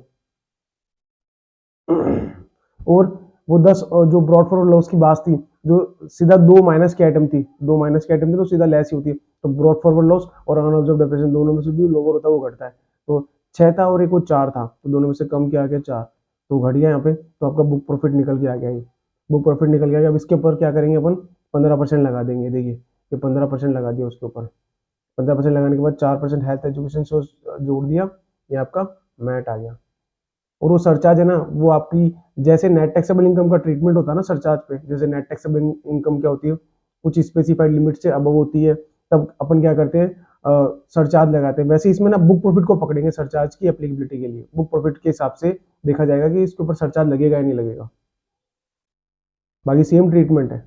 और वो 10 जो ब्रॉड फॉरवर्ड लॉस की बात थी, जो सीधा 2 माइनस की आइटम थी, 2 माइनस की आइटम थी तो सीधा लेस ही होती है, तो ब्रॉड फॉरवर्ड लॉस और अनऑब्जर्व डेप्रिसिएशन दोनों में से जो लोअर होता है वो घटता है, तो 6 था और एक वो 4 था, तो दोनों में से कम क्या आ गया 4, तो घट गया यहाँ पे, तो आपका बुक प्रॉफिट निकल के आ गया। ये बुक प्रॉफिट निकल के आ गया। अब इसके ऊपर क्या करेंगे अपन, 15% लगा देंगे। देखिए ये 15% लगा दिया उसके ऊपर। 15% लगाने के बाद 4% हेल्थ एजुकेशन जोड़ दिया, ये आपका मैट आ गया। और वो सरचार्ज है ना, वो आपकी जैसे नेट टैक्सेबल इनकम का ट्रीटमेंट होता है ना सरचार्ज पे, जैसे नेट टैक्सेबल इनकम क्या होती है, कुछ स्पेसिफाइड लिमिट से अबव होती है, तब अपन क्या करते हैं सरचार्ज लगाते हैं। वैसे इसमें ना बुक प्रॉफिट को पकड़ेंगे सरचार्ज की एप्लीकेबिलिटी के लिए। बुक प्रॉफिट के हिसाब से देखा जाएगा कि इसके ऊपर सरचार्ज लगेगा या नहीं लगेगा। बाकी सेम ट्रीटमेंट है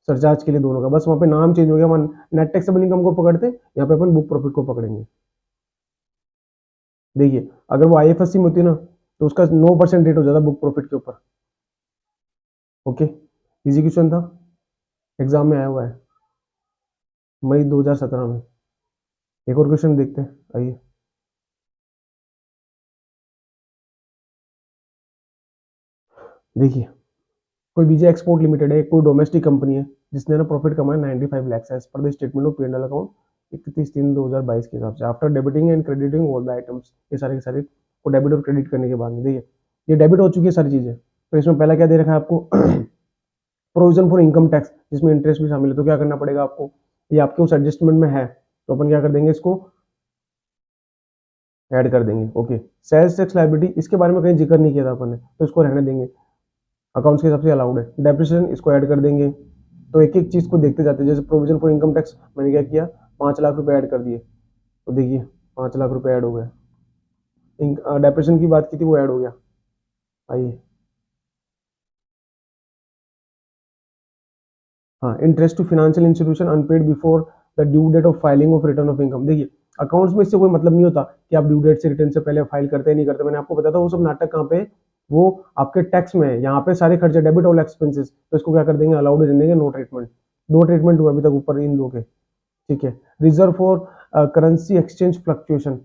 सरचार्ज के लिए दोनों का, बस वहां पे नाम चेंज हो गया। वहां नेट टैक्सेबल इनकम को पकड़ते, यहाँ पे अपन बुक प्रॉफिट को पकड़ेंगे। देखिए अगर वो आईएफएससी में होती ना, तो उसका 9% रेट हो जाता बुक प्रॉफिट के ऊपर। ओके, इजी क्वेश्चन था, एग्जाम में आया हुआ है मई 2017 में। एक और क्वेश्चन देखते हैं, आइए। देखिए कोई विजय एक्सपोर्ट लिमिटेड है, कोई डोमेस्टिक कंपनी है जिसने ना प्रॉफिट कमाया 95 lakh as per the statement of P&L account 31/3/2022 के हिसाब से, after debiting and crediting all the items. ये सारे के सारे को डेबिट और क्रेडिट करने के बाद में, देखिए ये डेबिट हो चुकी है सारी चीजें। तो इसमें पहला क्या दे रखा है आपको, प्रोविजन फॉर इनकम टैक्स, जिसमें इंटरेस्ट भी शामिल है। तो क्या करना पड़ेगा आपको, ये आपके उस एडजस्टमेंट में है, तो अपन क्या कर देंगे, इसको ऐड कर देंगे। ओके, सेल्स टैक्स लायबिलिटी, इसके बारे में कहीं जिक्र नहीं किया था अपन ने, तो इसको रहने देंगे, अकाउंट्स के हिसाब से अलाउड है। डेप्रिसिएशन इसको ऐड कर देंगे। तो एक एक चीज को देखते जाते हैं। जैसे प्रोविजन फॉर इनकम टैक्स मैंने क्या किया, 5 लाख रुपए ऐड कर दिए, तो देखिए 5 लाख रुपए ऐड हो गए। डेप्रिसिएशन की बात की थी, वो ऐड हो गया। आइए, हाँ, interest to financial institution unpaid before the due date of filing of return of income. देखिए अकाउंट्स में इससे कोई मतलब नहीं होता कि आप ड्यू डेट से रिटर्न से पहले फाइल करते हैं नहीं करते। मैंने आपको बताया था वो सब नाटक कहाँ पे, वो आपके टैक्स में है। यहाँ पे सारे खर्चे डेबिट ऑल एक्सपेंसेस, तो इसको क्या कर देंगे, अलाउड रहने देंगे, नो ट्रीटमेंट। दो ट्रीटमेंट हुआ अभी तक ऊपर इन दो के, ठीक है। Reserve for currency exchange fluctuation,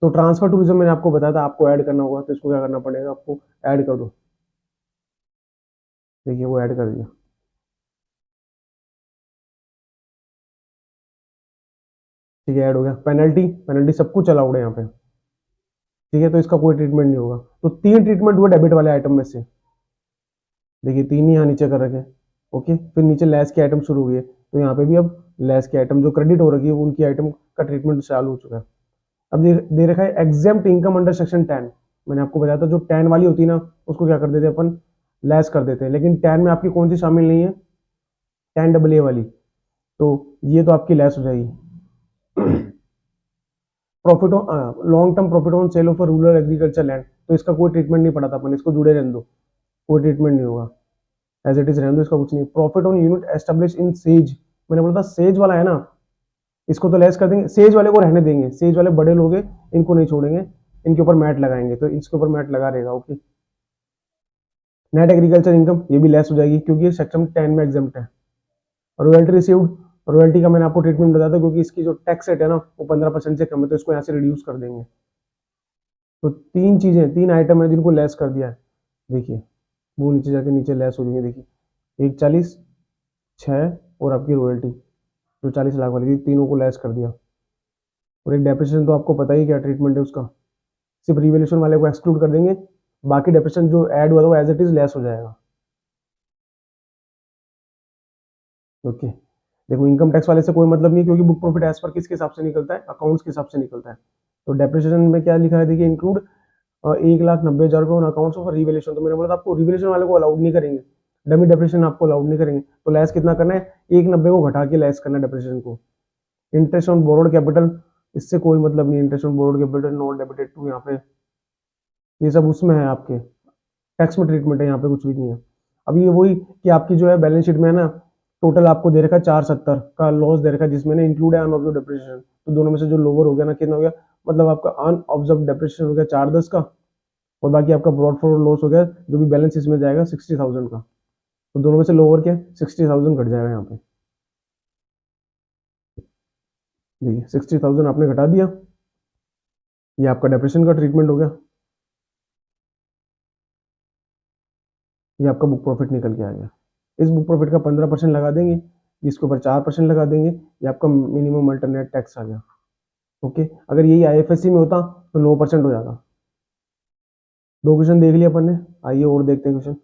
तो ट्रांसफर टूरिज्म मैंने आपको बताया था आपको ऐड करना होगा, तो इसको क्या करना पड़ेगा, आपको ऐड कर दो। देखिए वो ऐड कर दिया, ठीक है, ऐड हो गया। पेनल्टी, पेनल्टी सब कुछ अलाउड है यहाँ पे, ठीक है। तो इसका कोई ट्रीटमेंट नहीं होगा। तो 3 ट्रीटमेंट हुए डेबिट वाले आइटम में से, देखिए 3 ही यहाँ नीचे कर रखे। ओके, फिर नीचे लेस के आइटम शुरू हुए, तो यहाँ पे भी अब लेस के आइटम जो क्रेडिट हो रखी है उनकी आइटम का ट्रीटमेंट चालू हो चुका है। अब दे रखा है एग्जेम्प्ट इनकम अंडर सेक्शन 10। मैंने आपको बताया था जो 10 वाली होती है ना, उसको क्या कर देते हैं अपन, लेस कर देते हैं। लेकिन 10 में आपकी कौन सी शामिल नहीं है, 10AA वाली, तो ये तो आपकी लेस हो जाएगी। Profit on long term profit on sale of rural agriculture land, तो इसका कोई ट्रीटमेंट नहीं पड़ा था अपन, इसको जुड़े रहने दो, कोई ट्रीटमेंट नहीं होगा, एज इट इज रहने दो, इसका कुछ नहीं। Profit on unit establish in says, मैंने बोला था सेज वाला है ना, इसको तो लेस कर देंगे, सेज वाले को रहने देंगे। सेज वाले बड़े लोग हैं, इनको नहीं छोड़ेंगे, इनके ऊपर मैट लगाएंगे, तो इसके ऊपर मैट लगा रहेगा। ओके, नेट एग्रीकल्चर इनकम ये भी लेस हो जाएगी क्योंकि ये सेक्शन 10 में एग्जाम्प्ट है। रॉयल्टी रिसीव्ड, रॉयल्टी का मैंने आपको ट्रीटमेंट बताया था, क्योंकि इसकी जो टैक्स रेट है ना वो 15% से कम है, तो इसको यहाँ से रिड्यूस कर देंगे। तो 3 चीजें, 3 आइटम है जिनको लेस कर दिया है। देखिए वो नीचे जाके नीचे लेस हो जाएंगे। देखिए 140, 6 और आपकी रॉयल्टी जो 40 लाख वाली थी, तीनों को लेस कर दिया। और एक डेप्रिसिएशन तो आपको पता ही क्या ट्रीटमेंट है उसका, सिर्फ रिवैल्यूएशन वाले को एक्सक्लूड कर देंगे, बाकी डेप्रिसिएशन जो ऐड हुआ था वो एज इट इज लेस हो जाएगा। ओके, देखो इनकम टैक्स वाले से कोई मतलब नहीं, क्योंकि बुक प्रॉफिट एज पर किसके हिसाब से निकलता है, अकाउंट्स के हिसाब से निकलता है। तो डेप्रिसिएशन में क्या लिखा है, देखिए इंक्लूड 1,90,000 रुपये ऑन अकाउंट्स ऑफ रिवैल्यूएशन। तो मैंने बोला था आपको रिवैल्यूएशन वाले को अलाउड नहीं करेंगे, डमी डेप्रिसिएशन आपको अलाउड नहीं करेंगे। तो लेस कितना करना है, 190 को घटा के लेस करना है डेप्रिसिएशन को। इंटरेस्ट ऑन बोरोड कैपिटल, इससे कोई मतलब नहीं, interest on borrowed capital not debited to, यहाँ पे ये सब उसमें है आपके टैक्स में ट्रीटमेंट है, यहाँ पे कुछ भी नहीं है। अब ये वही कि आपकी जो है बैलेंस शीट में है ना, टोटल आपको दे रखा है 470 का लॉस दे रखा है, जिसमें ना इंक्लूड है अनऑब्जर्व डेप्रिसिएशन। तो दोनों में से जो लोअर हो गया ना, कितना हो गया, मतलब आपका अनऑब्जर्व डेप्रिसिएशन हो गया 410 का, और बाकी आपका ब्रॉड फॉरवर्ड लॉस हो गया जो भी बैलेंस इसमें जाएगा 60,000 का। तो दोनों में से लोअर क्या, 60,000 घट जाएगा यहाँ पे। देखिए 60,000 आपने घटा दिया, ये आपका डेप्रिसिएशन का ट्रीटमेंट हो गया, ये आपका बुक प्रॉफिट निकल के आ गया। इस बुक प्रॉफिट का 15% लगा देंगे, इसके ऊपर 4% लगा देंगे, ये आपका मिनिमम अल्टरनेट टैक्स आ गया। ओके, अगर यही आईएफएससी में होता तो 9% हो जाएगा। 2 क्वेश्चन देख लिया अपन ने, आइए और देखते हैं क्वेश्चन।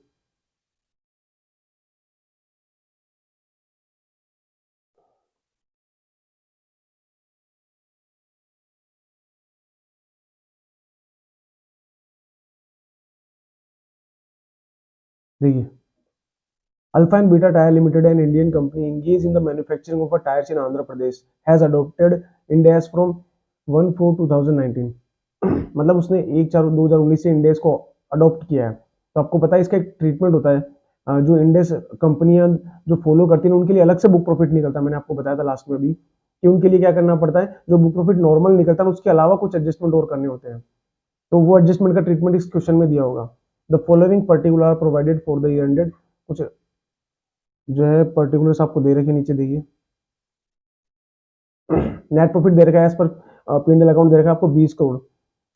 देखिए, Alpha and Beta Tire Limited, an Indian company engaged in the manufacturing of tires in Andhra Pradesh, has adopted Ind AS from 1/4/2019। मतलब उसने 1/4/2019 से Ind AS को अडॉप्ट किया है। तो आपको पता है इसका एक ट्रीटमेंट होता है, जो Ind AS कंपनियां जो फॉलो करती हैं उनके लिए अलग से बुक प्रॉफिट निकलता है। मैंने आपको बताया था लास्ट में भी कि उनके लिए क्या करना पड़ता है, जो बुक प्रॉफिट नॉर्मल निकलता है उसके अलावा कुछ एडजस्टमेंट और करने होते हैं। तो वो एडजस्टमेंट का ट्रीटमेंट इस क्वेश्चन में दिया होगा। The following particular provided for the year ended, कुछ जो है पर्टिकुलर्स आपको दे रखे, नीचे देखिए। नेट प्रॉफिट दे रखा है एज पर P&L अकाउंट दे रखा है आपको 20 crore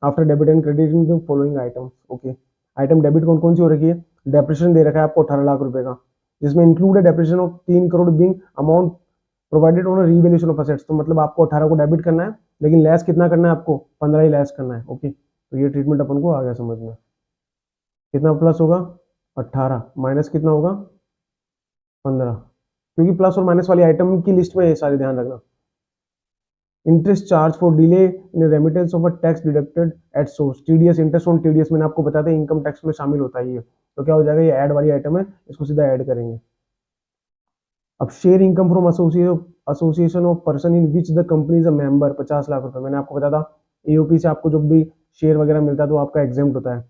after debit and credit in the following items. Okay, item debit कौन कौन सी हो रखी है? डेप्रिसिएशन दे रखा है आपको 18 लाख रुपए का, जिसमें इंक्लूड है depreciation of 3 crore being amount provided on revaluation of assets. तो मतलब आपको 18 को डेबिट करना है, लेकिन लेस कितना करना है आपको? 15 ही लेस करना है। ओके, तो ये ट्रीटमेंट अपन को आ गया समझ में। कितना प्लस होगा? 18 माइनस कितना होगा? 15, क्योंकि प्लस और माइनस वाली आइटम की लिस्ट में ये सारे ध्यान रखना। Interest charge for delay in remittance of a tax deducted at source, TDS, interest on TDS मैंने आपको बताया था इनकम टैक्स में शामिल होता है ये। तो क्या हो जाएगा, ये ऐड वाली आइटम है, इसको सीधा ऐड करेंगे। अब share income from association of person in which the company is a member, 50 lakh रुपए। मैंने आपको बताया था एओपी से आपको जब भी शेयर वगैरह मिलता है तो आपका एग्जाम्प्ट होता है,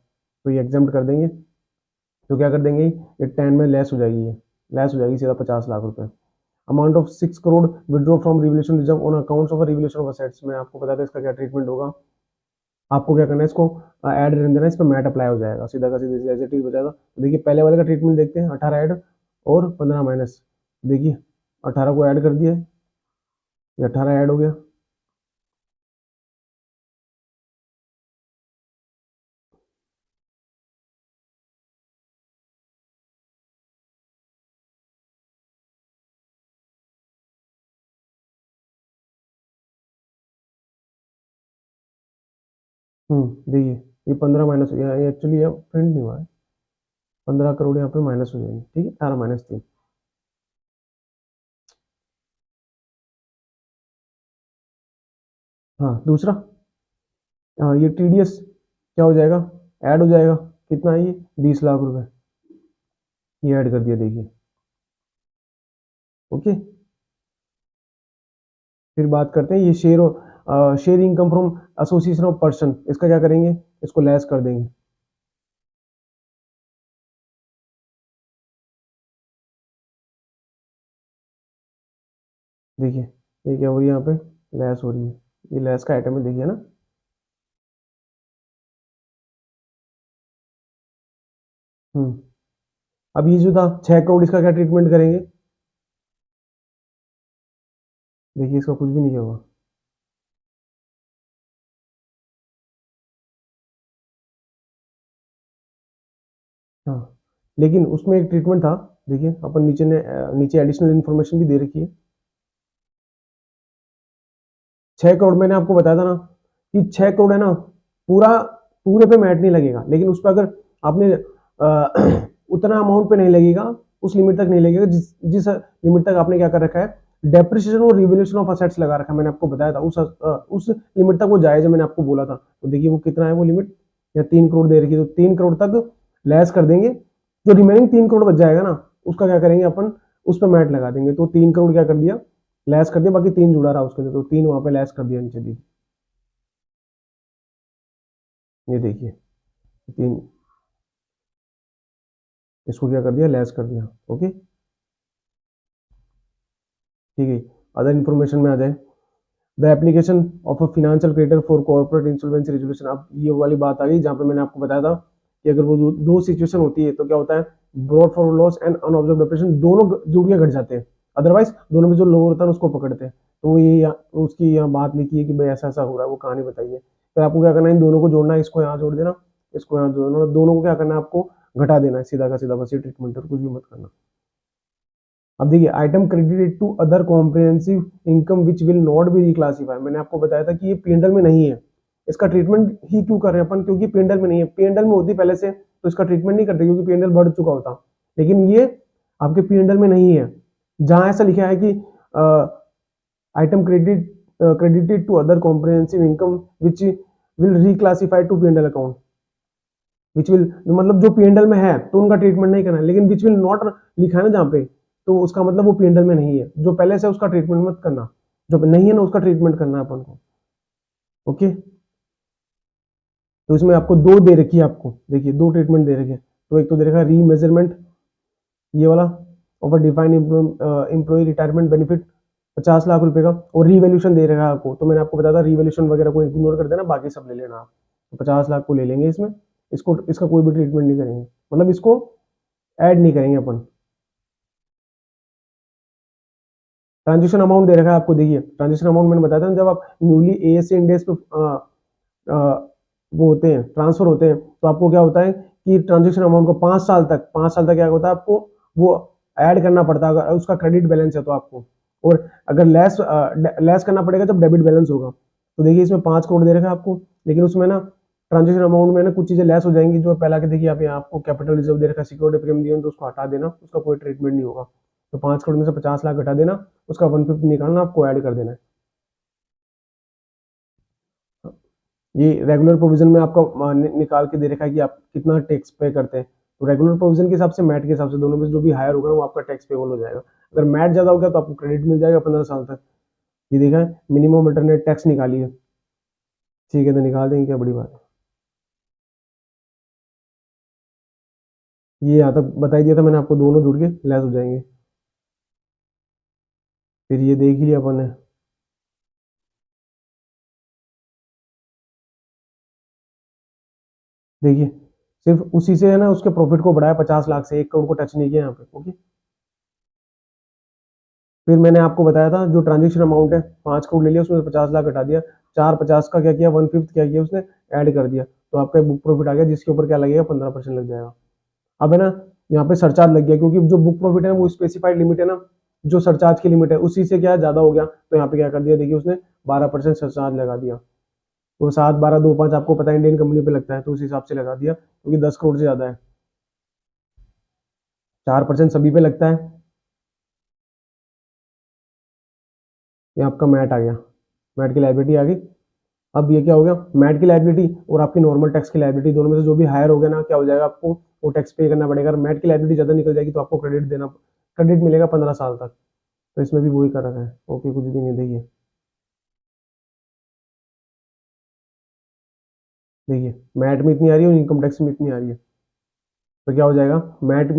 तो ये एग्जाम्प्ट कर देंगे। तो क्या कर देंगे, ये 10 में लेस हो जाएगी, ये लेस हो जाएगी सीधा 50 लाख रुपए। Amount of 6 crore withdraw from revolution reserve on accounts of revolution of assets. मैं आपको बताया था इसका क्या ट्रीटमेंट होगा। आपको क्या करना है, इसको ऐड रहने देना, इस पर मैट अप्लाई हो जाएगा, सीधा का सीधा एज इट इज हो जाएगा। तो देखिए पहले वाले का ट्रीटमेंट देखते हैं, 18 ऐड और 15 माइनस। देखिए 18 को ऐड कर दिया, ये 18 ऐड हो गया। देखिए ये 15 माइनस हो गया, ये एक्चुअली ये प्रिंट नहीं हुआ है। 15 करोड़ यहाँ पे माइनस हो जाएंगे, ठीक है, 18 माइनस 3। हाँ दूसरा, हाँ ये टीडीएस क्या हो जाएगा, ऐड हो जाएगा। कितना है ये, 20 लाख रुपए, ये ऐड कर दिया। देखिए ओके, फिर बात करते हैं ये share income from association of person, इसका क्या करेंगे, इसको लेस कर देंगे। देखिए ये क्या हो रही है, यहाँ पे लेस हो रही है, ये लेस का आइटम है, देखिए ना। हम्म अब ये जो था 6 करोड़, इसका क्या ट्रीटमेंट करेंगे? देखिए इसका कुछ भी नहीं होगा। हाँ, लेकिन उसमें एक ट्रीटमेंट था, देखिए अपन नीचे ने नीचे एडिशनल इन्फॉर्मेशन भी दे रखी है। 6 करोड़ मैंने आपको बताया था ना कि 6 करोड़ है ना, पूरा पूरे पे मैट नहीं लगेगा, लेकिन उस पर अगर आपने उतना अमाउंट पे नहीं लगेगा, उस लिमिट तक नहीं लगेगा जिस जिस लिमिट तक आपने क्या कर रखा है, डेप्रिसिएशन और रिवैल्यूएशन ऑफ असेट्स लगा रखा है। मैंने आपको बताया था उस लिमिट तक वो जायज है, मैंने आपको बोला था। तो देखिए वो कितना है वो लिमिट, या 3 करोड़ दे रखी है, तो 3 करोड़ तक लेस कर देंगे। जो रिमेनिंग 3 करोड़ बच जाएगा ना, उसका क्या करेंगे अपन, उस पर मैट लगा देंगे। तो 3 करोड़ क्या कर दिया, लेस कर दिया, बाकी 3 जुड़ा रहा उसके अंदर, तो 3 वहां पे लेस कर दिया नीचे दी। ये देखिए 3, इसको क्या कर दिया, लेस कर दिया। ओके ठीक है, अदर इन्फॉर्मेशन में आ जाए, the application of a financial creditor for corporate insolvency resolution. अब ये वाली बात आ गई जहाँ पे मैंने आपको बताया था कि अगर वो दो सिचुएशन होती है तो क्या होता है, brought for loss and unabsorbed depreciation, दोनों जुड़ के घट जाते हैं। अदरवाइज दोनों में जो लोअर होता है उसको पकड़ते हैं। तो वो ये उसकी यहाँ बात लिखी है कि भाई ऐसा ऐसा हो रहा है, वो कहानी बताइए। फिर आपको क्या करना है, इन दोनों को जोड़ना है, इसको यहाँ जोड़ देना, इसको यहाँ जोड़ना, दोनों को क्या करना है, आपको घटा देना है सीधा का सीधा, बस ये ट्रीटमेंट है, कुछ भी मत करना। अब देखिए item credited to other comprehensive income which will not be reclassify, मैंने आपको बताया था कि ये पीएनएल में नहीं है, इसका ट्रीटमेंट ही क्यों कर रहे हैं अपन, क्योंकि पीएनडल में नहीं है। पीएनडल में होती पहले से तो इसका ट्रीटमेंट नहीं करते, क्योंकि पीएनडल बढ़ चुका होता। लेकिन ये आपके पीएनडल में नहीं है। जहां ऐसा लिखा है कि item credited to other comprehensive income which will reclassify to P&L account, which will, मतलब जो P&L में है तो उनका ट्रीटमेंट नहीं करना है, लेकिन which will not लिखा है ना जहाँ पे, तो उसका मतलब वो P&L में नहीं है। जो पहले से उसका ट्रीटमेंट मत करना, जो नहीं है ना उसका ट्रीटमेंट करना है अपन को। ओके, तो इसमें आपको दो दे रखी है, आपको देखिए दो ट्रीटमेंट दे रखे हैं। तो एक तो दे रखा है रीमेजरमेंट, ये वाला, of defined employee retirement benefit 50 lakh रुपए का, और रीवैल्यूएशन दे रखा है आपको। तो मैंने आपको बताया था रीवैल्यूएशन वगैरह को इग्नोर कर देना, बाकी सब ले लेना आप। तो 50 लाख को ले लेंगे इसमें, इसको इसका कोई भी ट्रीटमेंट नहीं करेंगे, मतलब इसको ऐड नहीं करेंगे अपन। ट्रांजेक्शन अमाउंट दे रखा है आपको, देखिए ट्रांजेक्शन अमाउंट मैंने बताया था, जब आप न्यूली एएस से इंडेक्स पे वो होते हैं, ट्रांसफर होते हैं, तो आपको क्या होता है कि ट्रांजेक्शन अमाउंट को 5 साल तक क्या होता है, आपको वो ऐड करना पड़ता है अगर उसका क्रेडिट बैलेंस है तो आपको, और अगर लेस करना पड़ेगा जब डेबिट बैलेंस होगा। तो देखिए इसमें 5 करोड़ दे रखा है आपको, लेकिन उसमें ना ट्रांजेक्शन अमाउंट में ना कुछ चीजें लेस हो जाएंगी। जो पहला के देखिए आप यहाँ आपको कैपिटल रिजर्व दे रखा है, सिक्योरिटी प्रीमियम दिए तो उसको हटा देना, उसका कोई ट्रीटमेंट नहीं होगा। तो 5 करोड़ में से 50 लाख घटा देना, उसका 150 निकालना, आपको ऐड कर देना है। ये रेगुलर प्रोविजन में आपका निकाल के दे रखा है कि आप कितना टैक्स पे करते हैं। तो रेगुलर प्रोविजन के हिसाब से, मैट के हिसाब से, दोनों में जो भी हायर होगा वो आपका टैक्स पेबल हो जाएगा। अगर मैट ज्यादा हो गया तो आपको क्रेडिट मिल जाएगा 15 साल तक। ये देखा है, मिनिमम अल्टरनेट टैक्स निकालिए, ठीक है तो निकाल देंगे, क्या बड़ी बात है। ये यहाँ तक बता ही दिया था मैंने आपको, दोनों जुड़ के लेस हो जाएंगे। फिर ये देख ही लिया अपन ने। देखिए सिर्फ उसी से है ना उसके प्रॉफिट को बढ़ाया 50 लाख से, 1 करोड़ को टच नहीं किया यहाँ पे। ओके, फिर मैंने आपको बताया था जो ट्रांजेक्शन अमाउंट है 5 करोड़ ले लिया, उसमें 50 लाख हटा दिया, 450 का क्या किया, 1/5 क्या किया उसने, ऐड कर दिया, तो आपका बुक प्रॉफिट आ गया, जिसके ऊपर क्या लगेगा, 15% लग जाएगा। अब है ना यहाँ पे सरचार्ज लग गया, क्योंकि जो बुक प्रॉफिट है वो स्पेसिफाइड लिमिट है ना, जो सरचार्ज की लिमिट है उसी से क्या ज्यादा हो गया, तो यहाँ पे क्या कर दिया, देखिए उसने 12% सरचार्ज लगा दिया। तो 7, 12, 2, 5 आपको पता है इंडियन कंपनी पे लगता है, तो उस हिसाब से लगा दिया, क्योंकि 10 करोड़ से ज्यादा है। 4% सभी पे लगता है। ये आपका मैट आ गया, मैट की लाइबिलिटी आ गई। अब ये क्या हो गया, मैट की लाइबिलिटी और आपकी नॉर्मल टैक्स की लाइबिलिटी, दोनों में से जो भी हायर हो गया ना, क्या हो जाएगा, आपको वो टैक्स पे करना पड़ेगा। अगर मैट की लाइबिलिटी ज्यादा निकल जाएगी तो आपको क्रेडिट मिलेगा 15 साल तक। तो इसमें भी वही कर रखा है। ओके, कुछ भी नहीं। देखिए देखिए मैट में इतनी आ रही है और इनकम टैक्स में इतनी आ रही है, तो क्या हो जाएगा, मैट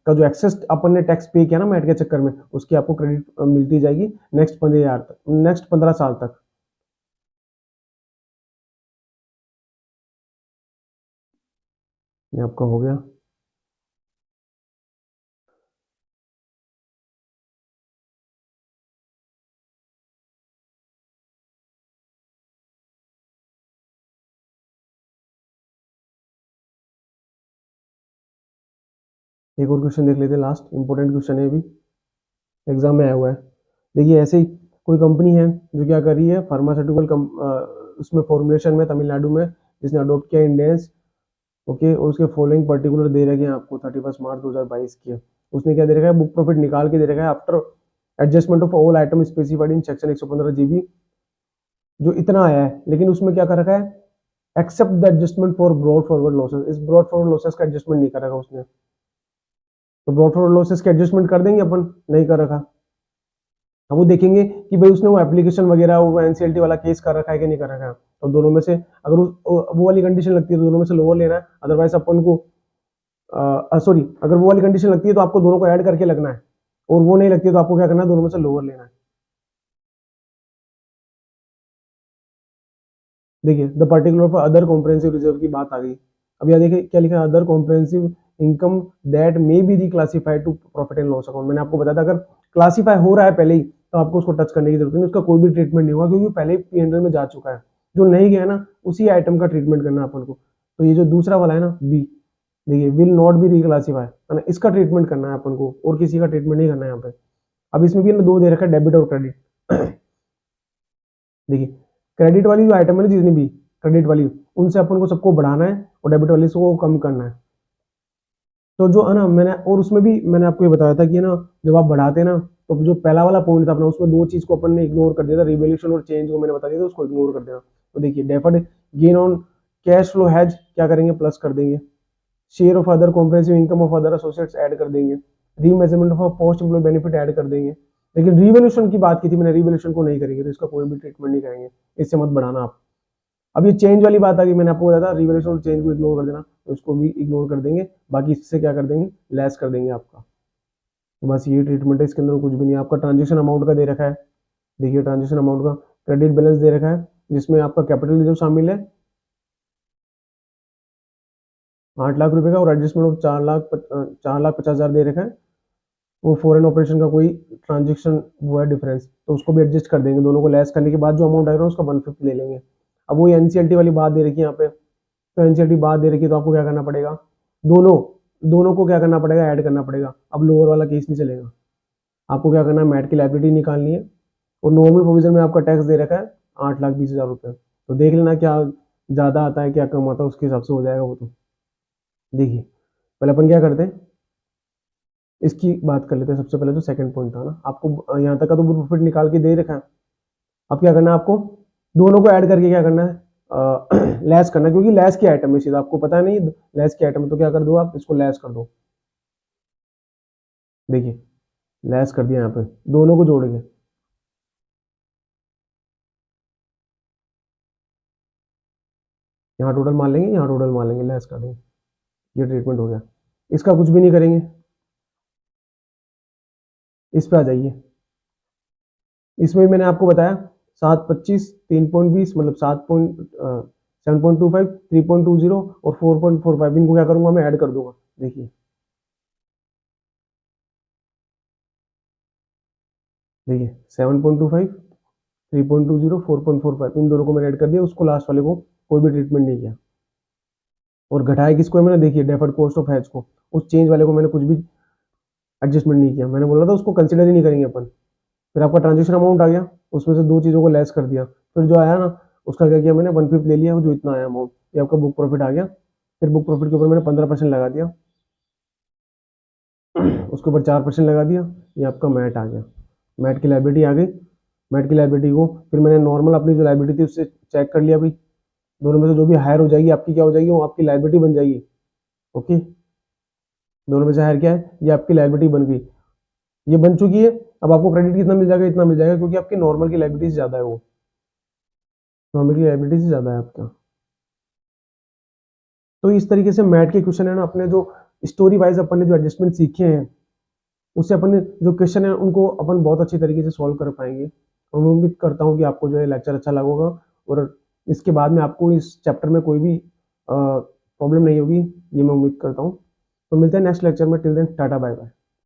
का जो एक्सेस अपन ने टैक्स पे किया ना मैट के चक्कर में, उसकी आपको क्रेडिट मिलती जाएगी नेक्स्ट 15 साल तक। ये आपका हो गया। एक और क्वेश्चन देख लेते हैं, लास्ट इंपॉर्टेंट क्वेश्चन है, अभी एग्जाम में आया हुआ है। देखिए ऐसे ही कोई कंपनी है जो क्या कर रही है, फार्मास्यूटिकल उसमें फॉर्मुलेशन में तमिलनाडु में, जिसने अडोप्ट किया इंडियंस। ओके, और उसके फॉलोइंग पर्टिकुलर दे रखे हैं आपको 31 मार्च 2022 की। उसने क्या दे रखा है, बुक प्रॉफिट निकाल के दे रखा है, after adjustment of all item specified in section 115 GB, जो इतना आया है। लेकिन उसमें क्या कर रखा है, except the adjustment for brought forward losses, इस ब्रॉड फॉरवर्ड लॉसेस का एडजस्टमेंट नहीं कर रखा उसने। तो ब्रॉड फॉरवर्ड लॉसेस के एडजस्टमेंट कर देंगे अपन, नहीं कर रखा। अब वो देखेंगे कि भाई उसने वो एप्लीकेशन वगैरह वो एनसीएलटी वाला केस कर रखा है कि नहीं कर रखा है। तो दोनों में से अगर वो वाली कंडीशन लगती है तो दोनों में से लोअर लेना है, अदरवाइज अपन को सॉरी, अगर वो वाली कंडीशन लगती है तो आपको दोनों को ऐड करके लगना है, और वो नहीं लगती है तो आपको क्या करना है, दोनों में से लोअर लेना है। देखिए the particular for other comprehensive reserve की बात आ गई। अब यहाँ देखिए क्या लिखा है, other comprehensive income that may be reclassified to profit and loss account. मैंने आपको बताया था अगर क्लासीफाई हो रहा है पहले ही तो आपको उसको टच करने की जरूरत नहीं, उसका कोई भी ट्रीटमेंट नहीं होगा, क्योंकि पहले ही पीएनएल में जा चुका है। जो नहीं गया ना उसी आइटम का ट्रीटमेंट करना है अपन को। तो ये जो दूसरा वाला है ना बी, देखिए विल नॉट बी रिक्लासीफाई, है ना, इसका ट्रीटमेंट करना है अपन को, और किसी का ट्रीटमेंट नहीं करना है यहाँ पे। अब इसमें भी ना दो दे रखा है, डेबिट और क्रेडिट। देखिए क्रेडिट वाली जो आइटम है ना जितनी भी, क्रेडिट वाली, उनसे अपन को सबको बढ़ाना है और डेबिट वाली से को कम करना है। तो जो है ना, मैंने और उसमें भी मैंने आपको ये बताया था कि ना जब आप बढ़ाते हैं ना, तो जो पहला वाला पॉइंट था अपना, उसमें दो चीज को अपन ने इग्नोर कर दिया था, रिवैल्यूएशन और चेंज को मैंने बता दिया था, उसको इग्नोर कर देना। तो देखिए deferred gain on cash flow hedge क्या करेंगे, प्लस कर देंगे। Share of other comprehensive income of other associates add कर देंगे। Remeasurement of post employment benefit add कर देंगे। लेकिन रिवैल्यूएशन की बात की थी मैंने, रिवैल्यूएशन को नहीं करेंगे, तो इसका कोई भी ट्रीटमेंट नहीं करेंगे, इससे मत बढ़ाना आप। अब ये चेंज वाली बात आ गई, मैंने आपको बताया था रिवैल्यूएशन और चेंज को इग्नोर कर देना, तो इसको भी इग्नोर कर देंगे। बाकी इससे क्या कर देंगे, लेस कर देंगे आपका। तो बस ये ट्रीटमेंट है, इसके अंदर कुछ भी नहीं। आपका ट्रांजेक्शन अमाउंट का दे रखा है, देखिए ट्रांजेक्शन अमाउंट का क्रेडिट बैलेंस दे रखा है, जिसमें आपका कैपिटल रिजर्व शामिल है 8 लाख रुपए का, और एडजस्टमेंट ऑफ 4,50,000 दे रखा है। वो फॉरेन ऑपरेशन का कोई ट्रांजेक्शन वो है डिफरेंस, तो उसको भी एडजस्ट कर देंगे। दोनों को लेस करने के बाद जो अमाउंट आएगा उसका 1/5 ले लेंगे। अब वो एनसीएलटी वाली बात दे रखी है यहाँ पे, तो एनसीएलटी बात दे रखी है, तो आपको क्या करना पड़ेगा, दोनों दोनों को क्या करना पड़ेगा, ऐड करना पड़ेगा। अब लोअर वाला केस नहीं चलेगा, आपको क्या करना है, मैट की लायबिलिटी निकालनी है। और नॉर्मल प्रोविजन में आपका टैक्स दे रखा है 8,20,000 रुपये। तो देख लेना क्या ज़्यादा आता है क्या कम आता है, उसके हिसाब से हो जाएगा वो। तो देखिए पहले अपन क्या करते हैं, इसकी बात कर लेते हैं। सबसे पहले जो सेकंड पॉइंट था ना, आपको यहाँ तक का तो प्रॉफिट निकाल के दे रखा है। अब क्या करना है आपको, दोनों को ऐड करके क्या करना है, लेस करना है, क्योंकि लेस की आइटम है सीधा, आपको पता नहीं लेस की आइटम है, तो क्या कर दो आप, इसको लेस कर दो। देखिए लेस कर दिया यहाँ पे, दोनों को जोड़ेंगे। यहाँ टोटल मान लेंगे, यहाँ टोटल मान लेंगे, लेस कर देंगे। ये ट्रीटमेंट हो गया। इसका कुछ भी नहीं करेंगे, इस पे आ जाइए। इसमें मैंने आपको बताया 7.25 3.20 मतलब 7.25 3.20 और 4.45, इनको क्या करूंगा मैं, ऐड कर दूंगा। देखिए देखिए 7.25 3.20 4.45, इन दोनों को मैंने ऐड कर दिया, उसको लास्ट वाले को कोई भी ट्रीटमेंट नहीं किया। और घटाया किसको है मैंने, देखिए डेफर्ड कॉस्ट ऑफ हैज को, उस चेंज वाले को मैंने कुछ भी एडजस्टमेंट नहीं किया। मैंने बोला था उसको कंसिडर ही नहीं करेंगे अपन। फिर आपका ट्रांजेक्शन अमाउंट आ गया, उसमें से दो चीज़ों को लेस कर दिया। फिर जो आया ना, उसका क्या किया मैंने, 1/5 ले लिया, जो इतना आया अमाउंट, ये आपका बुक प्रॉफिट आ गया। फिर बुक प्रॉफिट के ऊपर मैंने 15% लगा दिया, उसके ऊपर 4% लगा दिया, ये आपका मैट आ गया। मैट की लाइबिलिटी आ गई। मैट की लाइबिलिटी को फिर मैंने नॉर्मल अपनी जो लाइबिलिटी थी उससे चेक कर लिया भाई, दोनों में से जो भी हायर हो जाएगी आपकी क्या हो जाएगी, वो आपकी लाइबिलिटी बन जाएगी। ओके, दोनों में से हायर क्या है, ये आपकी लाइबिलिटी बन गई, ये बन चुकी है। अब आपको क्रेडिट कितना मिल जाएगा, इतना मिल जाएगा, क्योंकि आपकी नॉर्मल की लाइबिलिटी से ज़्यादा है, वो नॉर्मल की लाइबिलिटी से ज़्यादा है आपका। तो इस तरीके से मैट के क्वेश्चन है ना, अपने जो स्टोरी वाइज अपन ने जो एडजस्टमेंट सीखे हैं, उससे अपन ने जो क्वेश्चन है उनको अपन बहुत अच्छी तरीके से सॉल्व कर पाएंगे। और मैं उम्मीद करता हूँ कि आपको जो है लेक्चर अच्छा लगा होगा, और इसके बाद में आपको इस चैप्टर में कोई भी प्रॉब्लम नहीं होगी, ये मैं उम्मीद करता हूँ। तो मिलते हैं नेक्स्ट लेक्चर में, till then tata bye bye.